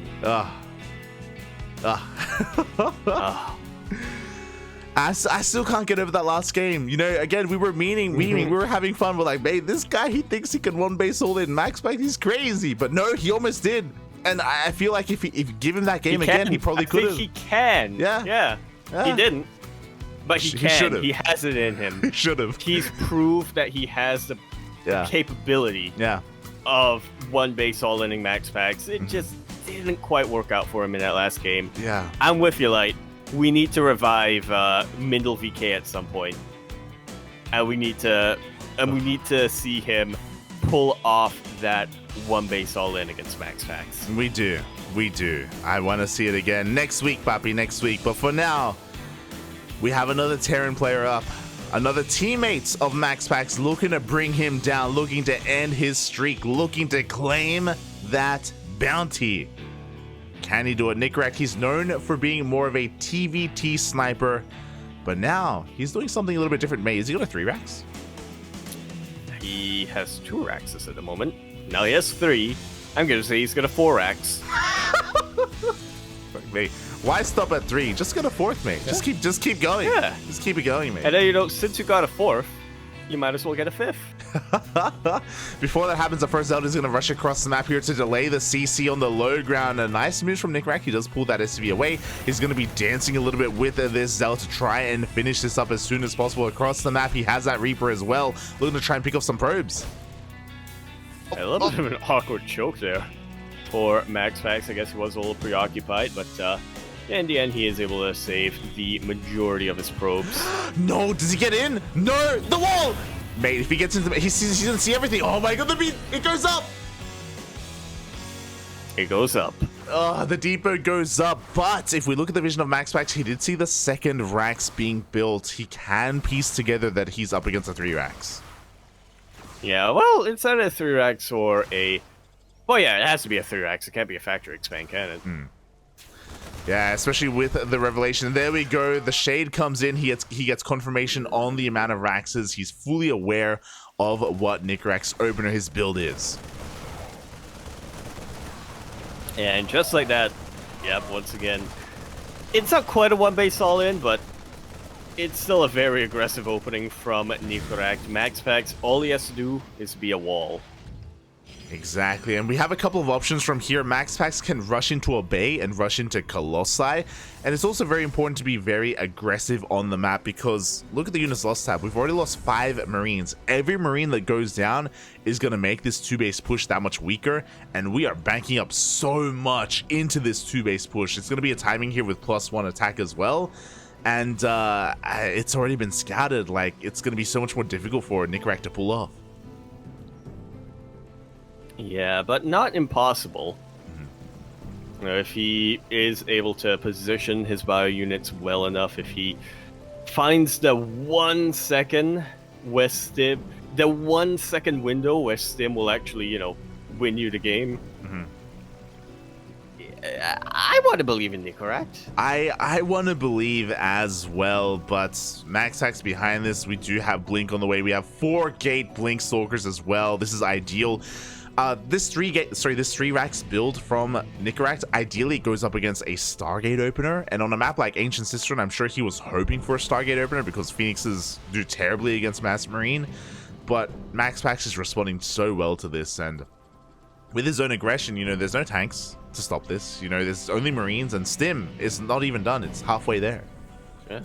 I still can't get over that last game. You know, again, we were we were having fun. We're like, man, this guy, he thinks he can 1 base all in MaxPax. He's crazy. But no, he almost did. And I feel like if you give him that game again, he probably could have.
He can.
Yeah.
He didn't. But he can. He has it in him.
He should have.
He's proved that he has the capability of 1 base all inning MaxPax. It just didn't quite work out for him in that last game.
Yeah.
I'm with you, Light. We need to revive MindelVK at some point, and we need to see him pull off that 1 base all in against MaxPax.
We do. I want to see it again next week, Papi, next week. But for now, we have another Terran player up, another teammate of MaxPax looking to bring him down, looking to end his streak, looking to claim that bounty. Can he do it? Nicoract, he's known for being more of a TVT sniper, but now he's doing something a little bit different. Mate, is he got a 3 racks?
He has 2 racks at the moment. Now he has 3. I'm going to say he's got a 4 racks.
Mate, why stop at 3? Just get a 4th, mate. Just keep going.
Yeah.
Just keep it going, mate.
And then, you know, since you got a 4th, you might as well get a 5th.
Before that happens, the first Zelda is going to rush across the map here to delay the CC on the low ground. A nice move from Nicoract. He does pull that SCV away. He's going to be dancing a little bit with this Zelda to try and finish this up as soon as possible across the map. He has that Reaper as well, looking to try and pick up some probes.
A little bit of an awkward choke there for MaxPax. I guess he was a little preoccupied, but in the end, he is able to save the majority of his probes.
No, does he get in? No, the wall! Mate, if he gets into the... He doesn't see everything. Oh my god, the beat! It goes up!
It goes up.
The depot goes up, but if we look at the vision of MaxPax, he did see the second racks being built. He can piece together that he's up against the 3 racks.
Yeah, well, it's either a 3 racks or a... Well, yeah, it has to be a 3 racks. It can't be a factory expand, can it?
Yeah, especially with the revelation. There we go. The shade comes in. He gets confirmation on the amount of raxes. He's fully aware of what Nicoract's opener, his build is.
And just like that, yep, once again, it's not quite a 1-base all-in, but it's still a very aggressive opening from Nicoract. MaxPax, all he has to do is be a wall.
Exactly, and we have a couple of options from here. MaxPax can rush into a bay and rush into Colossi, and it's also very important to be very aggressive on the map because look at the units lost tab. We've already lost 5 Marines. Every Marine that goes down is going to make this 2-base push that much weaker, and we are banking up so much into this 2-base push. It's going to be a timing here with +1 attack as well, and it's already been scouted. Like, it's going to be so much more difficult for Nicoract to pull off.
Yeah, but not impossible. If he is able to position his bio units well enough, if he finds the 1 second where Stim, the 1 second window where Stim will actually, you know, win you the game. I want to believe in Nicoract.
I want to believe as well, but MaxPax behind this. We do have Blink on the way. We have 4 gate Blink Stalkers as well. This is ideal. This 3 racks build from Nicoract, ideally it goes up against a Stargate opener, and on a map like Ancient Cistern, I'm sure he was hoping for a Stargate opener because Phoenixes do terribly against Mass Marine, but MaxPax is responding so well to this, and with his own aggression, you know, there's no tanks to stop this, you know, there's only Marines, and Stim is not even done, it's halfway there.
Yeah.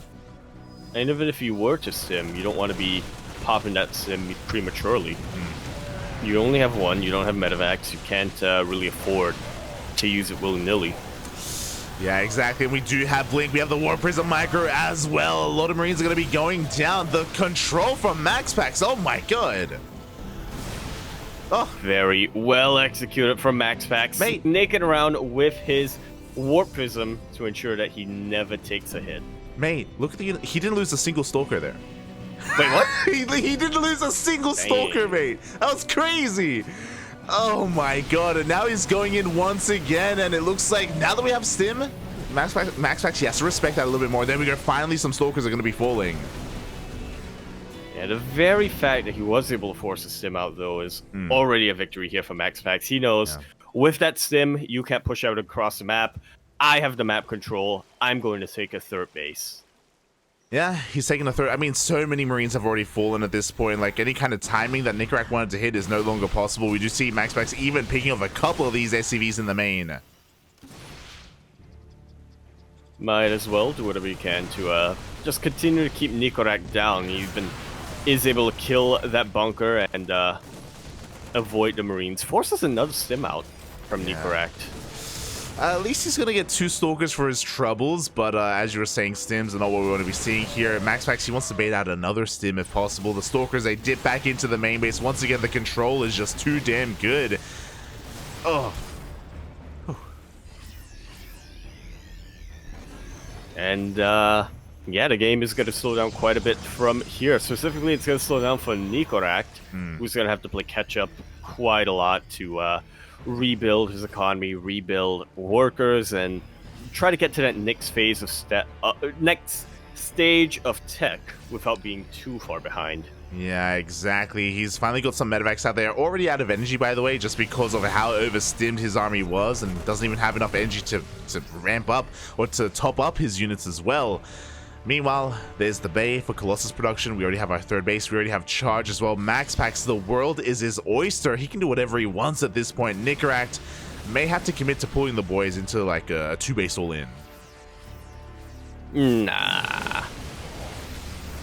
And even if you were to Stim, you don't want to be popping that Stim prematurely. You only have 1, you don't have medevacs, you can't really afford to use it willy-nilly.
Yeah, exactly, and we do have Blink, we have the War Prism Micro as well. A lot of Marines are going to be going down. The control from MaxPax, oh my god. Oh,
very well executed from MaxPax.
Mate.
Naked around with his Warp Prism to ensure that he never takes a hit.
Mate, look at he didn't lose a single Stalker there.
Wait, what?
he didn't lose a single Stalker, mate. That was crazy. Oh my god, and now he's going in once again, and it looks like now that we have Stim, MaxPax, he has to respect that a little bit more. Then we go, finally some Stalkers are going to be falling.
Yeah, the very fact that he was able to force a Stim out, though, is already a victory here for MaxPax. He knows with that Stim, you can't push out across the map. I have the map control. I'm going to take a 3rd base.
Yeah, he's taking a 3rd. I mean, so many Marines have already fallen at this point. Like, any kind of timing that Nicoract wanted to hit is no longer possible. We do see MaxPax even picking up a couple of these SCVs in the main.
Might as well do whatever you can to just continue to keep Nicoract down. He is able to kill that bunker and avoid the Marines. Forces another Stim out from Nicoract.
At least he's going to get 2 Stalkers for his troubles, but as you were saying, Stims are not what we want to be seeing here. MaxPax, he wants to bait out another Stim if possible. The Stalkers, they dip back into the main base. Once again, the control is just too damn good. Oh.
And, yeah, the game is going to slow down quite a bit from here. Specifically, it's going to slow down for Nicoract, who's going to have to play catch-up quite a lot to rebuild his economy, rebuild workers, and try to get to that next phase of next stage of tech without being too far behind.
Yeah, exactly. He's finally got some medevacs out there. Already out of energy, by the way, just because of how overstimmed his army was, and doesn't even have enough energy to ramp up or to top up his units as well. Meanwhile, there's the Bay for Colossus production. We already have our third base. We already have Charge as well. MaxPax, the world is his oyster. He can do whatever he wants at this point. Nicoract may have to commit to pulling the boys into like a 2-base all-in.
Nah.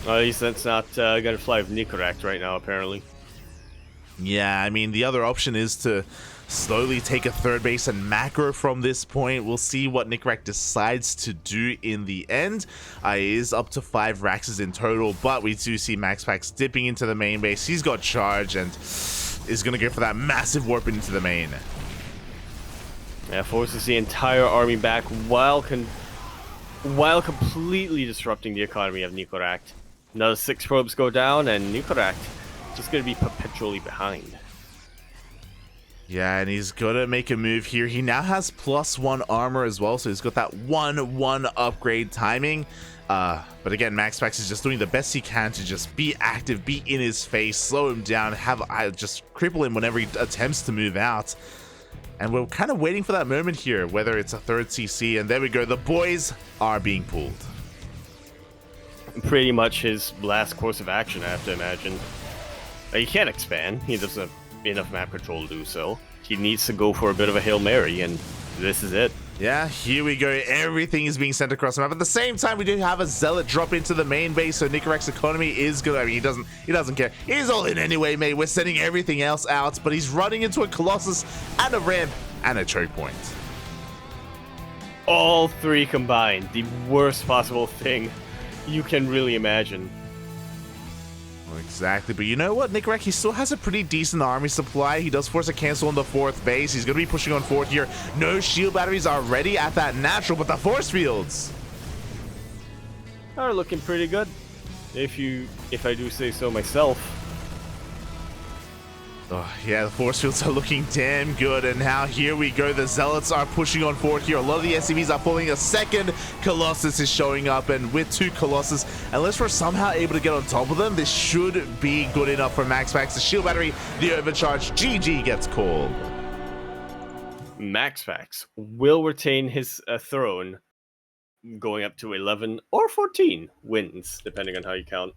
Well, at least that's not gonna fly with Nicoract right now, apparently.
Yeah, I mean, the other option is to slowly take a third base and macro from this point. We'll see what Nicoract decides to do in the end. It is up to 5 Raxes in total, but we do see MaxPax dipping into the main base. He's got Charge and is going to go for that massive warp into the main.
Yeah, forces the entire army back while completely disrupting the economy of Nicoract. Another 6 probes go down, and Nicoract just going to be perpetually behind.
Yeah, and he's gonna make a move here. He now has +1 armor as well, so he's got that 1/1 upgrade timing. But again, MaxPax is just doing the best he can to just be active, be in his face, slow him down, just cripple him whenever he attempts to move out. And we're kind of waiting for that moment here, whether it's a third CC, and there we go. The boys are being pulled.
Pretty much his last course of action, I have to imagine. He can't expand. He doesn't have enough map control to do so. He needs to go for a bit of a Hail Mary, and this is it.
Yeah, here we go. Everything is being sent across the map. At the same time, we do have a Zealot drop into the main base, so Nicoract's economy is good. I mean, he doesn't care. He's all in anyway, mate. We're sending everything else out, but he's running into a Colossus and a ramp and a choke point.
All 3 combined. The worst possible thing you can really imagine.
Exactly, but you know what? Nicoract, he still has a pretty decent army supply. He does force a cancel on the 4th base. He's going to be pushing on 4th here. No shield batteries are ready at that natural, but the force fields
are looking pretty good, if I do say so myself.
Oh, yeah, the force fields are looking damn good, and now here we go. The Zealots are pushing on forward here. A lot of the SCVs are falling. A second Colossus is showing up, and with 2 Colossus, unless we're somehow able to get on top of them, this should be good enough for MaxPax. The shield battery, the overcharge, GG gets called.
MaxPax will retain his throne, going up to 11 or 14 wins, depending on how you count.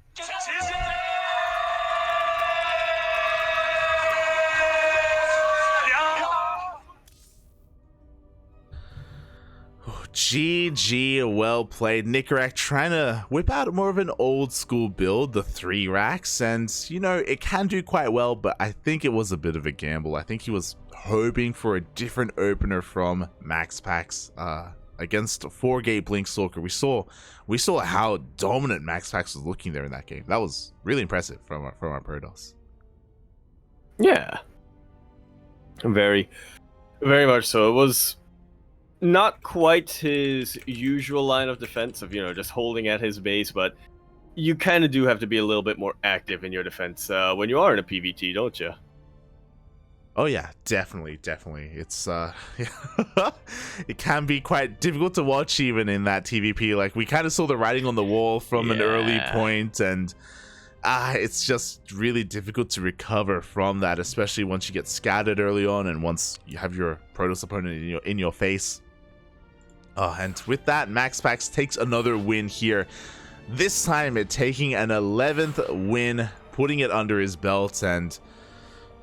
GG, well played. Nicoract trying to whip out more of an old school build, the 3 racks, and you know, it can do quite well, but I think it was a bit of a gamble. I think he was hoping for a different opener from MaxPax against 4-gate Blinkstalker. We saw how dominant MaxPax was looking there in that game. That was really impressive from our Protoss.
Yeah. Very, very much so. It was not quite his usual line of defense of, just holding at his base, but you kind of do have to be a little bit more active in your defense when you are in a PvT, don't you?
Oh yeah, definitely. It's it can be quite difficult to watch even in that TVP. Like, we kind of saw the writing on the wall from an early point, and it's just really difficult to recover from that, especially once you get scattered early on and once you have your Protoss opponent in your face. And with that, MaxPax takes another win here. This time, taking an 11th win, putting it under his belt, and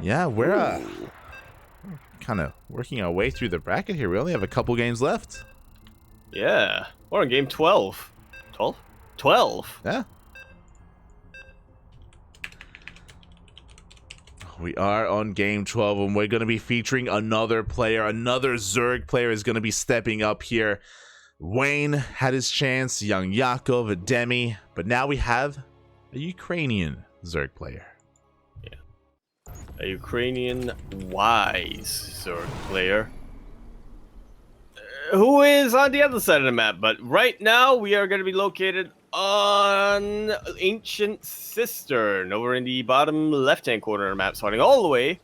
yeah, we're kind of working our way through the bracket here. We only have a couple games left.
Yeah, we're on game 12. 12?
Yeah. We are on game 12, and we're going to be featuring another player. Another Zerg player is going to be stepping up here. Wayne had his chance, YoungYakov, Demi, but now we have a Ukrainian Zerg player.
Yeah. A Ukrainian wise Zerg player. Who is on the other side of the map, but right now we are going to be located on Ancient Cistern over in the bottom left-hand corner of the map, starting all the way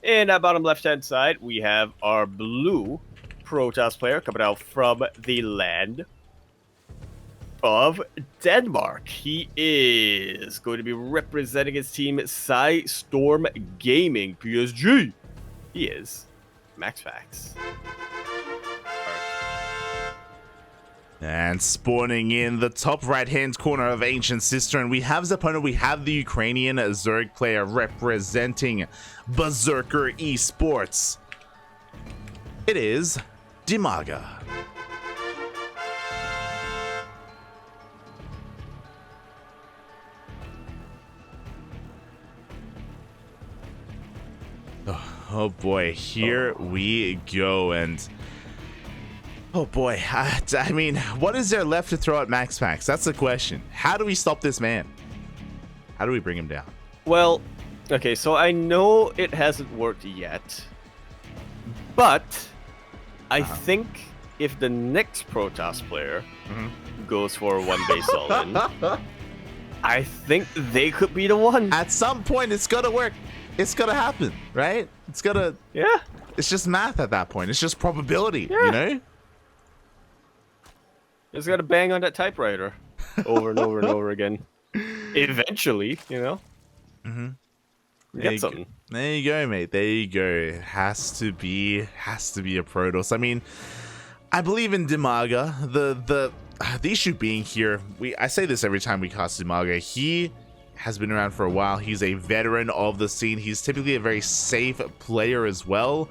in that bottom left-hand side. We have our blue Protoss player coming out from the land of Denmark. He is going to be representing his team, Storm Gaming PSG. He is MaxPax.
And spawning in the top right-hand corner of Ancient Sister, and we have his opponent. We have the Ukrainian Zerg player representing Berserker Esports. It is DIMAGA. Oh boy, here we go, and oh boy, I mean, what is there left to throw at MaxPax? That's the question. How do we stop this man? How do we bring him down?
Well, okay, so I know it hasn't worked yet, but I think if the next Protoss player goes for one base all-in, I think they could be the one.
At some point, it's gonna work. It's gonna happen, right? It's gonna...
Yeah.
It's just math at that point. It's just probability, you know?
Just gotta bang on that typewriter over and over and over again. Eventually, you know? Get something.
There you go, mate. There you go. It has to be a Protoss. I mean, I believe in DIMAGA. The issue being here, I say this every time we cast DIMAGA. He has been around for a while. He's a veteran of the scene. He's typically a very safe player as well,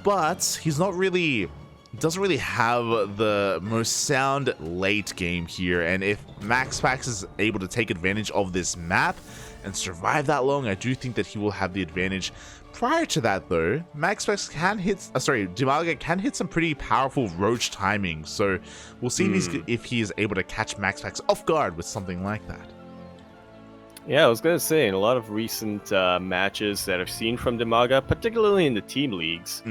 but he's not really, doesn't really have the most sound late game here. And if MaxPax is able to take advantage of this map and survive that long, I do think that he will have the advantage. Prior to that though, MaxPax can hit, DIMAGA can hit some pretty powerful roach timing. So we'll see if he is able to catch MaxPax off guard with something like that.
Yeah, I was going to say, in a lot of recent matches that I've seen from DIMAGA, particularly in the team leagues,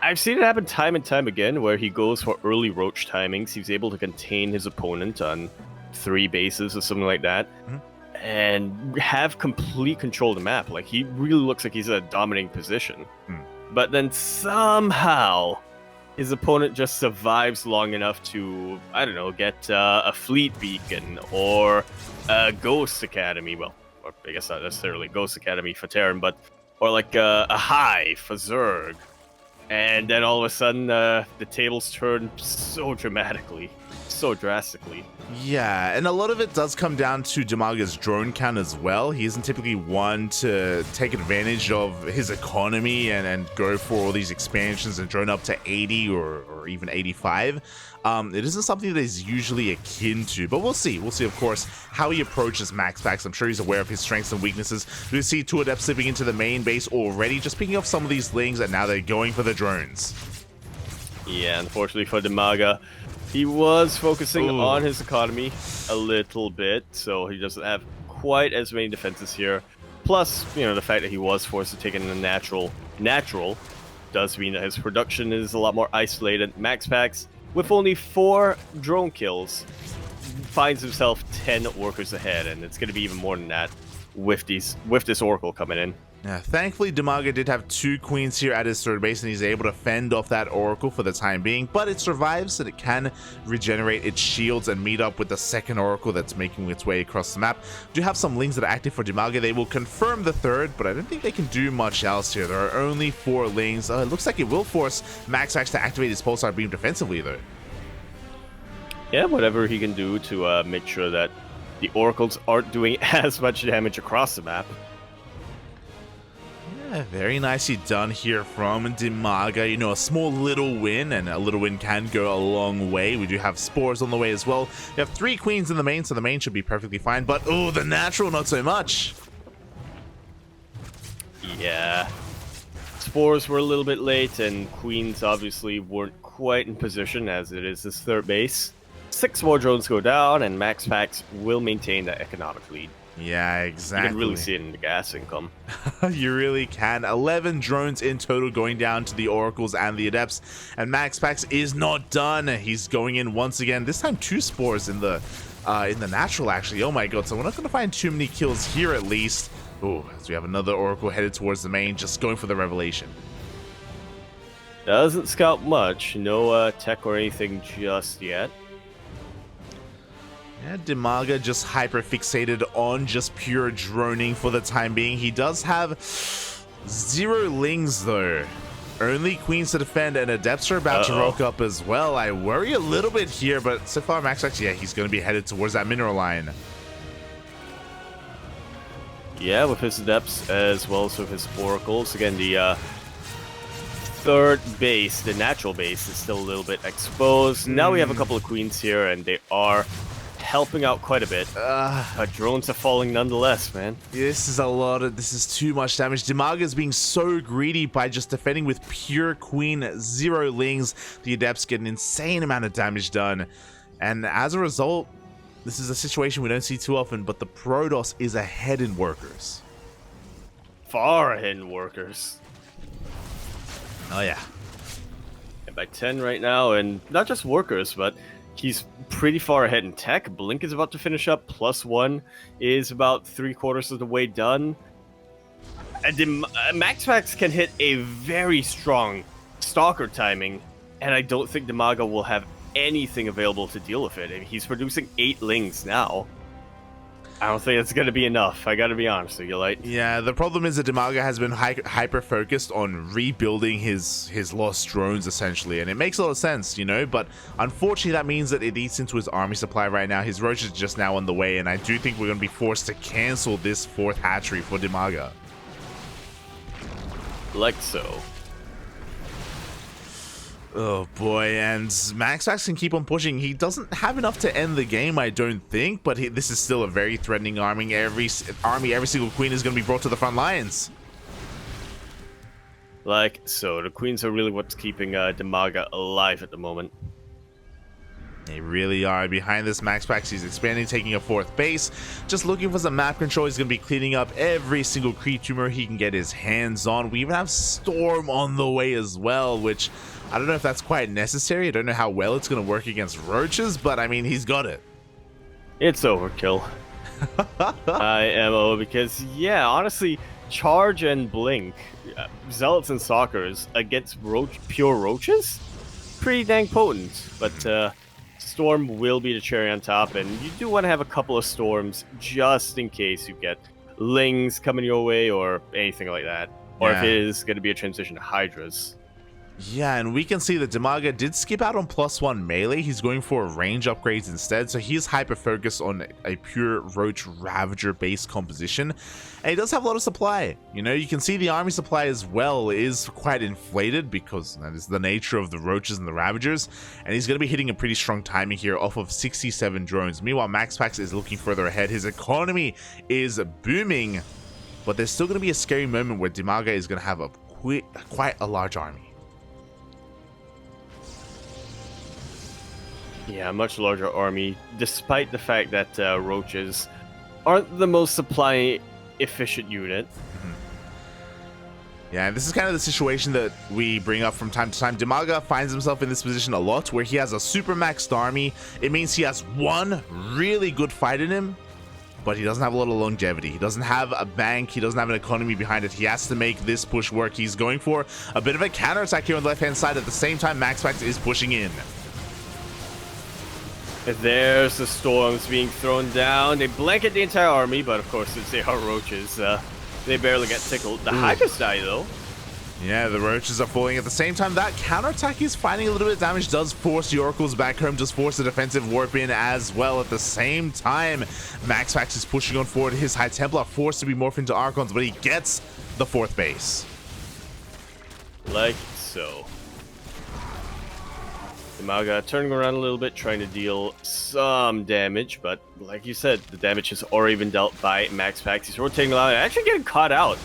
I've seen it happen time and time again where he goes for early roach timings. He's able to contain his opponent on 3 bases or something like that, and have complete control of the map. Like, he really looks like he's in a dominating position. But then somehow his opponent just survives long enough to, I don't know, get a Fleet Beacon or a Ghost Academy. Well, or I guess not necessarily Ghost Academy for Terran, but or like a Hive for Zerg. And then all of a sudden, the tables turn so dramatically, so drastically.
Yeah, and a lot of it does come down to DIMAGA's drone count as well. He isn't typically one to take advantage of his economy and go for all these expansions and drone up to 80 or even 85. It isn't something that he's usually akin to, but we'll see. We'll see, of course, how he approaches MaxPax. I'm sure he's aware of his strengths and weaknesses. We see 2 Adepts slipping into the main base already, just picking up some of these lings, and now they're going for the drones.
Yeah, unfortunately for DIMAGA, he was focusing on his economy a little bit, so he doesn't have quite as many defenses here. Plus, you know, the fact that he was forced to take in a natural does mean that his production is a lot more isolated. MaxPax, with only 4 drone kills, finds himself 10 workers ahead, and it's going to be even more than that with this Oracle coming in.
Yeah, thankfully, DIMAGA did have 2 queens here at his third base, and he's able to fend off that Oracle for the time being, but it survives, and it can regenerate its shields and meet up with the second Oracle that's making its way across the map. We do have some lings that are active for DIMAGA. They will confirm the third, but I don't think they can do much else here. There are only 4 lings. It looks like it will force MaxPax to activate his Pulsar Beam defensively, though.
Yeah, whatever he can do to make sure that the Oracles aren't doing as much damage across the map.
Yeah, very nicely done here from DIMAGA. You know, a small little win, and a little win can go a long way. We do have spores on the way as well. We have 3 queens in the main, so the main should be perfectly fine. But, oh, the natural, not so much.
Yeah. Spores were a little bit late, and queens obviously weren't quite in position, as it is his third base. 6 more drones go down, and MaxPax will maintain that economic lead.
Yeah, exactly.
You can really see it in the gas income.
You really can. 11 drones in total going down to the Oracles and the Adepts. And MaxPax is not done. He's going in once again. This time 2 spores in the natural, actually. Oh my god, so we're not going to find too many kills here at least. Oh, as we have another Oracle headed towards the main, just going for the Revelation.
Doesn't scout much. No tech or anything just yet.
Yeah, DIMAGA just hyper fixated on just pure droning for the time being. He does have 0 lings though. only queens to defend, and Adepts are about to rock up as well. I worry a little bit here, but so far MaxPax, yeah, he's going to be headed towards that mineral line.
Yeah, with his Adepts as well as with his Oracles. Again, the third base, the natural base, is still a little bit exposed. Now we have a couple of queens here, and they are helping out quite a bit. Drones are falling nonetheless, man.
This is too much damage. DIMAGA is being so greedy by just defending with pure queen, 0 lings. The Adepts get an insane amount of damage done. And as a result, this is a situation we don't see too often, but the Protoss is ahead in workers.
Far ahead in workers.
Oh, yeah.
And by 10 right now, and not just workers, but he's pretty far ahead in tech. Blink is about to finish up. +1 is about 3/4 of the way done. And MaxPax can hit a very strong Stalker timing, and I don't think DIMAGA will have anything available to deal with it. I mean, he's producing 8 lings now. I don't think it's going to be enough. I got to be honest with you, like.
Yeah, the problem is that DIMAGA has been hyper-focused on rebuilding his lost drones, essentially, and it makes a lot of sense, you know, but unfortunately that means that it eats into his army supply right now. His roach is just now on the way, and I do think we're going to be forced to cancel this 4th hatchery for DIMAGA.
Like so.
Oh boy, and MaxPax can keep on pushing. He doesn't have enough to end the game, I don't think, but this is still a very threatening army. Every single queen is going to be brought to the front lines.
Like so, the queens are really what's keeping DIMAGA alive at the moment.
They really are. Behind this, MaxPax, he's expanding, taking a 4th base. Just looking for some map control. He's going to be cleaning up every single creature he can get his hands on. We even have Storm on the way as well, which I don't know if that's quite necessary. I don't know how well it's going to work against roaches, but I mean, he's got it.
It's overkill. IMO, because, yeah, honestly, Charge and Blink, Zealots and Stalkers against pure roaches? Pretty dang potent, but Storm will be the cherry on top, and you do want to have a couple of Storms just in case you get Lings coming your way or anything like that. Or if it is going to be a transition to Hydras.
Yeah, and we can see that DIMAGA did skip out on +1 melee. He's going for range upgrades instead, so he's hyper-focused on a pure Roach Ravager base composition. And he does have a lot of supply. You know, you can see the army supply as well is quite inflated because that is the nature of the Roaches and the Ravagers. And he's going to be hitting a pretty strong timing here off of 67 drones. Meanwhile, MaxPax is looking further ahead. His economy is booming, but there's still going to be a scary moment where DIMAGA is going to have quite a large army.
Yeah, a much larger army, despite the fact that roaches aren't the most supply efficient unit.
Yeah, and this is kind of the situation that we bring up from time to time. DIMAGA finds himself in this position a lot where he has a super maxed army. It means he has one really good fight in him, but he doesn't have a lot of longevity. He doesn't have a bank. He doesn't have an economy behind it. He has to make this push work. He's going for a bit of a counterattack here on the left-hand side. At the same time, MaxPax is pushing in.
There's the storms being thrown down. They blanket the entire army, but of course, since they are roaches, they barely get tickled. The Hydras die, though.
Yeah, the roaches are falling. At the same time, that counterattack is finding a little bit of damage, does force the Oracles back home, does force the defensive warp in as well. At the same time, MaxPax is pushing on forward. His High Templar forced to be morphed into Archons, but he gets the 4th base.
Like so. DIMAGA turning around a little bit, trying to deal some damage, but like you said, the damage has already been dealt by MaxPax. He's rotating a lot, actually getting caught out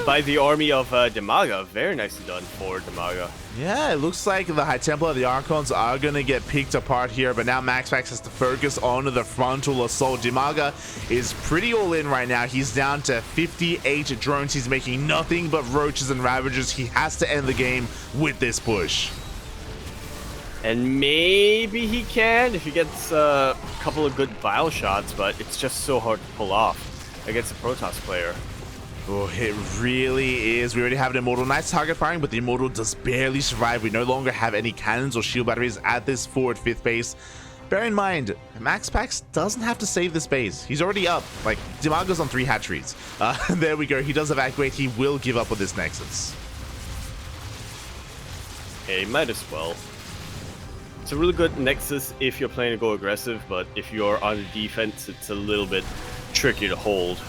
by the army of DIMAGA. Very nicely done for DIMAGA.
Yeah, it looks like the High Templar, the Archons are going to get picked apart here, but now MaxPax has to focus on the frontal assault. DIMAGA is pretty all in right now. He's down to 58 drones. He's making nothing but roaches and ravagers. He has to end the game with this push.
And maybe he can if he gets a couple of good bile shots, but it's just so hard to pull off against a Protoss player.
Oh, it really is. We already have an Immortal Knight's target firing, but the Immortal does barely survive. We no longer have any cannons or shield batteries at this forward 5th base. Bear in mind, MaxPax doesn't have to save this base. He's already up. Like, DIMAGA's on 3 hatcheries. There we go. He does evacuate. He will give up on this Nexus.
Okay, might as well. It's a really good nexus if you're playing to go aggressive, but if you're on the defense, it's a little bit tricky to hold.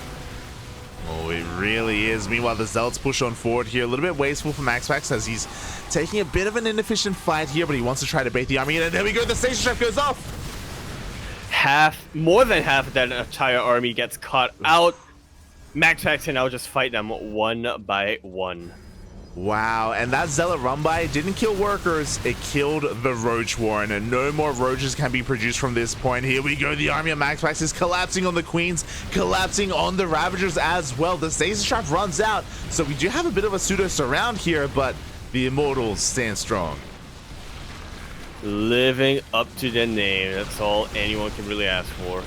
Oh, it really is. Meanwhile, the Zealots push on forward here. A little bit wasteful for MaxPax as he's taking a bit of an inefficient fight here, but he wants to try to bait the army. And there we go. The station trap goes off.
More than half of that entire army gets caught out. MaxPax can now just fight them one by one.
Wow, and that Zealot run-by didn't kill workers, it killed the Roach Warren, and no more Roaches can be produced from this point. Here we go, the army of MaxPax is collapsing on the Queens, collapsing on the Ravagers as well. The Stasis Trap runs out, so we do have a bit of a pseudo-surround here, but the Immortals stand strong.
Living up to their name, that's all anyone can really ask for.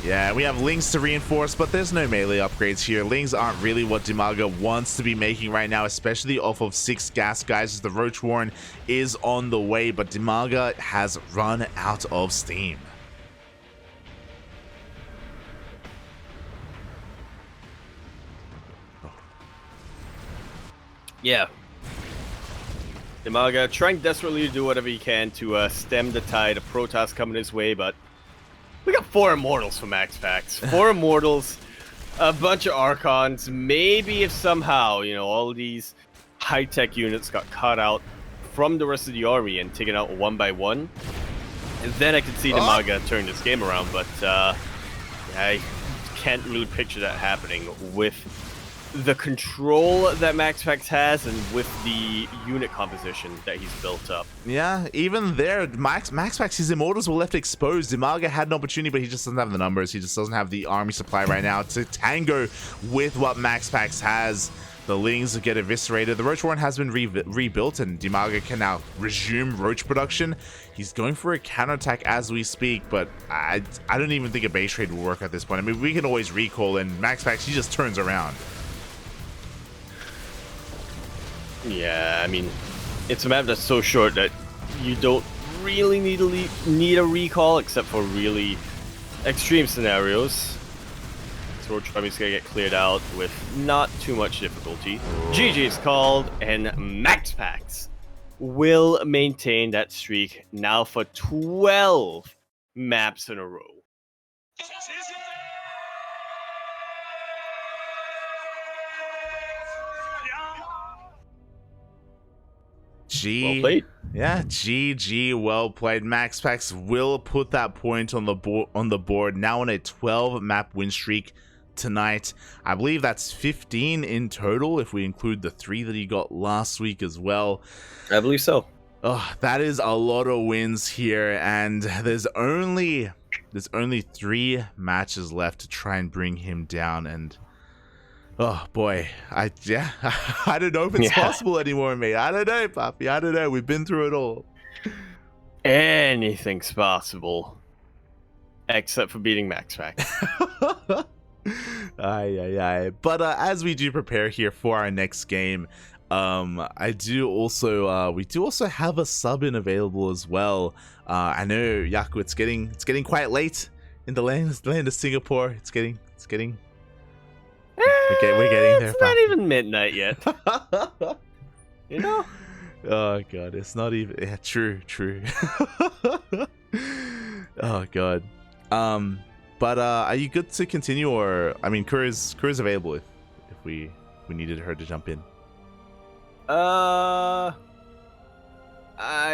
Yeah, we have Lings to reinforce, but there's no melee upgrades here. Lings aren't really what DIMAGA wants to be making right now, especially off of 6 gas guys as the Roach Warren is on the way, but DIMAGA has run out of steam.
Yeah. DIMAGA trying desperately to do whatever he can to stem the tide of Protoss coming his way, but we got 4 Immortals for MaxPax. 4 Immortals, a bunch of Archons. Maybe if somehow, you know, all these high-tech units got cut out from the rest of the army and taken out one by one, and then I could see DIMAGA turn this game around, but I can't really picture that happening with the control that MaxPax has and with the unit composition that he's built up.
Yeah, even there, MaxPax, his Immortals were left exposed. DIMAGA had an opportunity, but he just doesn't have the numbers. He just doesn't have the army supply right now to tango with what MaxPax has. The Lings get eviscerated. The Roach Warren has been rebuilt, and DIMAGA can now resume Roach production. He's going for a counterattack as we speak, but I don't even think a base trade will work at this point. I mean, we can always recall, and MaxPax, he just turns around.
Yeah, I mean, it's a map that's so short that you don't really need a recall except for really extreme scenarios. So Roach Army's gonna get cleared out with not too much difficulty. GG is called, and MaxPax will maintain that streak now for 12 maps in a row. Well played.
Yeah, GG, well played. MaxPax will put that point on the board now on a 12 map win streak tonight. I believe that's 15 in total if we include the 3 that he got last week as well.
I believe so.
Oh, that is a lot of wins here, and there's only 3 matches left to try and bring him down, and oh boy, I don't know if it's possible anymore, mate. I don't know, Papi. I don't know. We've been through it all.
Anything's possible, except for beating MaxPax.
Aye. But as we do prepare here for our next game, we do also have a sub in available as well. I know, Yaku, it's getting quite late in the land of Singapore. It's getting. We're getting there.
It's not even midnight yet. You know?
Oh god, it's not even. Yeah, true. Oh god. But are you good to continue, or I mean, Kuro's available if we needed her to jump in.
I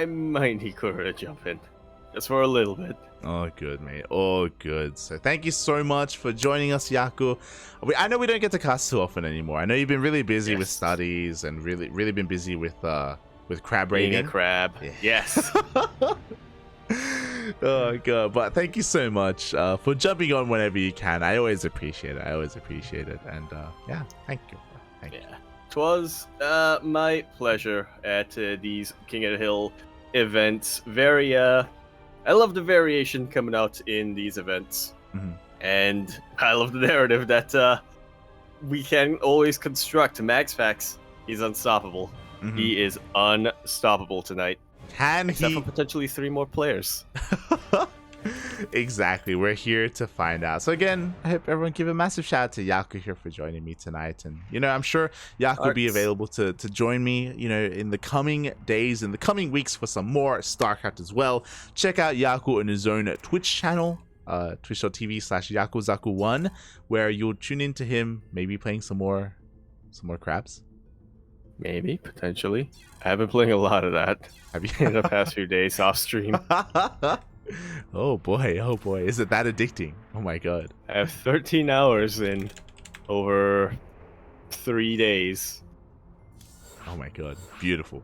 might need Kuro to jump in, just for a little bit.
Oh, good, mate. Oh, good. So thank you so much for joining us, Yaku. I know we don't get to cast too often anymore. I know you've been really busy with studies and really been busy with crab raiding.
Being a crab. Yeah. Yes.
Oh, God. But thank you so much for jumping on whenever you can. I always appreciate it. And yeah, thank you. Thank you.
It was my pleasure at these King of the Hill events. I love the variation coming out in these events.
Mm-hmm.
And I love the narrative that we can always construct. MaxPax, he's unstoppable.
Mm-hmm.
He is unstoppable tonight.
Can
Except
he?
for potentially 3 more players.
Exactly. We're here to find out. So again, I hope everyone give a massive shout out to Yaku here for joining me tonight. And, I'm sure Yaku will be available to join me, in the coming days, in the coming weeks for some more StarCraft as well. Check out Yaku on his own Twitch channel, twitch.tv/Yakuzaku1, where you'll tune into him, maybe playing some more crabs.
Maybe, potentially. I have been playing a lot of that in the past few days off stream.
Oh boy, is it that addicting? Oh my god.
I have 13 hours in over 3 days.
Oh my god, beautiful.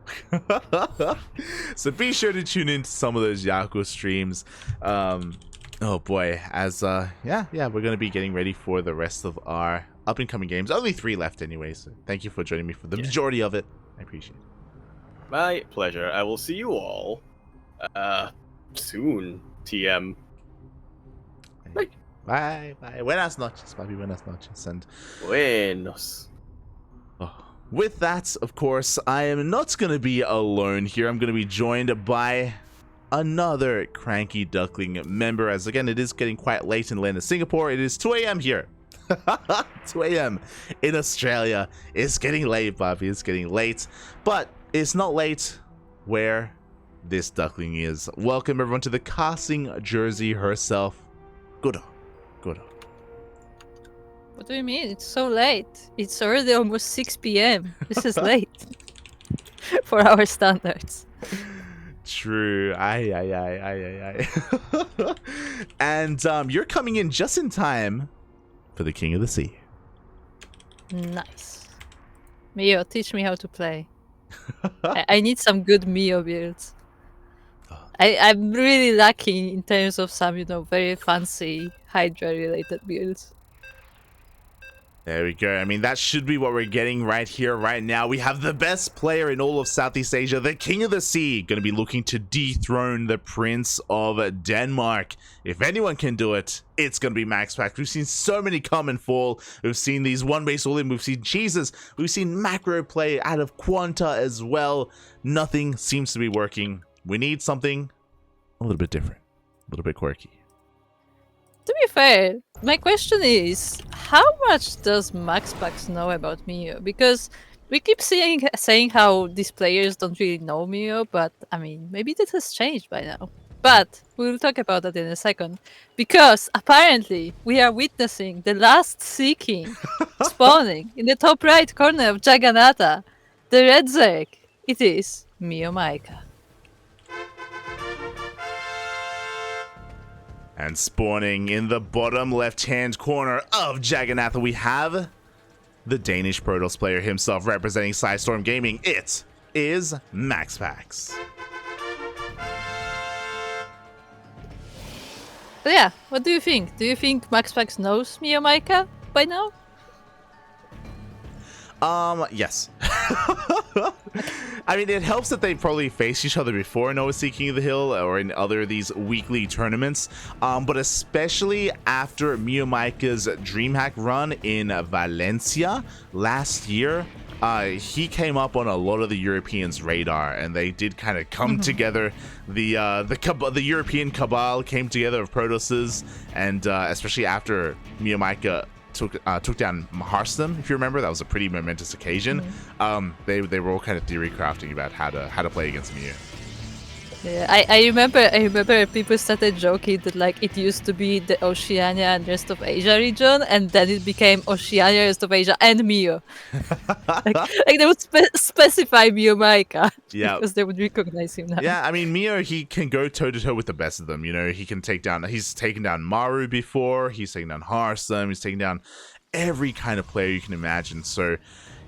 So be sure to tune into some of those Yaku streams. Oh boy, as we're gonna be getting ready for the rest of our up and coming games. Only 3 left anyway, so thank you for joining me for the majority of it. I appreciate it.
My pleasure. I will see you all soon, TM. Bye.
Bye. Buenas noches, papi. Buenas noches. And
Buenos.
With that, of course, I am not going to be alone here. I'm going to be joined by another CranKy Duckling member, as again, it is getting quite late in land of Singapore. It is 2 a.m. here. 2 a.m. in Australia. It's getting late, Bobby. It's getting late. But it's not late where this duckling is. Welcome, everyone, to the casting jersey herself, Kuro.
What do you mean? It's so late. It's already almost 6 p.m. This is late for our standards.
True. Aye. And you're coming in just in time for the King of the Sea.
Nice. Mio, teach me how to play. I need some good Mio builds. I'm really lacking in terms of some, very fancy Hydra-related builds.
There we go. I mean, that should be what we're getting right here, right now. We have the best player in all of Southeast Asia, the King of the Sea, going to be looking to dethrone the Prince of Denmark. If anyone can do it, it's going to be MaxPax. We've seen so many come and fall. We've seen these one-base all-in. We've seen Jesus. We've seen macro play out of QuanTa as well. Nothing seems to be working. We need something a little bit different, a little bit quirky.
To be fair, my question is, how much does MaxPax know about Mio? Because we keep saying how these players don't really know Mio, but I mean, maybe this has changed by now. But we'll talk about that in a second. Because apparently, we are witnessing the last Sea King spawning in the top right corner of Jagannatha, the red Zerg. It is MeomaikA.
And spawning in the bottom left-hand corner of Jagannatha, we have the Danish Protoss player himself representing Sidestorm Gaming. It is MaxPax.
But yeah, what do you think? Do you think MaxPax knows MeomaikA by now?
Yes. I mean, it helps that they probably faced each other before in OSC King of the Hill or in other these weekly tournaments, but especially after MeomaikA's DreamHack run in Valencia last year, he came up on a lot of the Europeans' radar, and they did kind of come together. The European cabal came together of Protosses, and especially after MeomaikA took down Hearthstone, if you remember. That was a pretty momentous occasion. They were all kind of theory crafting about how to play against Mio.
Yeah, I remember people started joking that like it used to be the Oceania and rest of Asia region, and then it became Oceania, rest of Asia, and Mio. like they would specify MeomaikA, because they would recognize him now.
Yeah, I mean, Mio, he can go toe to toe with the best of them. He can he's taken down Maru before, he's taken down Hearthstone, he's taken down every kind of player you can imagine. So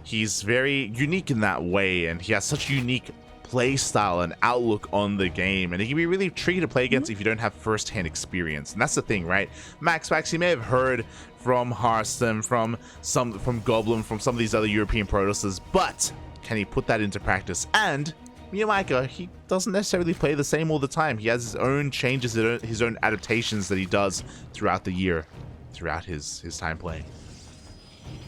he's very unique in that way, and he has such unique play style and outlook on the game, and it can be really tricky to play against if you don't have first-hand experience. And that's the thing, right? MaxPax, you may have heard from Hearthstone, from Goblin, from some of these other European Protosses, but can he put that into practice? And MeomaikA, he doesn't necessarily play the same all the time. He has his own changes, his own adaptations that he does throughout the year, throughout his time playing.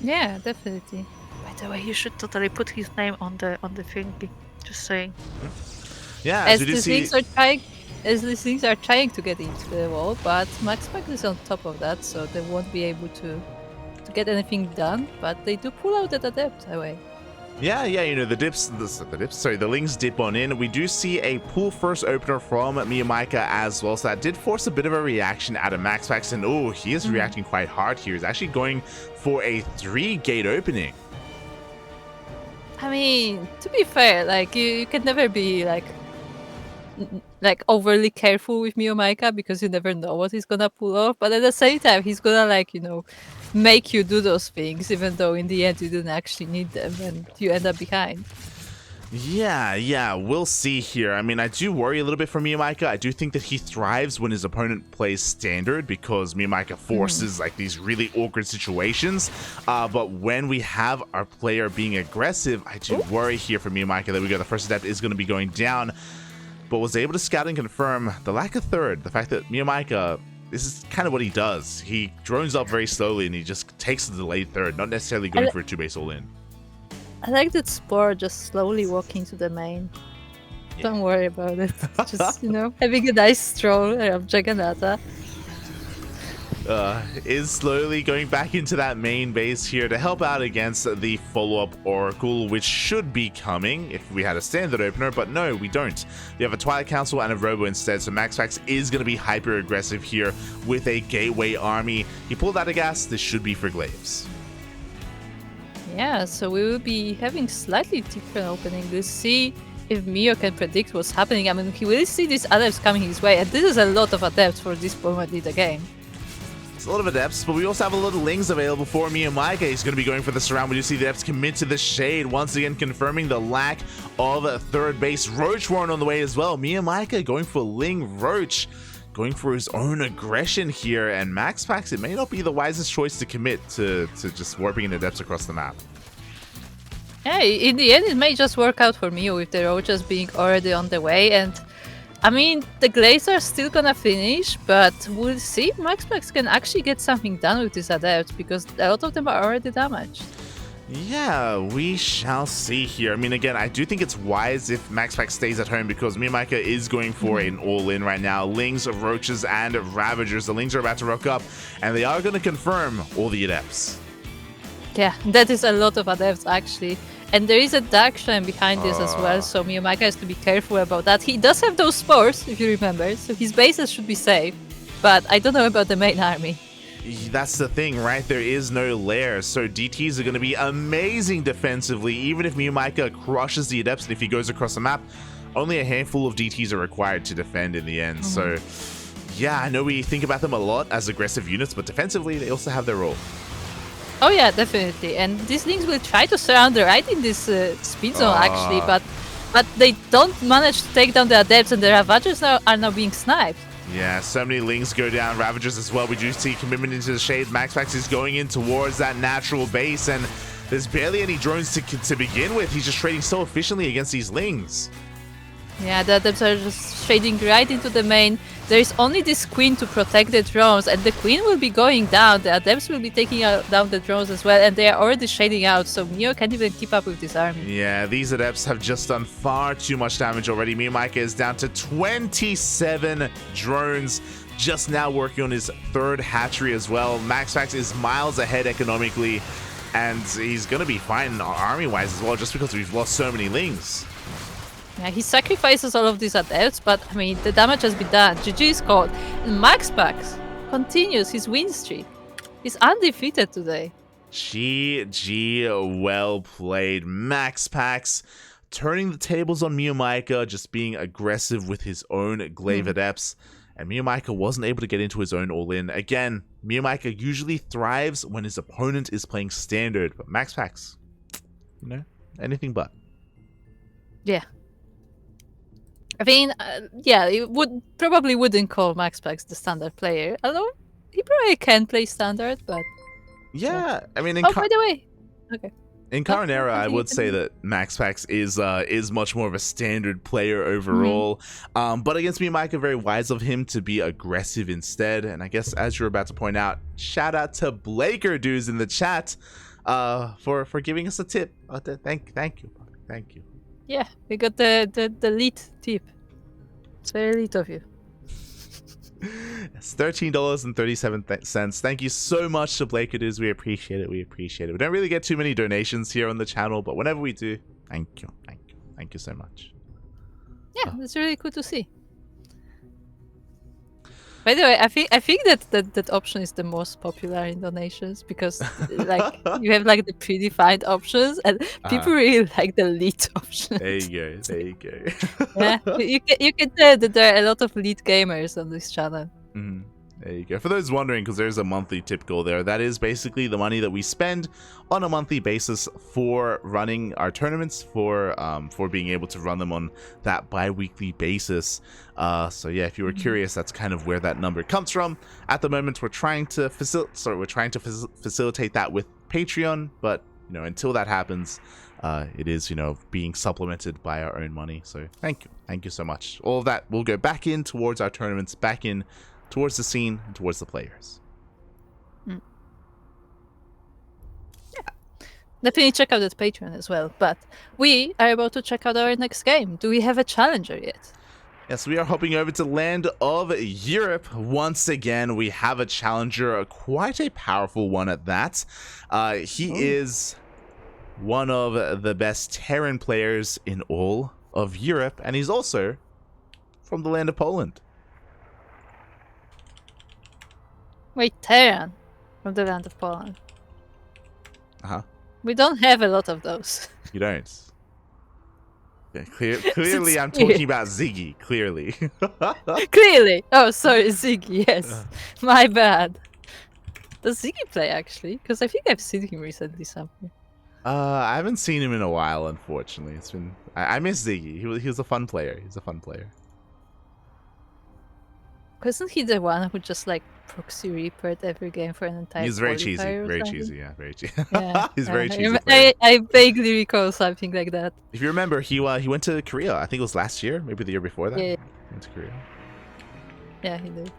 Yeah, definitely. By the way, you should totally put his name on the thingy. Just saying.
Yeah,
as the things are trying as these things are trying to get into the wall, but MaxPax is on top of that, so they won't be able to get anything done, but they do pull out that adept away.
Yeah, you know, the Lings dip on in. We do see a pull first opener from MeomaikA as well, so that did force a bit of a reaction out of MaxPax, and oh, he is reacting quite hard here. He's actually going for a 3-gate opening.
I mean, to be fair, like, you can never be, like overly careful with MeomaikA because you never know what he's gonna pull off, but at the same time, he's gonna, like, you know, make you do those things, even though in the end you didn't actually need them and you end up behind.
Yeah, we'll see here. I mean, I do worry a little bit for MeomaikA. I do think that he thrives when his opponent plays standard because MeomaikA forces like these really awkward situations. But when we have our player being aggressive, I do worry here for MeomaikA that we got the first adept is going to be going down, but was able to scout and confirm the lack of third. The fact that MeomaikA, this is kind of what he does. He drones up very slowly and he just takes the delayed third, not necessarily going for a 2-base all-in.
I like that Spore just slowly walking to the main. Yeah. Don't worry about it. Just, you know, having a nice stroll around Jagannatha.
Is slowly going back into that main base here to help out against the follow-up Oracle, which should be coming if we had a standard opener, but no, we don't. We have a Twilight Council and a Robo instead, so MaxPax is going to be hyper-aggressive here with a Gateway army. He pulled out a gas. This should be for Glaives.
Yeah, so we will be having slightly different opening. We'll see if Mio can predict what's happening. I mean, he will see these adepts coming his way, and this is a lot of adepts for this point in the game.
It's a lot of adepts, but we also have a lot of Lings available for MeomaikA. He's going to be going for the surround. We do see the adepts commit to the shade, once again confirming the lack of a third base. Roach Warren on the way as well. MeomaikA going for Ling Roach, going for his own aggression here, and MaxPax, it may not be the wisest choice to commit to just warping in adepts across the map.
Yeah, in the end, it may just work out for Mio with the roaches being already on the way, and I mean, the Glaives are still gonna finish, but we'll see if MaxPax can actually get something done with these adepts, because a lot of them are already damaged.
Yeah, we shall see here. I mean, again, I do think it's wise if MaxPax stays at home because MeomaikA is going for an all-in right now. Lings, Roaches, and Ravagers. The Lings are about to rock up, and they are going to confirm all the adepts.
Yeah, that is a lot of adepts, actually. And there is a Dark Shrine behind this as well, so MeomaikA has to be careful about that. He does have those spores, if you remember, so his bases should be safe. But I don't know about the main army.
That's the thing, right? There is no lair, so DTs are going to be amazing defensively, even if MeomaikA crushes the adepts, and if he goes across the map, only a handful of DTs are required to defend in the end. So, yeah, I know we think about them a lot as aggressive units, but defensively, they also have their role.
Oh yeah, definitely. And these Lings will try to surround the right in this speed zone, actually, but they don't manage to take down the adepts, and the Ravagers are now being sniped.
Yeah, so many Lings go down, Ravagers as well. We do see commitment into the shade. MaxPax is going in towards that natural base, and there's barely any drones to begin with. He's just trading so efficiently against these Lings.
Yeah, the adepts are just shading right into the main. There is only this queen to protect the drones, and the queen will be going down. The adepts will be taking down the drones as well, and they are already shading out, so Mio can't even keep up with this army.
Yeah, these adepts have just done far too much damage already. MeomaikA is down to 27 drones, just now working on his third hatchery as well. MaxPax is miles ahead economically, and he's going to be fine army-wise as well, just because we've lost so many Lings.
Yeah, he sacrifices all of these adepts, but I mean, the damage has been done. GG is called. And MaxPax continues his win streak. He's undefeated today.
GG, well played. MaxPax turning the tables on MeomaikA, just being aggressive with his own Glaive adepts. And MeomaikA wasn't able to get into his own all-in. Again, MeomaikA usually thrives when his opponent is playing standard, but MaxPax, you know, anything but.
Yeah. I mean, yeah, it probably wouldn't call MaxPax the standard player, although he probably can play standard, but...
Yeah, I mean...
by the way... Okay.
In current era, I would say that MaxPax is much more of a standard player overall, but against MeomaikA, very wise of him to be aggressive instead, and I guess as you're about to point out, shout out to Blaker Dudes in the chat for giving us a tip. Thank you.
Yeah, we got the lead tip. It's very elite of you.
It's $13.37. Thank you so much to Blakers. We appreciate it. We appreciate it. We don't really get too many donations here on the channel, but whenever we do, thank you. Thank you. Thank you so much.
Yeah, that's really cool to see. By the way, I think that option is the most popular in donations because like you have like the predefined options and people really like the lead option.
There you go. There you go.
Yeah, you can tell that there are a lot of lead gamers on this channel.
Mm-hmm. There you go. For those wondering, because there's a monthly tip goal there, that is basically the money that we spend on a monthly basis for running our tournaments, for being able to run them on that bi-weekly basis. So yeah, if you were curious, that's kind of where that number comes from. At the moment, we're trying to facilitate that with Patreon, but you know, until that happens, it is, you know, being supplemented by our own money. So thank you so much. All of that will go back in towards our tournaments, back in towards the scene and towards the players.
Yeah. Definitely check out that Patreon as well. But we are about to check out our next game. Do we have a challenger yet?
Yes, we are hopping over to land of Europe once again. We have a challenger, quite a powerful one at that. He is one of the best Terran players in all of Europe, and he's also from the land of Poland.
Wait, Terran from the land of Poland.
Uh-huh.
We don't have a lot of those.
You don't. Yeah, clearly I'm talking about Ziggy, clearly.
Clearly! Oh, sorry, Ziggy, yes. My bad. Does Ziggy play, actually? Because I think I've seen him recently somewhere.
I haven't seen him in a while, unfortunately. It's been... I miss Ziggy. He was a fun player. He's a fun player.
Wasn't he the one who just like proxy reapered every game for an entire
He's very cheesy. Very
something?
cheesy, yeah. Very cheesy.
Yeah,
He's very cheesy player.
I vaguely recall something like that.
If you remember, he went to Korea. I think it was last year, maybe the year before that.
Yeah.
He went to Korea.
Yeah, he did.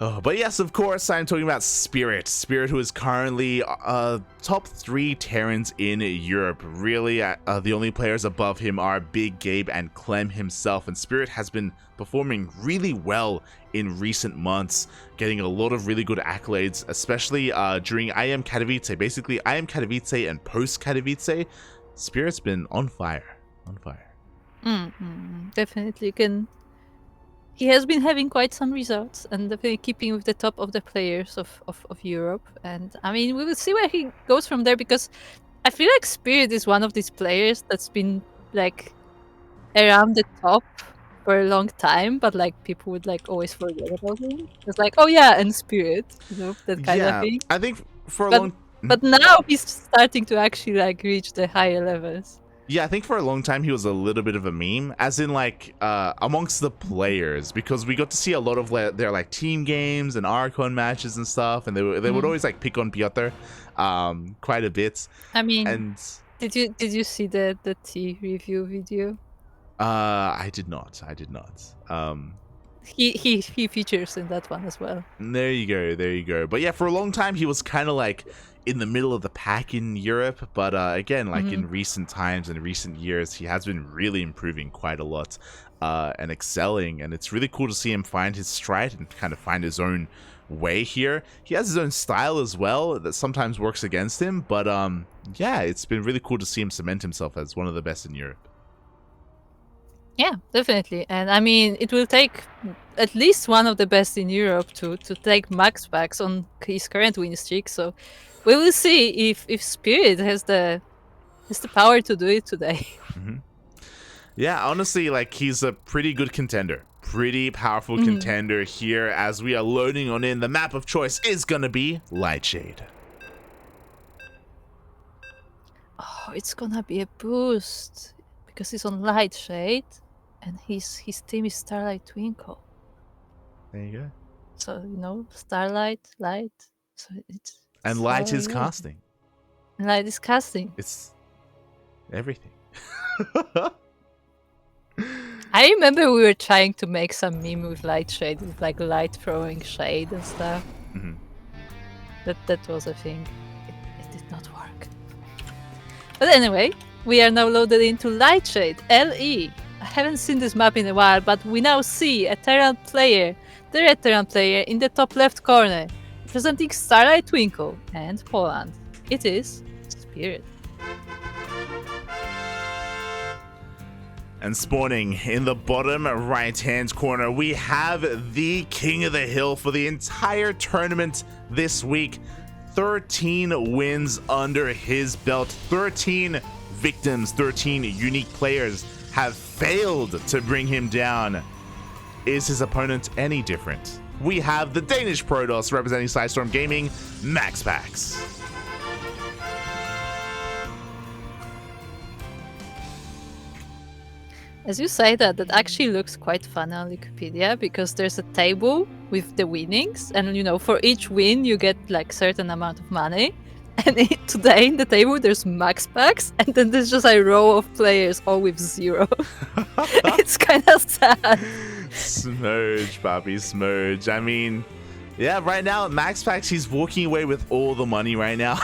Oh, but yes, of course, I'm talking about Spirit. Spirit, who is currently top 3 Terrans in Europe. Really, the only players above him are Big Gabe and Clem himself. And Spirit has been performing really well in recent months, getting a lot of really good accolades, especially during IM Katowice. Basically, IM Katowice and post Katowice, Spirit's been on fire. On fire.
Definitely can. He has been having quite some results and definitely keeping with the top of the players of Europe. And I mean, we will see where he goes from there because I feel like Spirit is one of these players that's been like around the top for a long time, but like people would like always forget about him. It's like, oh yeah, and Spirit, you know, that kind of thing.
I think for a long...
But now he's starting to actually like reach the higher levels.
Yeah, I think for a long time he was a little bit of a meme, as in like amongst the players, because we got to see a lot of their like team games and Archon matches and stuff, and they would always like pick on Piotr quite a bit.
I mean,
and
did you see the T review video?
I did not.
He features in that one as well.
There you go. But yeah, for a long time he was kind of like in the middle of the pack in Europe, but again, like in recent times and recent years, he has been really improving quite a lot and excelling, and it's really cool to see him find his stride and kind of find his own way here. He has his own style as well that sometimes works against him, but yeah, it's been really cool to see him cement himself as one of the best in Europe.
Yeah, definitely. And I mean, it will take at least one of the best in Europe to take MaxPax on his current win streak. So we will see if Spirit has the power to do it today.
Yeah, honestly, like he's a pretty good contender. Pretty powerful contender here as we are loading on in. The map of choice is gonna be Lightshade.
Oh, it's gonna be a boost because he's on Lightshade and his team is Starlight Twinkle.
There you go.
So, you know, Starlight, Light. So it's
and Light is casting.
Light is casting.
It's everything.
I remember we were trying to make some meme with Lightshade, with like light throwing shade and stuff. That was a thing. It did not work. But anyway, we are now loaded into Lightshade LE. I haven't seen this map in a while, but we now see a Terran player, the red Terran player, in the top left corner, representing Starlight Twinkle and Poland. It is Spirit.
And spawning in the bottom right-hand corner, we have the King of the Hill for the entire tournament this week. 13 wins under his belt. 13 victims, 13 unique players have failed to bring him down. Is his opponent any different? We have the Danish Protoss representing Sidestorm Gaming, MaxPax.
As you say that actually looks quite fun on Wikipedia, because there's a table with the winnings, and for each win you get like certain amount of money. And today in the table there's MaxPax, and then there's just a row of players all with 0. It's kind of sad.
Smurge, Bobby, Smurge. I mean, yeah, right now MaxPax, he's walking away with all the money right now.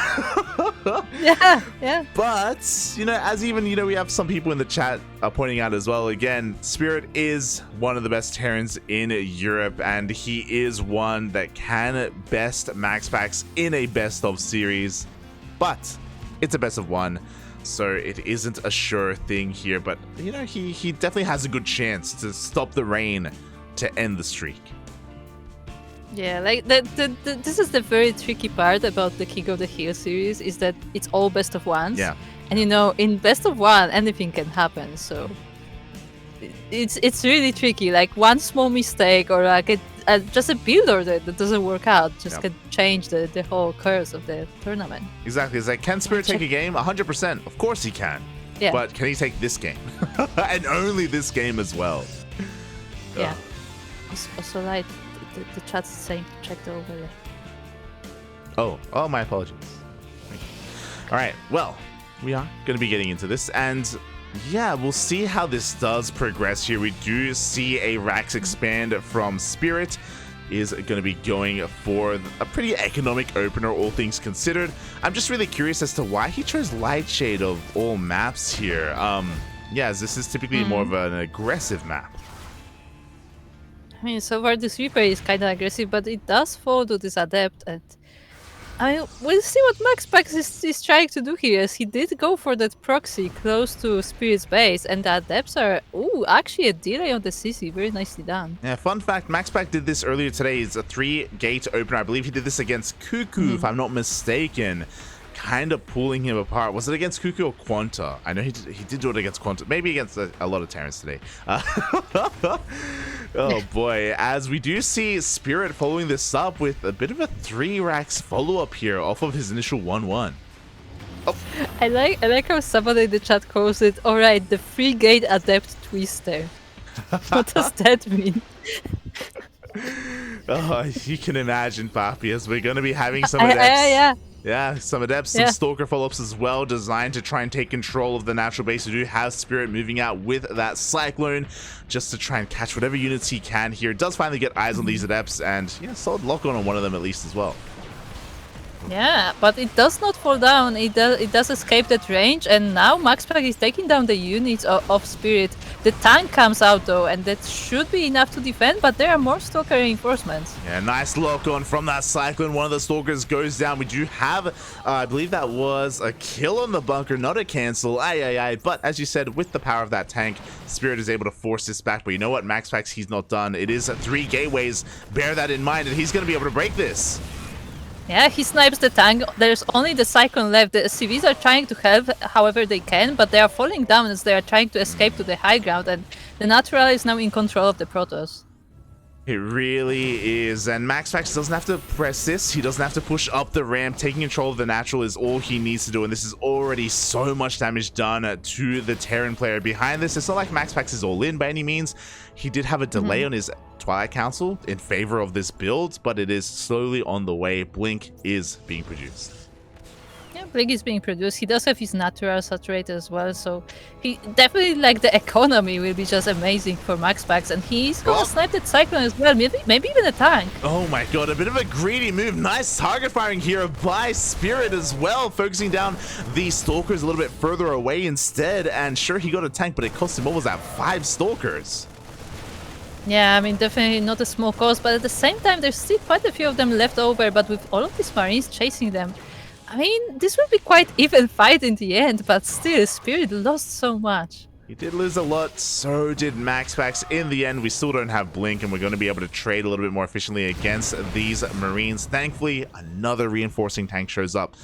Yeah.
But, as even, we have some people in the chat pointing out as well, again, Spirit is one of the best Terrans in Europe, and he is one that can best MaxPax in a best of series, but it's a best of 1, so it isn't a sure thing here, but, he definitely has a good chance to stop the rain to end the streak.
Yeah, like this is the very tricky part about the King of the Hill series, is that it's all best of 1s.
Yeah.
And in best of 1, anything can happen. So it's really tricky. Like one small mistake or like just a build order that doesn't work out just can change the whole course of the tournament.
Exactly. It's like, can Spirit take a game? 100%. Of course he can.
Yeah.
But can he take this game? And only this game as well.
Yeah. Also, like the chat's saying to check the overlay.
Oh, my apologies. All right, well, we are going to be getting into this, and yeah, we'll see how this does progress here. We do see a Rax expand from Spirit is going to be going for a pretty economic opener, all things considered. I'm just really curious as to why he chose Lightshade of all maps here. Yeah, as this is typically more of an aggressive map.
I mean, so far this Reaper is kind of aggressive, but it does fall to this Adept, and we'll see what MaxPax is trying to do here, as he did go for that proxy close to Spirit's base, and the Adepts are, actually a delay on the CC, very nicely done.
Yeah, fun fact, MaxPax did this earlier today. It's a 3-gate opener. I believe he did this against CuKu, if I'm not mistaken. Kind of pulling him apart. Was it against CuKu or QuanTa? I know he did do it against QuanTa. Maybe against a lot of Terrans today. Oh boy, as we do see Spirit following this up with a bit of a 3-Rax follow-up here off of his initial 1-1. Oh.
I like how somebody in the chat calls it, alright, the 3-gate Adept Twister. What does that mean?
Oh, you can imagine, Papi, as we're going to be having some Adepts. Yeah, some Adepts, some Stalker follow-ups as well, designed to try and take control of the natural base. We do have Spirit moving out with that Cyclone just to try and catch whatever units he can here. Does finally get eyes on these Adepts, and yeah, solid lock on one of them at least as well.
Yeah, but it does not fall down. It does escape that range, and now MaxPax is taking down the units of Spirit. The tank comes out though, and that should be enough to defend, but there are more Stalker reinforcements.
Yeah, nice lock on from that Cyclone. One of the Stalkers goes down. We do have, I believe that was a kill on the bunker, not a cancel. But as you said, with the power of that tank, Spirit is able to force this back. But you know what, MaxPax, he's not done. It is 3 gateways. Bear that in mind, and he's going to be able to break this.
Yeah, he snipes the tank. There's only the Cyclone left. The CVs are trying to help however they can, but they are falling down as they are trying to escape to the high ground, and the Natural is now in control of the Protoss.
It really is, and MaxPax doesn't have to press this. He doesn't have to push up the ramp. Taking control of the Natural is all he needs to do, and this is already so much damage done to the Terran player behind this. It's not like MaxPax is all in by any means. He did have a delay on his Twilight Council in favor of this build, but it is slowly on the way. Blink is being produced.
Yeah, Blink is being produced. He does have his natural saturator as well, so he definitely like the economy will be just amazing for MaxPax, and he's gonna snipe that Cyclone as well. Maybe even a tank.
Oh my god, a bit of a greedy move. Nice target firing here by Spirit as well, focusing down the Stalkers a little bit further away instead. And sure, he got a tank, but it cost him, what was that, 5 Stalkers?
Yeah, I mean, definitely not a small cost, but at the same time, there's still quite a few of them left over. But with all of these Marines chasing them, I mean, this will be quite even fight in the end, but still, Spirit lost so much.
He did lose a lot, so did MaxPax. In the end, we still don't have Blink, and we're going to be able to trade a little bit more efficiently against these Marines. Thankfully, another reinforcing tank shows up.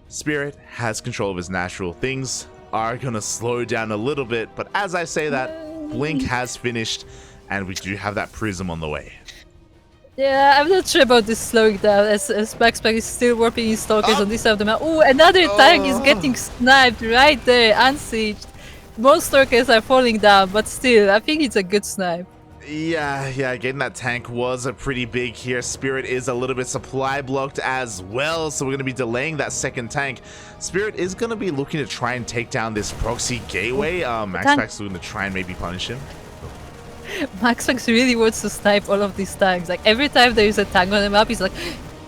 Spirit has control of his natural. Things are going to slow down a little bit, but as I say that, Blink has finished, and we do have that Prism on the way.
Yeah, I'm not sure about this slowing down as MaxPax is still warping his Stalkers on this side of the map. Oh, another tank is getting sniped right there, unsieged. Most Stalkers are falling down, but still, I think it's a good snipe.
Yeah, getting that tank was a pretty big here. Spirit is a little bit supply blocked as well, so we're going to be delaying that second tank. Spirit is going to be looking to try and take down this proxy gateway. MaxPax is going to try and maybe punish him.
MaxPax really wants to snipe all of these tanks. Like every time there is a tank on the map, he's like,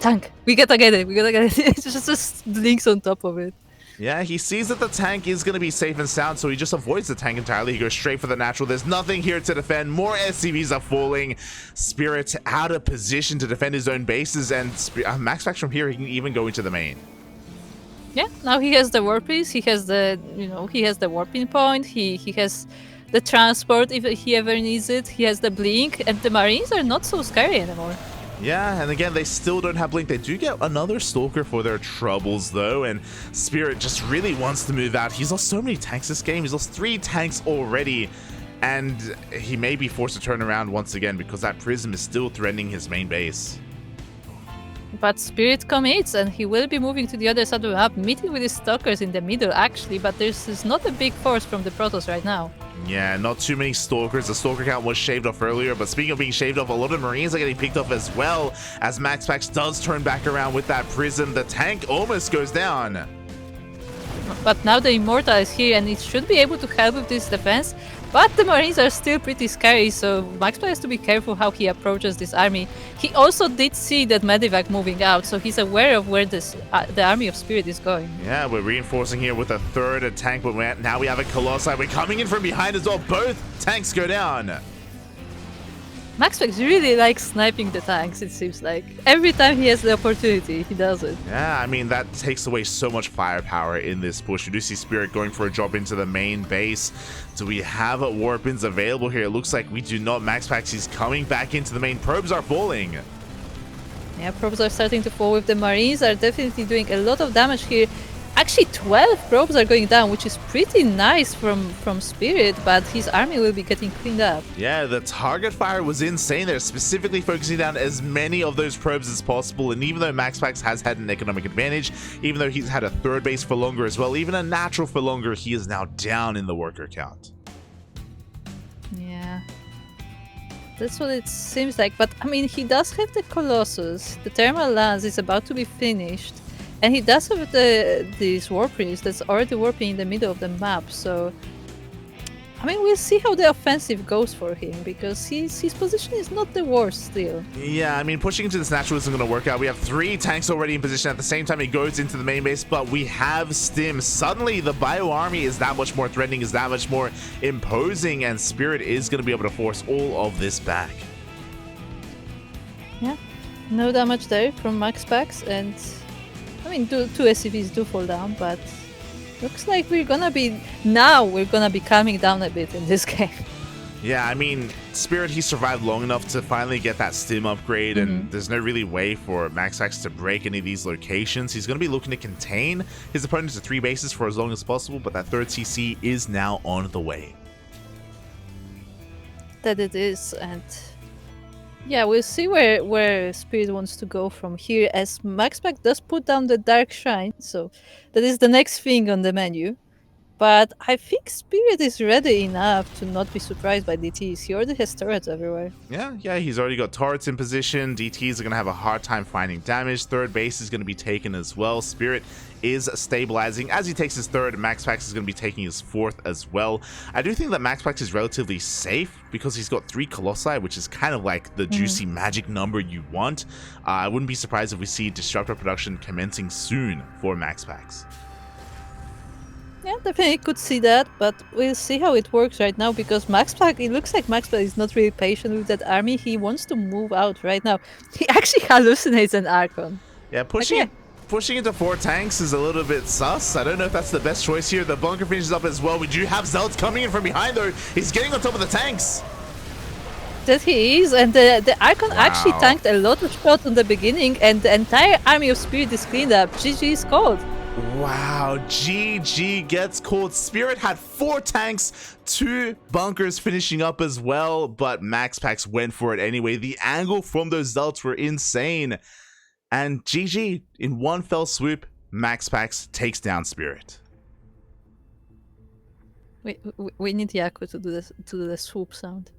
tank, we gotta get it, It just blinks on top of it.
Yeah, he sees that the tank is going to be safe and sound, so he just avoids the tank entirely. He goes straight for the natural. There's nothing here to defend. More SCVs are falling. Spirit out of position to defend his own bases, and MaxPax from here, he can even go into the main.
Yeah, now he has the warpies, he has the, he has the warping point, he has the transport if he ever needs it, he has the blink, and the Marines are not so scary anymore.
Yeah, and again, they still don't have blink. They do get another Stalker for their troubles, though, and Spirit just really wants to move out. He's lost so many tanks this game. He's lost 3 tanks already, and he may be forced to turn around once again because that Prism is still threatening his main base.
But Spirit commits, and he will be moving to the other side of the map, meeting with his Stalkers in the middle, actually, but there's not a big force from the Protoss right now.
Yeah, not too many Stalkers. The Stalker count was shaved off earlier, but speaking of being shaved off, a lot of Marines are getting picked off as well, as MaxPax does turn back around with that Prism. The tank almost goes down.
But now the Immortal is here, and it should be able to help with this defense. But the Marines are still pretty scary, so MaxPax has to be careful how he approaches this army. He also did see that MindelVK moving out, so he's aware of where the army of Spirit is going.
Yeah, we're reinforcing here with a third tank, but now we have a Colossi. We're coming in from behind as well. Both tanks go down.
MaxPax really likes sniping the tanks, it seems like. Every time he has the opportunity, he does it.
Yeah, I mean, that takes away so much firepower in this push. You do see Spirit going for a drop into the main base. Do we have warpins available here? It looks like we do not. MaxPax is coming back into the main. Probes are falling.
Yeah, probes are starting to fall with the Marines, are definitely doing a lot of damage here. Actually, 12 probes are going down, which is pretty nice from Spirit, but his army will be getting cleaned up.
Yeah, the target fire was insane there, specifically focusing down as many of those probes as possible. And even though MaxPax has had an economic advantage, even though he's had a third base for longer as well, even a natural for longer, he is now down in the worker count.
Yeah. That's what it seems like. But, I mean, he does have the Colossus. The Thermal Lance is about to be finished. And he does have these warpies that's already warping in the middle of the map, so I mean, we'll see how the offensive goes for him, because his position is not the worst still.
Yeah, I mean, pushing into this natural isn't going to work out. We have 3 tanks already in position at the same time. He goes into the main base, but we have Stim. Suddenly, the Bio Army is that much more threatening, is that much more imposing, and Spirit is going to be able to force all of this back.
Yeah, no damage there from MaxPax, and I mean, 2 SCVs do fall down, but looks like we're gonna be calming down a bit in this game.
Yeah, I mean, Spirit, he survived long enough to finally get that Stim upgrade, and there's no really way for MaxPax to break any of these locations. He's going to be looking to contain his opponent to 3 bases for as long as possible, but that 3rd CC is now on the way.
That it is, and yeah, we'll see where Spirit wants to go from here, as MaxPax does put down the Dark Shrine, so that is the next thing on the menu. But I think Spirit is ready enough to not be surprised by DTs. He already has turrets everywhere.
Yeah, he's already got turrets in position. DTs are going to have a hard time finding damage. Third base is going to be taken as well. Spirit is stabilizing. As he takes his third, MaxPax is going to be taking his fourth as well. I do think that MaxPax is relatively safe because he's got 3 Colossi, which is kind of like the juicy magic number you want. I wouldn't be surprised if we see Disruptor production commencing soon for MaxPax.
Yeah, definitely could see that, but we'll see how it works right now because MaxPax, it looks like MaxPax is not really patient with that army. He wants to move out right now. He actually hallucinates an Archon.
Yeah, pushing into 4 tanks is a little bit sus. I don't know if that's the best choice here. The bunker finishes up as well. We do have Zealots coming in from behind though. He's getting on top of the tanks.
That he is, and the Archon actually tanked a lot of shots in the beginning, and the entire army of Spirit is cleaned up. GG is called.
Wow, GG gets called. Spirit had 4 tanks, 2 bunkers finishing up as well, but MaxPax went for it anyway. The angle from those Zealots were insane. And GG, in one fell swoop, MaxPax takes down Spirit.
We need Yaku to do the swoop sound.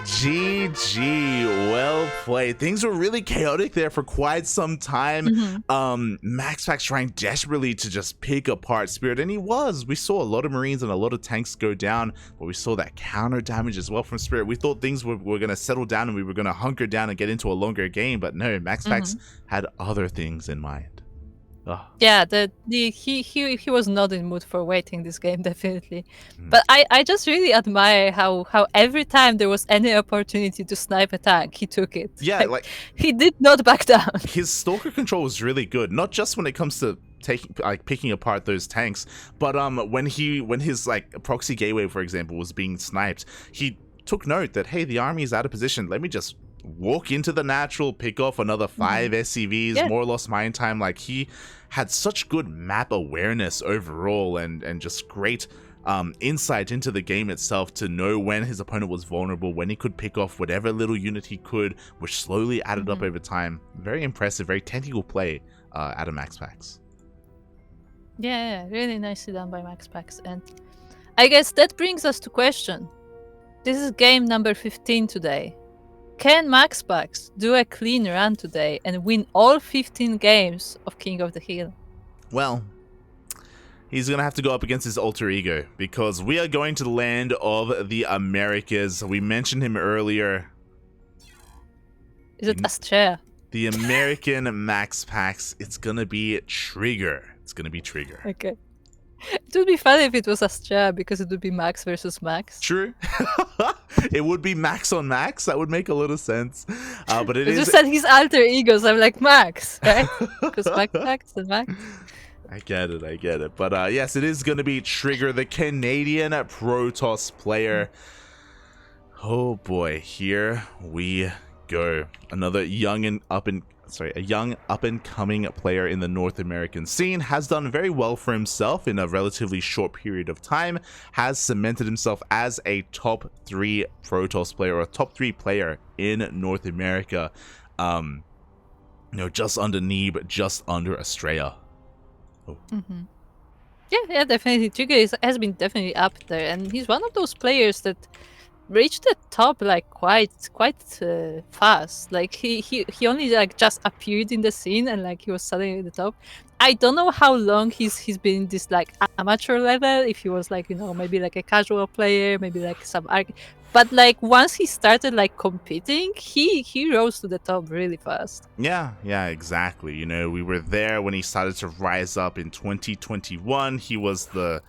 GG, well played. Things were really chaotic there for quite some time. MaxPax trying desperately to just pick apart Spirit, and he was. We saw a lot of Marines and a lot of tanks go down, but we saw that counter damage as well from Spirit. We thought things were going to settle down and we were going to hunker down and get into a longer game, but no, MaxPax had other things in mind. Oh.
Yeah, he was not in mood for waiting this game, definitely. But I just really admire how every time there was any opportunity to snipe a tank, he took it.
Yeah, like
he did not back down.
His stalker control was really good, not just when it comes to picking apart those tanks, but when his like proxy gateway, for example, was being sniped, he took note that, hey, the army is out of position. Let me just walk into the natural, pick off another 5 SCVs, more lost mine time. Like, he had such good map awareness overall and just great insight into the game itself to know when his opponent was vulnerable, when he could pick off whatever little unit he could, which slowly added up over time. Very impressive, very technical play out of MaxPax.
Yeah, really nicely done by MaxPax. And I guess that brings us to question. This is game number 15 today. Can MaxPax do a clean run today and win all 15 games of King of the Hill?
Well, he's going to have to go up against his alter ego because we are going to the land of the Americas. We mentioned him earlier.
Is it Astrea?
The American MaxPax. It's going to be Trigger. It's going to be Trigger.
Okay. It would be funny if it was Astrea because it would be Max versus Max.
True. It would be Max on Max. That would make a little sense. But it is.
You just said his alter egos. I'm like Max, right? Because Max and Max.
I get it. But yes, it is going to be Trigger, the Canadian Protoss player. Oh boy, here we go. Another young up and coming player in the North American scene. Has done very well for himself in a relatively short period of time. Has cemented himself as a top 3 Protoss player, or a top 3 player in North America. Just under Neeb, just under Astrea. Oh.
Yeah, definitely. Trigger has been definitely up there, and he's one of those players that reached the top like quite fast. Like he only like just appeared in the scene and like he was suddenly at the top. I don't know how long he's been in this like amateur level, if he was like, maybe like a casual player, maybe like some but like once he started like competing, he rose to the top really fast.
Yeah, exactly. We were there when he started to rise up in 2021. He was the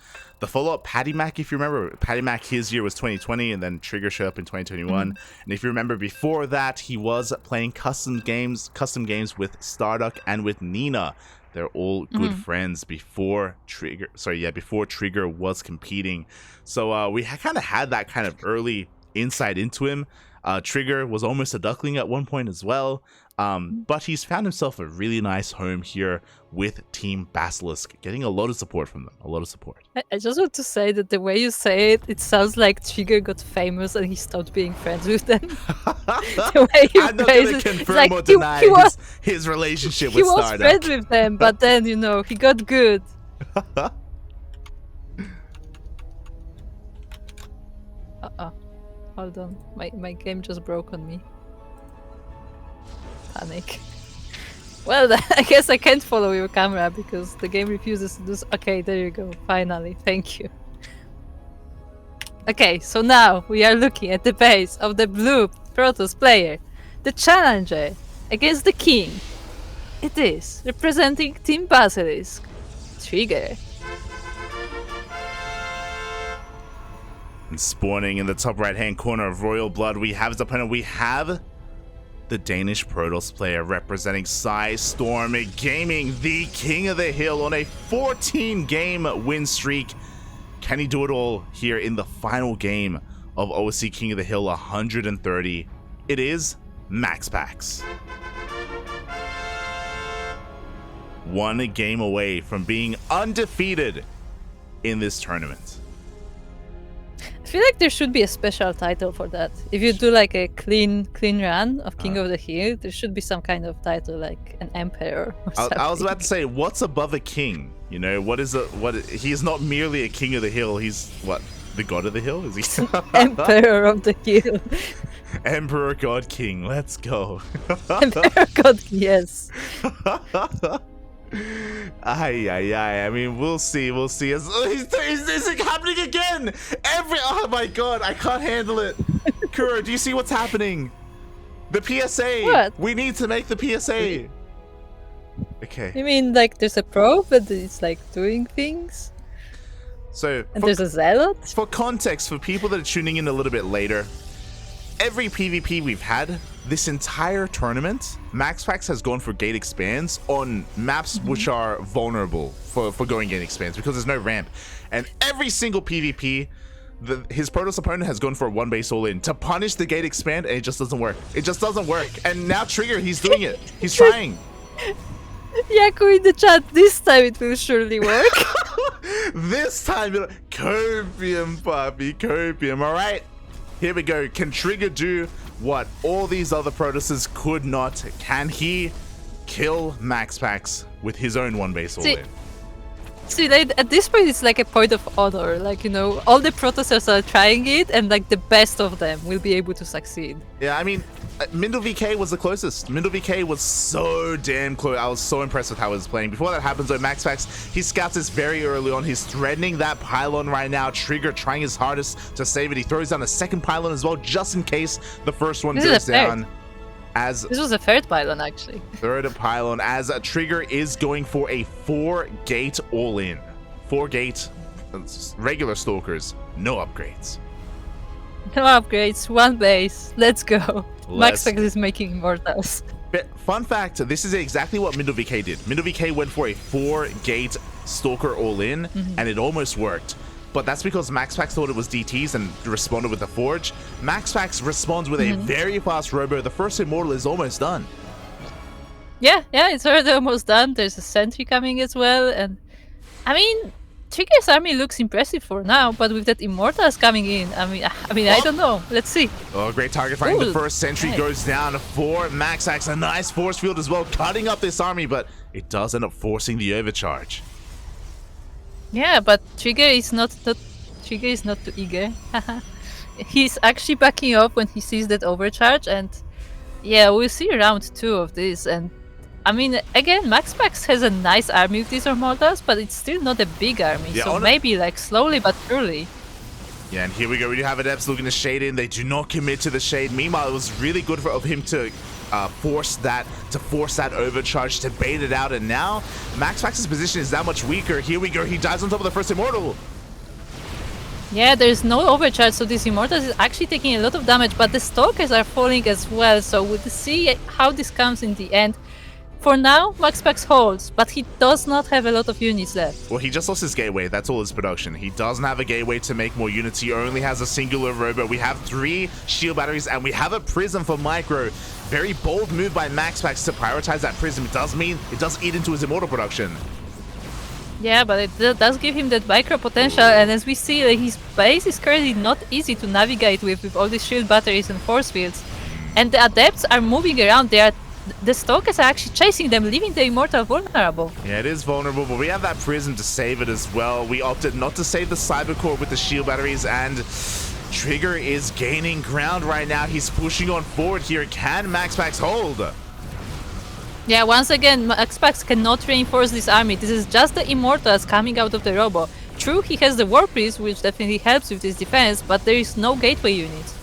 follow-up Patty Mac, if you remember. Patty Mac, his year was 2020, and then Trigger showed up in 2021. And if you remember before that, he was playing custom games with Starduck and with Nina. They're all good friends before Trigger. Before Trigger was competing. So we kind of had that kind of early insight into him. Trigger was almost a Duckling at one point as well. But he's found himself a really nice home here with Team Basilisk, getting a lot of support from them. A lot of support.
I just want to say that the way you say it, it sounds like Trigger got famous and he stopped being friends with them. The way you
I'm not going to confirm or deny his relationship with Starduck.
He was friends with them, but then, he got good. Hold on. My game just broke on me. Panic. Well, I guess I can't follow your camera because the game refuses to do so. Okay, there you go. Finally. Thank you. Okay, so now we are looking at the base of the blue Protoss player. The challenger against the king. It is representing Team Basilisk. Trigger.
And spawning in the top right-hand corner of Royal Blood, we have his opponent. We have the Danish Protoss player representing Storm Gaming, the king of the hill on a 14-game win streak. Can he do it all here in the final game of OSC King of the Hill 130? It is MaxPax. One game away from being undefeated in this tournament.
I feel like there should be a special title for that. If you do like a clean run of King of the Hill, there should be some kind of title like an emperor or something.
I was about to say, what's above a king? You know, he's not merely a king of the hill, he's what? The god of the hill? Is he?
Emperor of the hill.
Emperor God King, let's go.
Emperor God, yes.
I mean, we'll see. Is it happening again? Oh my god, I can't handle it. Kuro, do you see what's happening? The PSA.
What?
We need to make the PSA. Okay.
You mean like there's a pro, but it's like doing things?
So
and there's a zealot?
For context, for people that are tuning in a little bit later, every PvP we've had this entire tournament, MaxPax has gone for gate expands on maps which are vulnerable for going gate expands because there's no ramp. And every single PvP, his Protoss opponent has gone for a one base all in to punish the gate expand, and it just doesn't work. It just doesn't work. And now Trigger, he's doing it. He's trying.
Yaku in the chat, this time it will surely work.
This time, copium, puppy, copium. All right, here we go. Can Trigger do what all these other Protosses could not? Can he kill MaxPax with his own one base all in?
See, like, at this point, it's like a point of honor. Like, you know, all the Protosses are trying it, and like the best of them will be able to succeed.
Yeah, I mean, MindelVK was the closest. MindelVK was so damn close. I was so impressed with how he was playing. Before that happens, though, MaxPax, he scouts this very early on. He's threatening that pylon right now. Trigger trying his hardest to save it. He throws down a second pylon as well, just in case the first one goes down. This
was a third pylon, actually.
Third pylon, as Trigger is going for a 4-gate all-in. 4-gate regular stalkers, no upgrades.
No upgrades, one base. Let's go. MaxPax is making immortals.
Fun fact, this is exactly what MindelVK did. MindelVK went for a 4-gate stalker all-in, and it almost worked. But that's because MaxPax thought it was DTs and responded with the Forge. MaxPax responds with a very fast robo. The first immortal is almost done.
Yeah, it's already almost done. There's a sentry coming as well. And I mean, Trigger's army looks impressive for now, but with that immortals coming in, I mean, I don't know. Let's see.
Oh, great target fighting. The first sentry goes down for MaxPax. A nice force field as well, cutting up this army, but it does end up forcing the overcharge.
Yeah, but Trigger is not too eager. He's actually backing up when he sees that overcharge, and yeah, we'll see round 2 of this. And I mean, again, MaxPax has a nice army with these immortals, but it's still not a big army, so maybe like slowly but surely.
Yeah, and here we go. We do have Adepts looking to shade in. They do not commit to the shade. Meanwhile, it was really good of him to force that overcharge, to bait it out, and now MaxPax's position is that much weaker. Here we go. He dies on top of the first immortal.
Yeah, there's no overcharge, so this immortal is actually taking a lot of damage, but the stalkers are falling as well, so we'll see how this comes in the end. For now, MaxPax holds, but he does not have a lot of units left.
Well, he just lost his gateway. That's all his production. He doesn't have a gateway to make more units. He only has a singular robo. We have 3 shield batteries, and we have a prism for Micro. Very bold move by MaxPax to prioritize that prism. It does mean it does eat into his immortal production.
Yeah, but it does give him that micro potential, and as we see, his base is currently not easy to navigate with all these shield batteries and force fields. And the Adepts are moving around. They are the Stalkers are actually chasing them, leaving the Immortal vulnerable.
Yeah, it is vulnerable, but we have that Prism to save it as well. We opted not to save the Cyber Core with the shield batteries, and Trigger is gaining ground right now. He's pushing on forward here. Can MaxPax hold?
Yeah, once again, MaxPax cannot reinforce this army. This is just the Immortals coming out of the Robo. True, he has the War Priest, which definitely helps with his defense, but there is no gateway unit.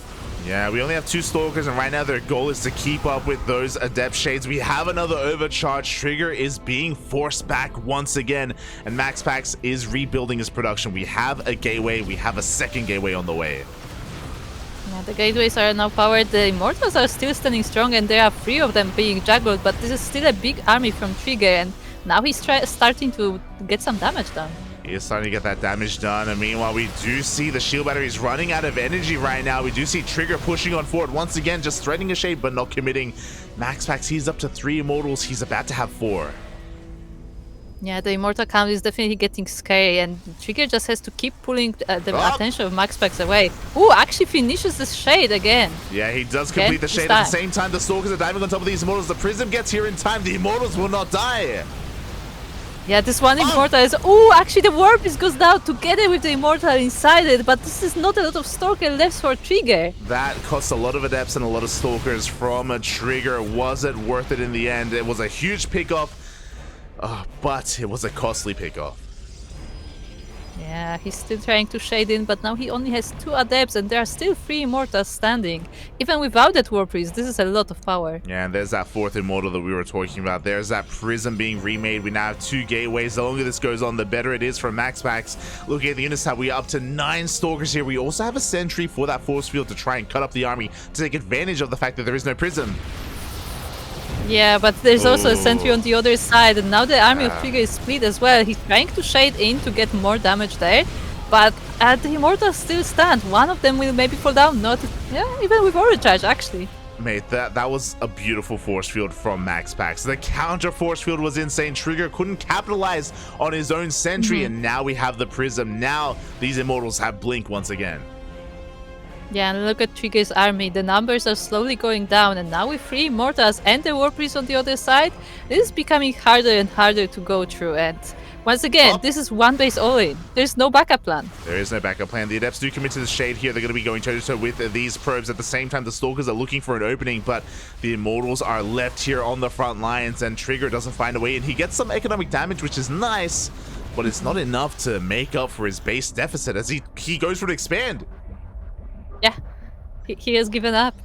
Yeah, we only have 2 Stalkers, and right now their goal is to keep up with those Adept Shades. We have another overcharge. Trigger is being forced back once again, and MaxPax is rebuilding his production. We have a gateway. We have a second gateway on the way.
Yeah, the gateways are now powered. The Immortals are still standing strong, and there are 3 of them being juggled, but this is still a big army from Trigger, and now he's starting to get some damage done.
He is starting to get that damage done, and meanwhile we do see the shield batteries running out of energy right now. We do see Trigger pushing on forward once again, just threading a shade but not committing. MaxPax, he's up to 3 Immortals. He's about to have 4.
Yeah, the Immortal count is definitely getting scary, and Trigger just has to keep pulling the attention of MaxPax away. Ooh, actually finishes the shade again.
Yeah, he does complete the shade. At the same time, the Stalkers are diving on top of these Immortals. The Prism gets here in time. The Immortals will not die.
Yeah, this one Immortal is... Ooh, actually the War Priest goes down together with the Immortal inside it, but this is not a lot of Stalker left for Trigger.
That cost a lot of Adepts and a lot of Stalkers from a Trigger. Was it worth it in the end? It was a huge pickoff, but it was a costly pickoff.
Yeah, he's still trying to shade in, but now he only has 2 Adepts, and there are still 3 Immortals standing. Even without that War Priest, this is a lot of power.
Yeah, and there's that 4th Immortal that we were talking about. There's that Prism being remade. We now have 2 gateways. The longer this goes on, the better it is for MaxPax. Looking at the unit tab, we are up to 9 Stalkers here. We also have a Sentry for that Force Field to try and cut up the army to take advantage of the fact that there is no Prism.
Yeah, but there's also a Sentry on the other side, and now the army of Trigger is split as well. He's trying to shade in to get more damage there, but the Immortals still stand. One of them will maybe fall down, not... Yeah, even with overcharge, actually.
Mate, that was a beautiful force field from MaxPax. The counter force field was insane. Trigger couldn't capitalize on his own Sentry, and now we have the Prism. Now these Immortals have Blink once again.
Yeah, and look at Trigger's army. The numbers are slowly going down, and now with 3 Immortals and the War Priest on the other side, it is becoming harder and harder to go through. And once again, this is one base all-in. There's no backup plan.
There is no backup plan. The Adepts do commit to the shade here. They're going to be going toe-to-toe with these probes. At the same time, the Stalkers are looking for an opening, but the Immortals are left here on the front lines, and Trigger doesn't find a way in. He gets some economic damage, which is nice, but it's not enough to make up for his base deficit as he goes for an expand.
Yeah, he has given up.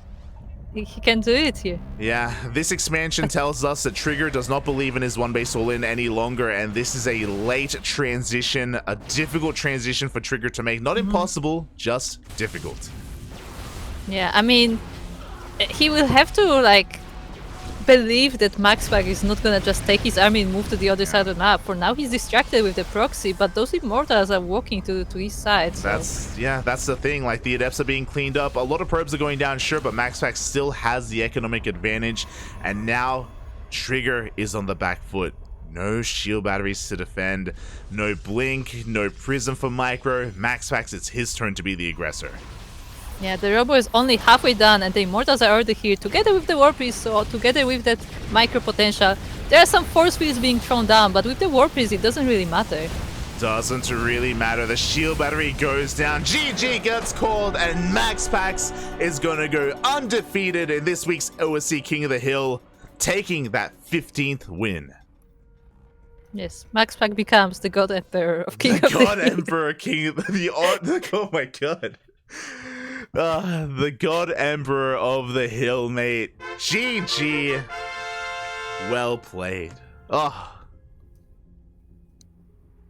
He can do it here.
Yeah, this expansion tells us that Trigger does not believe in his one base all-in any longer, and this is a late transition, a difficult transition for Trigger to make. Not impossible, just difficult.
Yeah, I mean, he will have to, like, believe that MaxPax is not gonna just take his army and move to the other side of the map. For now, he's distracted with the proxy, but those Immortals are walking to his side. So.
That's the thing. Like, the Adepts are being cleaned up. A lot of probes are going down, sure, but MaxPax still has the economic advantage. And now, Trigger is on the back foot. No shield batteries to defend. No Blink. No Prism for Micro. MaxPax, it's his turn to be the aggressor.
Yeah, the Robo is only halfway done, and the Immortals are already here, together with the War Priest, so together with that micro potential. There are some force fields being thrown down, but with the War Priest, it doesn't really matter.
Doesn't really matter. The shield battery goes down. GG gets called, and MaxPax is gonna go undefeated in this week's OSC King of the Hill, taking that 15th win.
Yes, MaxPax becomes the God Emperor of King of the Hill.
The God Emperor, King of the... Oh my god. The God Emperor of the Hill, mate. GG. Well played. Yeah,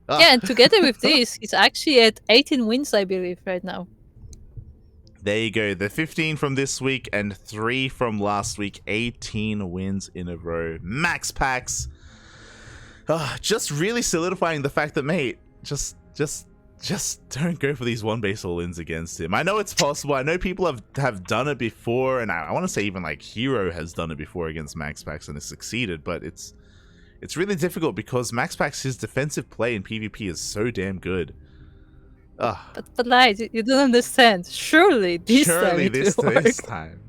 and together with this, he's actually at 18 wins, I believe, right now.
There you go. The 15 from this week and 3 from last week. 18 wins in a row. MaxPax. Just really solidifying the fact that, mate, just don't go for these one base all-ins against him. I know it's possible. I know people have done it before, and I want to say even like Hero has done it before against MaxPax and has succeeded, but it's really difficult because MaxPax, his defensive play in PvP is so damn good.
But Light, you don't understand. Surely this time.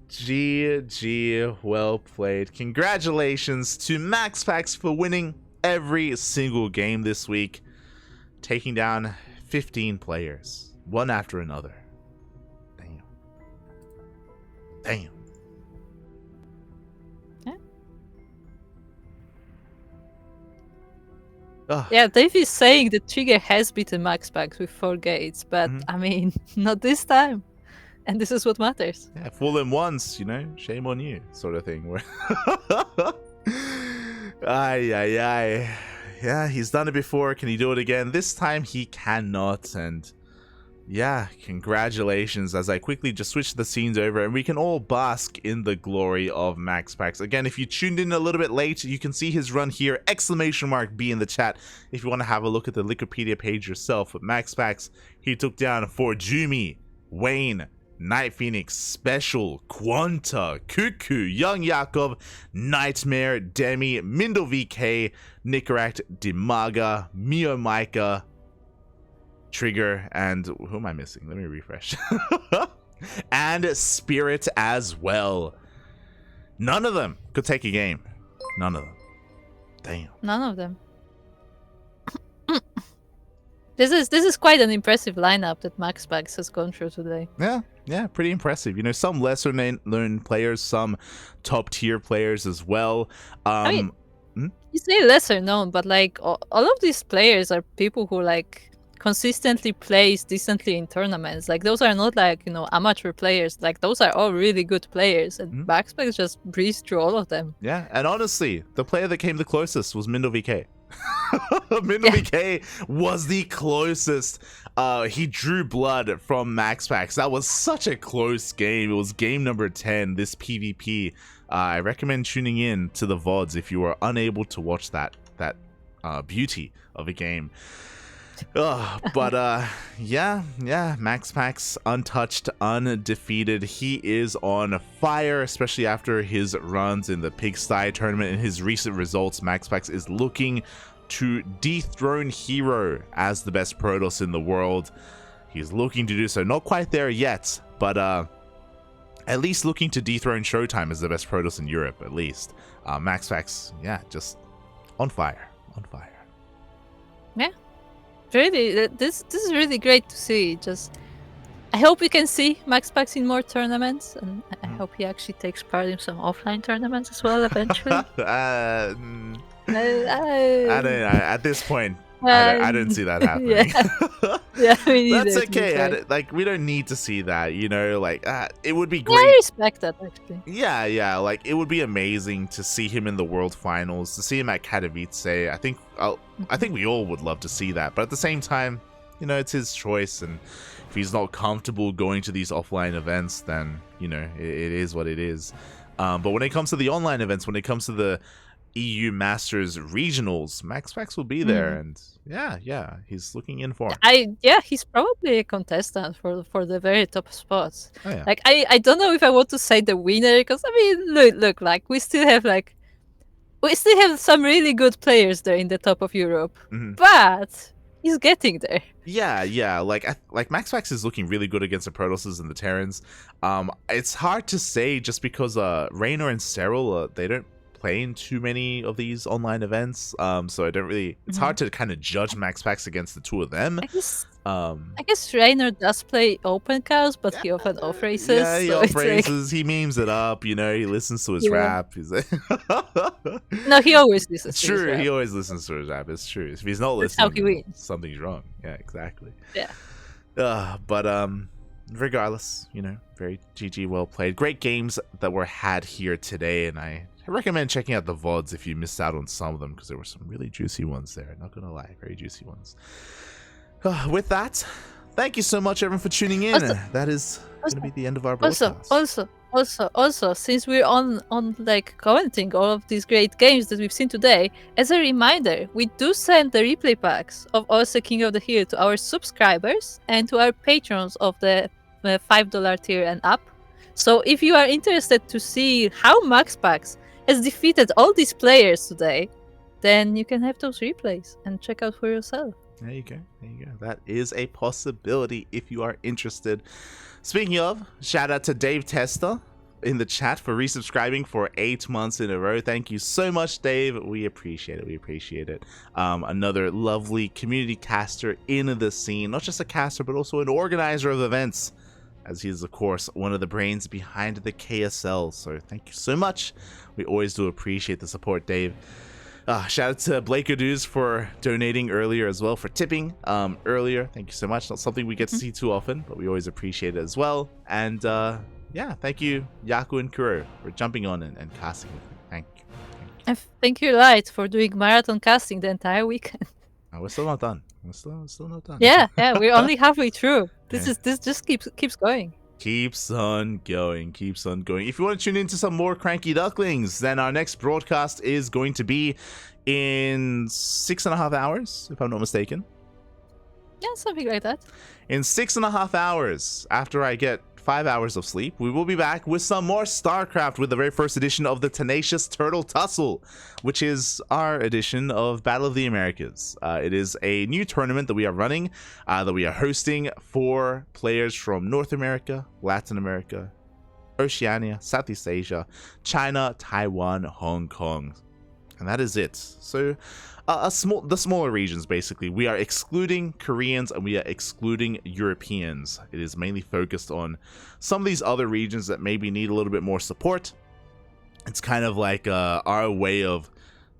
GG, well played. Congratulations to MaxPax for winning every single game this week, taking down 15 players, one after another. Damn.
Yeah, Dave is saying that Trigger has beaten MaxPax with 4 gates, but I mean, not this time. And this is what matters.
Yeah, fool him once, shame on you, sort of thing. Ay. Yeah, he's done it before. Can he do it again? This time he cannot. And yeah, congratulations, as I quickly just switch the scenes over and we can all bask in the glory of MaxPax. Again, if you tuned in a little bit late, you can see his run here, !B in the chat, if you want to have a look at the Wikipedia page yourself. But MaxPax, he took down ForJumy, Wayne, NightPhoenix, Special, QuanTa, CuKu, YoungYakov, Nightmare, Demi, MindelVK, Nicoract, DIMAGA, MeomaikA, Trigger, and who am I missing? Let me refresh. And Spirit as well. None of them could take a game. None of them. Damn.
None of them. This is quite an impressive lineup that MaxPax has gone through today.
Yeah, pretty impressive. Some lesser known players, some top tier players as well.
I mean, you say lesser known, but like all of these players are people who like consistently plays decently in tournaments. Like those are not like amateur players. Like those are all really good players, and MaxPax just breezed through all of them.
Yeah, and honestly, the player that came the closest was MindelVK. MindelVK was the closest. He drew blood from MaxPax. That was such a close game. It was game number 10, this PvP. I recommend tuning in to the VODs if you are unable to watch that beauty of a game. Yeah, MaxPax, untouched, undefeated. He is on fire, especially after his runs in the Pigsty tournament and his recent results. MaxPax is looking to dethrone Hero as the best Protoss in the world. He's looking to do so. Not quite there yet, but at least looking to dethrone Showtime as the best Protoss in Europe, at least. MaxPax, yeah, just on fire.
Yeah. Really, this is really great to see. I hope we can see MaxPax in more tournaments, and I hope he actually takes part in some offline tournaments as well eventually.
I don't know. At this point, I don't see that happening.
Yeah, me neither,
that's okay. We don't need to see that. It would be great.
Yeah, I respect that actually.
Yeah. It would be amazing to see him in the World Finals, to see him at Katowice. I think we all would love to see that. But at the same time, it's his choice, and if he's not comfortable going to these offline events, then it is what it is. But when it comes to the online events, when it comes to the EU Masters regionals, MaxPax will be there, and yeah, he's looking in for.
He's probably a contestant for the very top spots.
Oh, yeah.
I don't know if I want to say the winner, because I mean, look, like we still have some really good players there in the top of Europe, but he's getting there.
Yeah. Like MaxPax is looking really good against the Protosses and the Terrans. It's hard to say just because Raynor and Cyril, they don't play in too many of these online events, so I don't really. It's hard to kind of judge MaxPax against the two of them.
I guess Raynor does play open cows, but he often off races.
Yeah, he off races. He memes it up. He listens to his rap. He's like
no, he always listens.
It's true. He always listens to his rap. It's true. If he's not listening, how he wins. Something's wrong. Yeah, exactly.
Yeah.
But regardless, very GG, well played. Great games that were had here today, and I recommend checking out the VODs if you missed out on some of them, because there were some really juicy ones there. Not gonna lie, very juicy ones. With that, thank you so much, everyone, for tuning in. That is gonna be the end of our broadcast.
Also, since we're on like commenting all of these great games that we've seen today, as a reminder, we do send the replay packs of OSC King of the Hill to our subscribers and to our patrons of the $5 tier and up. So if you are interested to see how MaxPax has defeated all these players today, then you can have those replays and check out for yourself.
There you go. There you go. That is a possibility if you are interested. Speaking of, shout out to Dave Tester in the chat for resubscribing for 8 months in a row. Thank you so much, Dave. We appreciate it. We appreciate it. Another lovely community caster in the scene. Not just a caster, but also an organizer of events, as he is, of course, one of the brains behind the KSL. So thank you so much. We always do appreciate the support, Dave. Shout out to Blake Aduz for donating earlier as well, for tipping earlier. Thank you so much. Not something we get to see too often, but we always appreciate it as well. And yeah, thank you, Yakuzaku and Kuro, for jumping on and casting with me. Thank you.
And thank you, Light, for doing marathon casting the entire weekend.
Oh, we're still not done. We're still not done.
Yeah, we're only halfway through. This just keeps going.
Keeps on going. If you want to tune into some more Cranky Ducklings, then our next broadcast is going to be in 6.5 hours, if I'm not mistaken.
Yeah, something like that.
In 6.5 hours, after I get 5 hours of sleep, we will be back with some more StarCraft with the very first edition of the Tenacious Turtle Tussle, which is our edition of Battle of the Americas. It is a new tournament that we are running, that we are hosting for players from North America, Latin America, Oceania, Southeast Asia, China, Taiwan, Hong Kong. And that is it. So the smaller regions, basically. We are excluding Koreans and we are excluding Europeans. It is mainly focused on some of these other regions that maybe need a little bit more support. It's kind of like our way of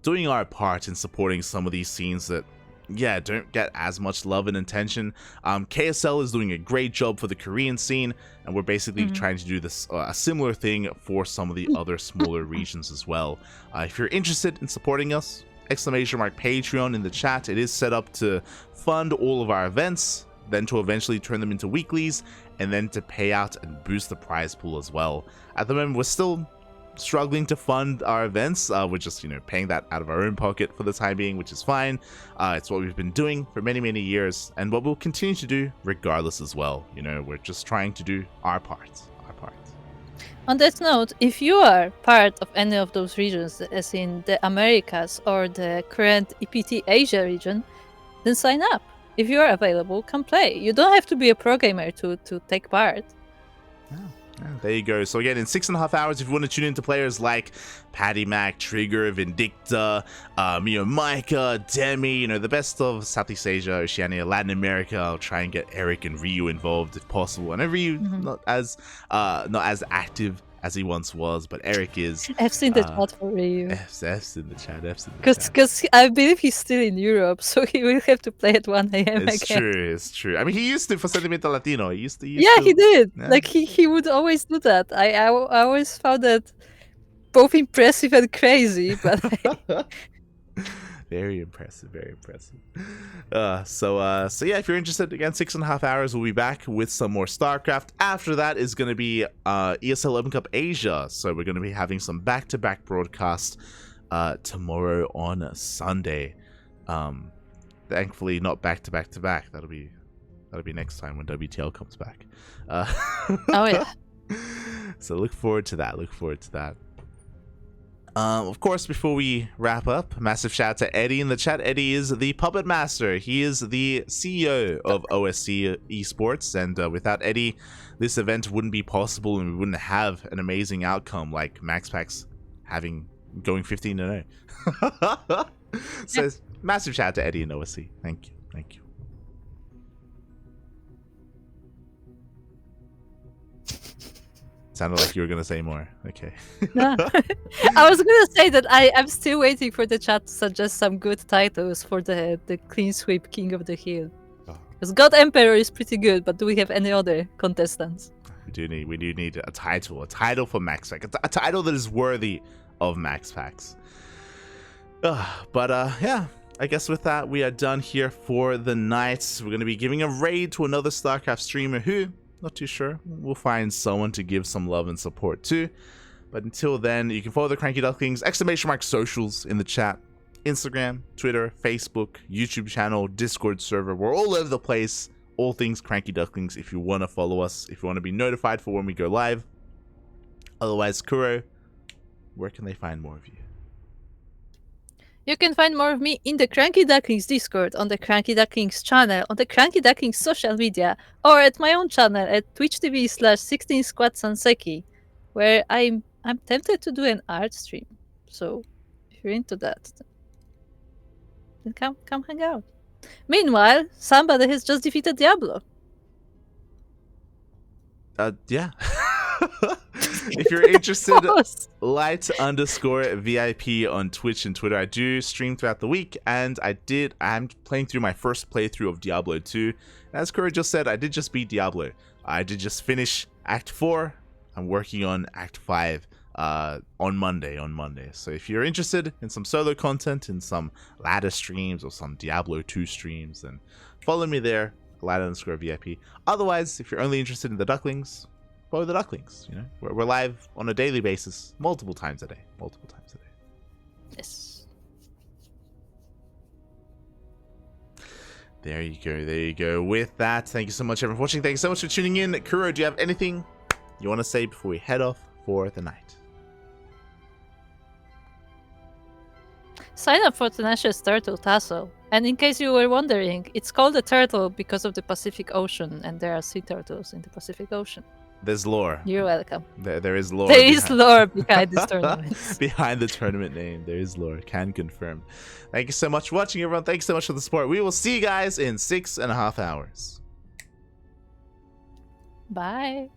doing our part in supporting some of these scenes that, yeah, don't get as much love and attention. KSL is doing a great job for the Korean scene, and we're basically trying to do this a similar thing for some of the other smaller regions as well. If you're interested in supporting us, !Patreon in the chat. It is set up to fund all of our events, then to eventually turn them into weeklies, and then to pay out and boost the prize pool as well. At the moment, we're still struggling to fund our events. We're just, paying that out of our own pocket for the time being, which is fine. It's what we've been doing for many years, and what we'll continue to do regardless as well. We're just trying to do our part.
On that note, if you are part of any of those regions, as in the Americas or the current EPT Asia region, then sign up. If you are available, come play. You don't have to be a pro gamer to take part.
Yeah, there you go. So again, in 6.5 hours, if you want to tune into players like Patty Mac, Trigger, Vindicta, MeomaikA, Demi, the best of Southeast Asia, Oceania, Latin America. I'll try and get Eric and Ryu involved if possible. And Ryu not as active as he once was, but Eric is.
F's in the chat for Ryu.
F's in the chat.
Because I believe he's still in Europe, so he will have to play at 1 a.m. again.
It's true. I mean, he used to for Sentimiento Latino. He used to.
He did. Yeah. Like he would always do that. I always found that both impressive and crazy, but
very impressive. So yeah, if you're interested, again, 6.5 hours, we'll be back with some more StarCraft. After that is going to be ESL Open Cup Asia. So we're going to be having some back-to-back broadcasts tomorrow on Sunday. Thankfully, not back-to-back-to-back. That'll be next time when WTL comes back.
Oh yeah.
So look forward to that. Of course, before we wrap up, massive shout out to Eddie in the chat. Eddie is the puppet master. He is the CEO of OSC Esports, and without Eddie, this event wouldn't be possible, and we wouldn't have an amazing outcome like MaxPax going 15-0. So massive shout out to Eddie and OSC. Thank you. Sounded like you were going to say more. Okay.
No. I was going to say that I'm still waiting for the chat to suggest some good titles for the clean sweep King of the Hill. Because God Emperor is pretty good, but do we have any other contestants?
We do need a title for MaxPax, a title that is worthy of MaxPax. But yeah, I guess with that, we are done here for the night. We're going to be giving a raid to another StarCraft streamer who... not too sure. We'll find someone to give some love and support to. But until then, you can follow the Cranky Ducklings !socials in the chat. Instagram, Twitter, Facebook, YouTube channel, Discord server. We're all over the place. All things Cranky Ducklings if you want to follow us. If you want to be notified for when we go live. Otherwise, Kuro, where can they find more of you?
You can find more of me in the CranKy Ducklings Discord, on the CranKy Ducklings channel, on the CranKy Ducklings social media, or at my own channel at twitch.tv/16squatsanseki, where I'm tempted to do an art stream. So if you're into that, then come hang out. Meanwhile, somebody has just defeated Diablo.
Yeah. If you're interested, light_VIP on Twitch and Twitter. I do stream throughout the week, and I'm playing through my first playthrough of Diablo 2. As Kuro just said, I did just beat Diablo. I did just finish Act 4. I'm working on Act 5 on Monday. So if you're interested in some solo content, in some ladder streams or some Diablo 2 streams, then follow me there, ladder_VIP. Otherwise, if you're only interested in the Ducklings, follow the Ducklings. You know, we're live on a daily basis, multiple times a day.
Yes.
There you go. With that, thank you so much everyone for watching. Thank you so much for tuning in. Kuro, do you have anything you want to say before we head off for the night?
Sign up for Tenacious Turtle Tassel. And in case you were wondering, it's called a turtle because of the Pacific Ocean, and there are sea turtles in the Pacific Ocean.
There's lore.
You're welcome.
There is lore.
There is lore behind this tournament.
Behind the tournament name, there is lore. Can confirm. Thank you so much for watching, everyone. Thanks so much for the support. We will see you guys in 6.5 hours.
Bye.